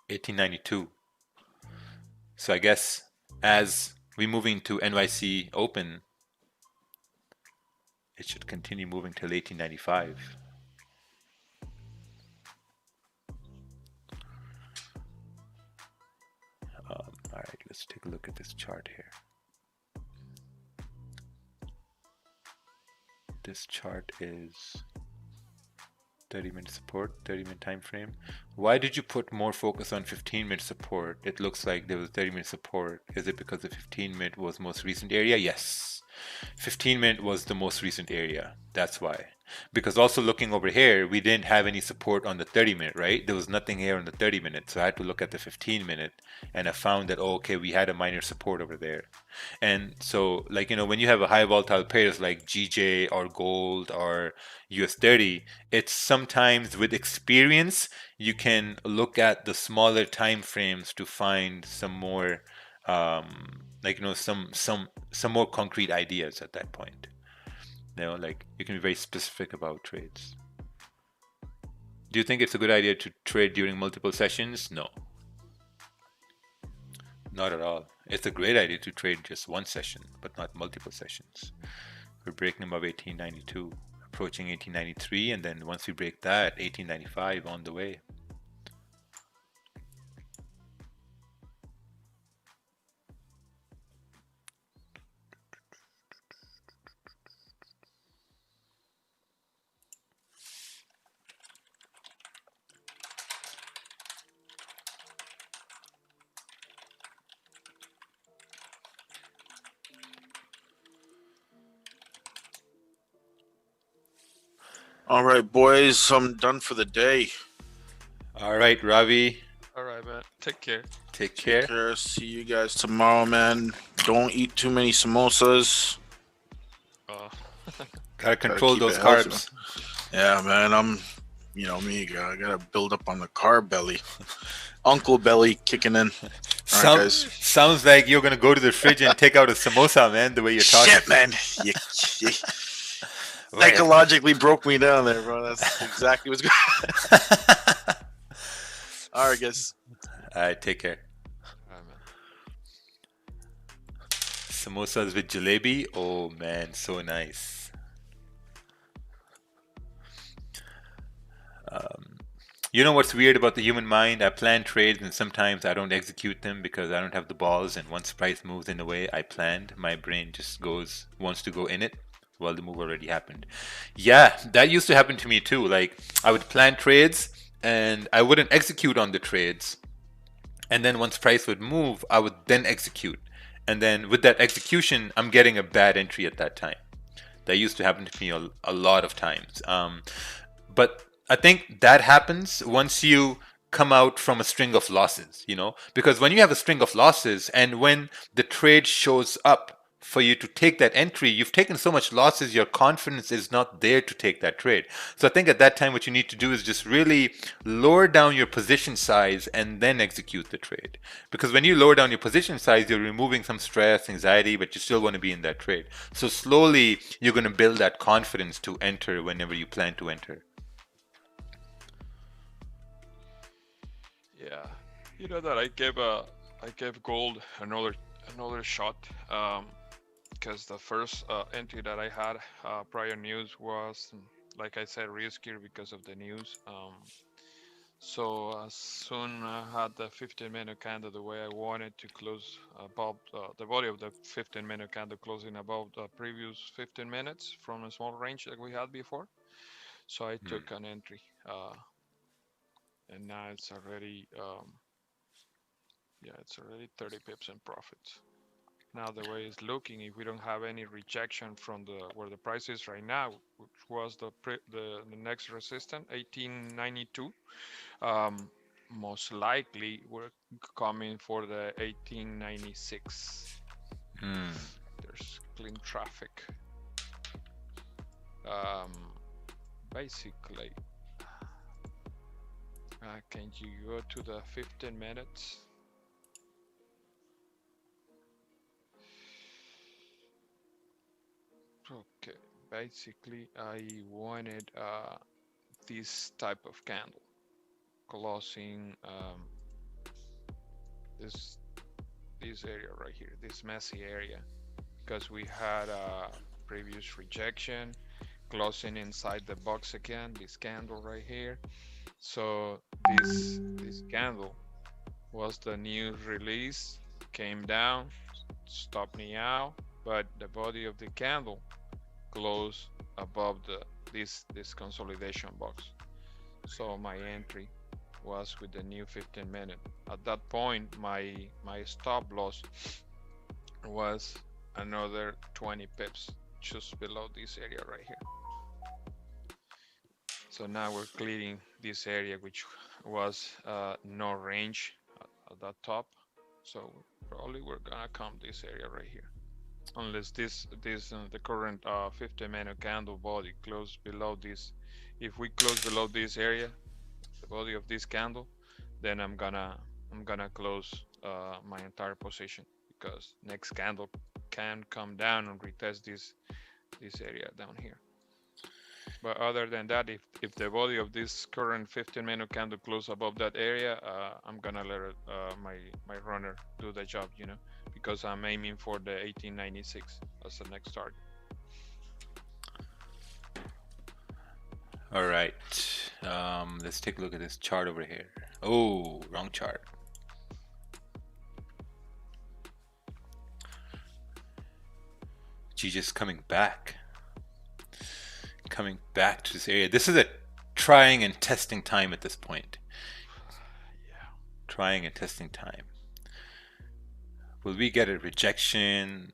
1892. So I guess as we move into NYC open, it should continue moving till 1895. All right, let's take a look at this chart here. This chart is 30-minute support, 30-minute time frame. Why did you put more focus on 15-minute support? It looks like there was 30-minute support. Is it because the 15-minute was most recent area? Yes. 15-minute was the most recent area. That's why. Because also looking over here, we didn't have any support on the 30-minute, right? There was nothing here on the 30-minute. So I had to look at the 15-minute and I found that, oh, okay, we had a minor support over there. And so, like, you know, when you have a high volatile pairs like GJ or gold or US30, it's sometimes with experience, you can look at the smaller time frames to find some more, like, you know, some more concrete ideas at that point. You know, like, you can be very specific about trades. Do you think it's a good idea to trade during multiple sessions? No. Not at all. It's a great idea to trade just one session, but not multiple sessions. We're breaking above 1892, approaching 1893, and then once we break that, 1895 on the way. All right, boys, I'm done for the day. All right, Ravi. All right, man. Take care. Take care. Take care. See you guys tomorrow, man. Don't eat too many samosas. Gotta control keep those it healthy, carbs. Yeah, man. I'm, you know me, I gotta build up on the carb belly. Uncle belly kicking in. Sounds like you're gonna go to the fridge and take out a samosa, man. The way you're talking. Shit, man. You psychologically broke me down there, bro. That's exactly what's going on. All right, guys. All right, take care. All right, man. Samosas with jalebi. Oh man, so nice. You know what's weird about the human mind? I plan trades and sometimes I don't execute them because I don't have the balls. And once price moves in the way I planned, my brain just wants to go in it while the move already happened. Yeah, that used to happen to me too. Like I would plan trades and I wouldn't execute on the trades. And then once price would move, I would then execute. And then with that execution, I'm getting a bad entry at that time. That used to happen to me a lot of times. But I think that happens once you come out from a string of losses, you know, because when you have a string of losses and when the trade shows up for you to take that entry, you've taken so much losses, your confidence is not there to take that trade. So I think at that time, what you need to do is just really lower down your position size and then execute the trade. Because when you lower down your position size, you're removing some stress, anxiety, but you still want to be in that trade. So slowly, you're going to build that confidence to enter whenever you plan to enter. Yeah, you know that I gave gold another shot because the first entry that I had prior news was, like I said, risky because of the news. So as soon I had the 15-minute candle the way I wanted to close above the body of the 15-minute candle closing above the previous 15 minutes from a small range that we had before. So I took an entry, and now it's already it's already 30 pips in profits. Now the way it's looking, if we don't have any rejection from where the price is right now, which was the next resistance, 1892, most likely we're coming for the 1896. There's clean traffic. Basically, can you go to the 15 minutes? Okay, basically I wanted this type of candle closing this area right here, this messy area, because we had a previous rejection, closing inside the box again, this candle right here. So this candle was the new release, came down, stopped me out, but the body of the candle closed above this consolidation box. So my entry was with the new 15-minute. At that point, my stop loss was another 20 pips just below this area right here. So now we're clearing this area, which was no range at that top. So probably we're gonna come this area right here, unless the current 15-minute candle body close below this. If we close below this area, the body of this candle, then I'm gonna close my entire position, because next candle can come down and retest this area down here. But other than that, if the body of this current 15-minute candle close above that area, I'm gonna let it, my runner do the job, you know, because I'm aiming for the 1896 as the next target. All right, let's take a look at this chart over here. Oh, wrong chart. G just coming back to this area. This is a trying and testing time at this point. Yeah. Trying and testing time. Will we get a rejection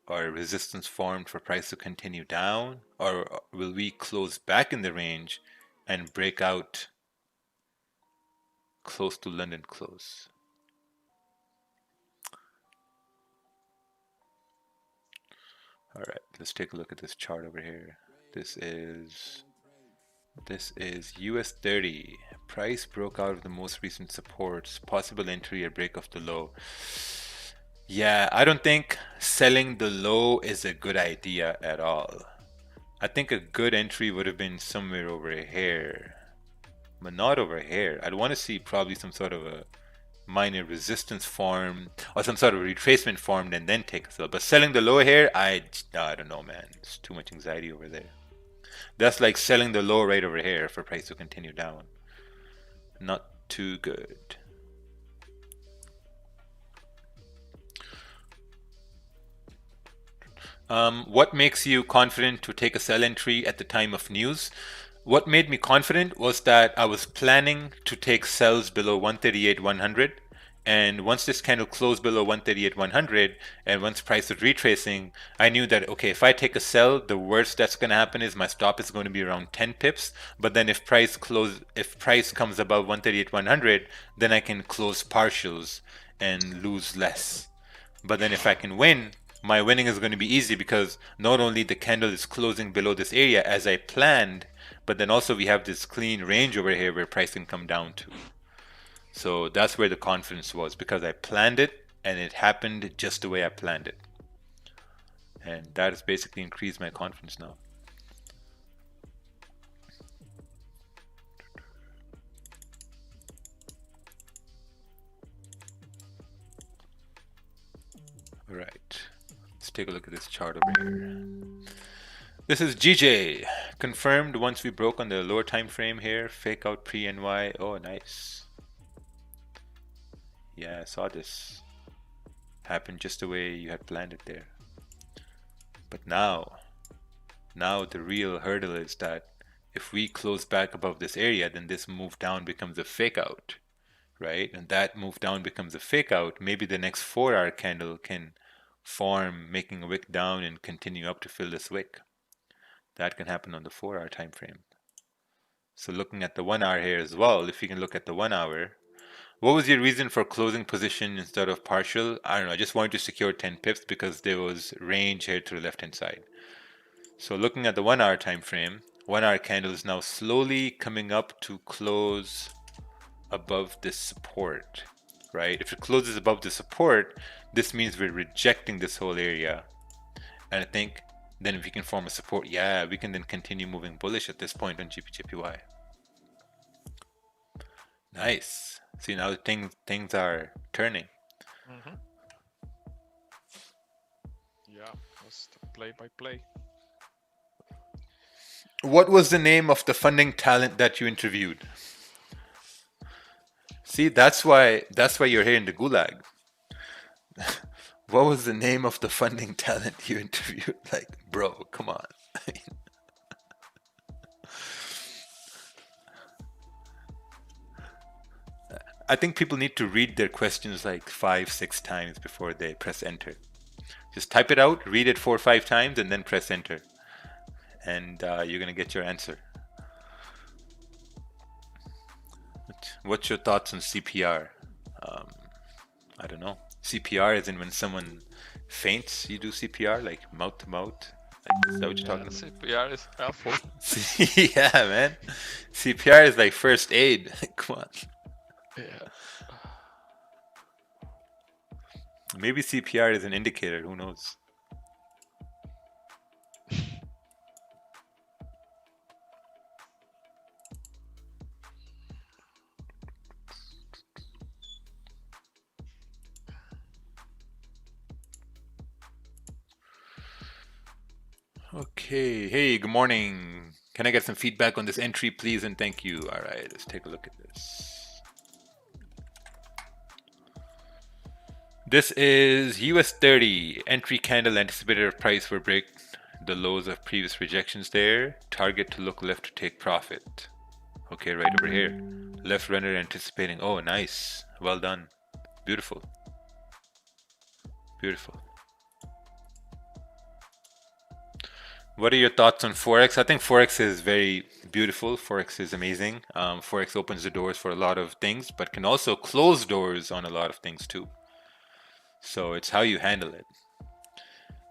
or a resistance formed for price to continue down, or will we close back in the range and break out close to London close? All right, let's take a look at this chart over here. This is US 30 Price broke out of the most recent supports. Possible entry or break of the low. Yeah, I don't think selling the low is a good idea at all. I think a good entry would have been somewhere over here, but not over here. I'd want to see probably some sort of a minor resistance form or some sort of retracement form and then take a sell. But selling the low here, I don't know, man. It's too much anxiety over there. That's like selling the low right over here for price to continue down. Not too good. What makes you confident to take a sell entry at the time of news? What made me confident was that I was planning to take sells below 138.100, and once this candle closed below 138.100 and once price was retracing, I knew that okay, if I take a sell, the worst that's going to happen is my stop is going to be around 10 pips, but then if price comes above 138.100, then I can close partials and lose less. But then if I can win, my winning is going to be easy because not only the candle is closing below this area as I planned, but then also we have this clean range over here where price can come down to. So that's where the confidence was, because I planned it and it happened just the way I planned it. And that has basically increased my confidence now. All right. Let's take a look at this chart over here. This is GJ. Confirmed once we broke on the lower time frame here. Fake out pre-NY. Oh, nice. Yeah, I saw this happen just the way you had planned it there. But now the real hurdle is that if we close back above this area, then this move down becomes a fake out, right? And that move down becomes a fake out. Maybe the next 4-hour candle can form, making a wick down and continue up to fill this wick. That can happen on the 4-hour time frame. So looking at the 1 hour here as well, if you can look at the 1 hour, what was your reason for closing position instead of partial? I don't know, I just wanted to secure 10 pips because there was range here to the left hand side. So looking at the 1 hour time frame, 1 hour candle is now slowly coming up to close above this support, right? If it closes above the support, this means we're rejecting this whole area. And I think then if we can form a support, yeah, we can then continue moving bullish at this point on GPJPY. Nice. See, now things are turning. Mm-hmm. Yeah, that's the play by play. What was the name of the funding talent that you interviewed? See, that's why you're here in the gulag. What was the name of the funding talent you interviewed? Like, bro, come on. I think people need to read their questions like 5-6 times before they press enter. Just type it out, read it 4 or 5 times, and then press enter. And you're going to get your answer. What's your thoughts on CPR? I don't know. CPR is in when someone faints, you do CPR, like mouth to mouth. Like, is that what you're talking about? CPR is helpful. Yeah, man. CPR is like first aid. Come on. Yeah. Maybe CPR is an indicator. Who knows? Okay. Hey, good morning. Can I get some feedback on this entry, please? And thank you. All right, let's take a look at this. This is US 30 entry candle anticipated of price for break the lows of previous rejections there. Target to look left to take profit. Okay, right over here. Left runner anticipating. Oh, nice. Well done. Beautiful. Beautiful. What are your thoughts on Forex? I think Forex is very beautiful. Forex is amazing. Forex opens the doors for a lot of things, but can also close doors on a lot of things too. So it's how you handle it.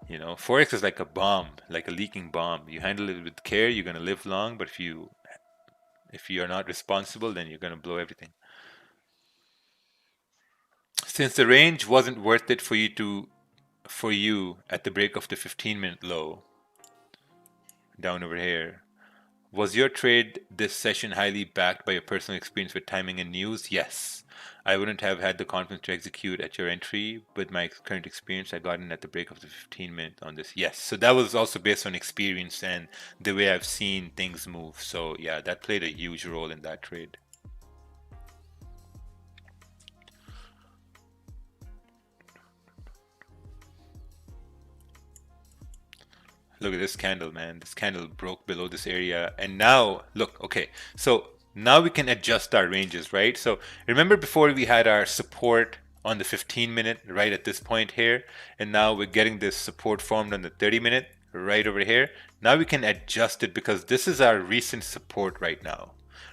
You know, Forex is like a bomb, like a leaking bomb. You handle it with care, you're going to live long, but if you If you're not responsible, then you're going to blow everything. Since the range wasn't worth it for you at the break of the 15-minute low down over here, was your trade this session highly backed by your personal experience with timing and news? Yes. I wouldn't have had the confidence to execute at your entry. With my current experience, I got in at the break of the 15-minute on this. Yes. So that was also based on experience and the way I've seen things move. So yeah, that played a huge role in that trade. Look at this candle, man. This candle broke below this area. And now, look, okay. So now we can adjust our ranges, right? So remember before we had our support on the 15-minute right at this point here. And now we're getting this support formed on the 30-minute right over here. Now we can adjust it because this is our recent support right now.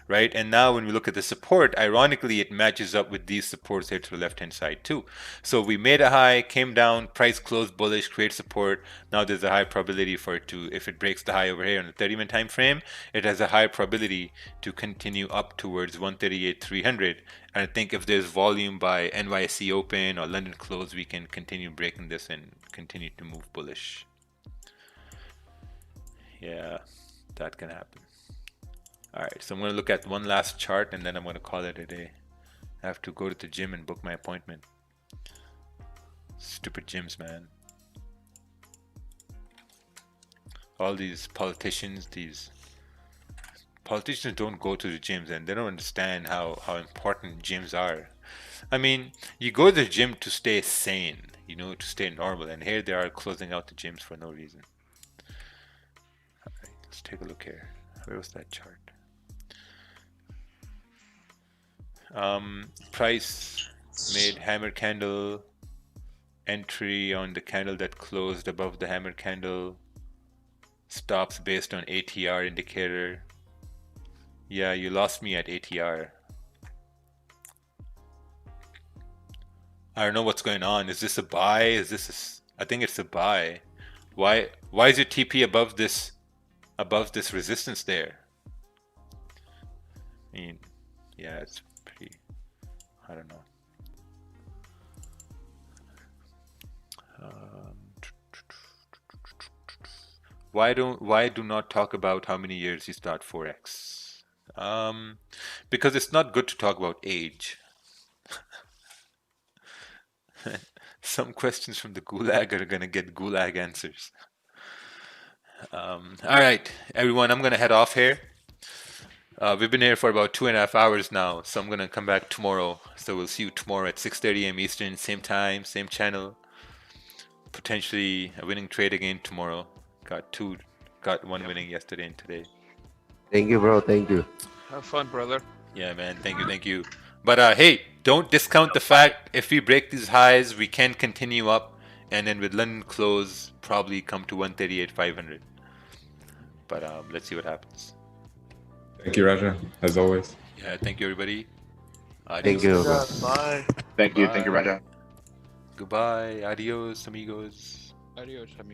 Right, and now when we look at the support, ironically it matches up with these supports here to the left hand side too. So we made a high, came down, price closed bullish, create support. Now there's a high probability for it to, if it breaks the high over here on the 30-minute time frame, it has a high probability to continue up towards 138.300. And I think if there's volume by NYSE open or London close, we can continue breaking this and continue to move bullish. Yeah, that can happen. All right, so I'm going to look at one last chart and then I'm going to call it a day. I have to go to the gym and book my appointment. Stupid gyms, man. All these politicians don't go to the gyms and they don't understand how important gyms are. I mean, you go to the gym to stay sane, you know, to stay normal, and here they are closing out the gyms for no reason. All right, let's take a look here. Where was that chart? Price made hammer candle entry on the candle that closed above the hammer candle. Stops based on ATR indicator. Yeah, you lost me at ATR. I don't know what's going on. Is this a buy? Is this I think it's a buy. Why is your TP above this resistance there? I mean, yeah, it's pretty, I don't know. Why do not talk about how many years you start Forex? Because it's not good to talk about age. Some questions from the gulag are gonna get gulag answers. All right, everyone, I'm gonna head off here. We've been here for about 2.5 hours now, so I'm gonna come back tomorrow. So we'll see you tomorrow at 6:30 a.m. Eastern, same time, same channel. Potentially a winning trade again tomorrow. Got one winning yesterday and today. Thank you, bro. Thank you. Have fun, brother. Yeah, man. Thank you. But hey, don't discount the fact if we break these highs, we can continue up, and then with London close, probably come to 138.500. But let's see what happens. Thank you, Raja, as always. Yeah, thank you, everybody. Thank you. Bye. Thank you, Raja. Goodbye. Adios, amigos. Adios, amigos.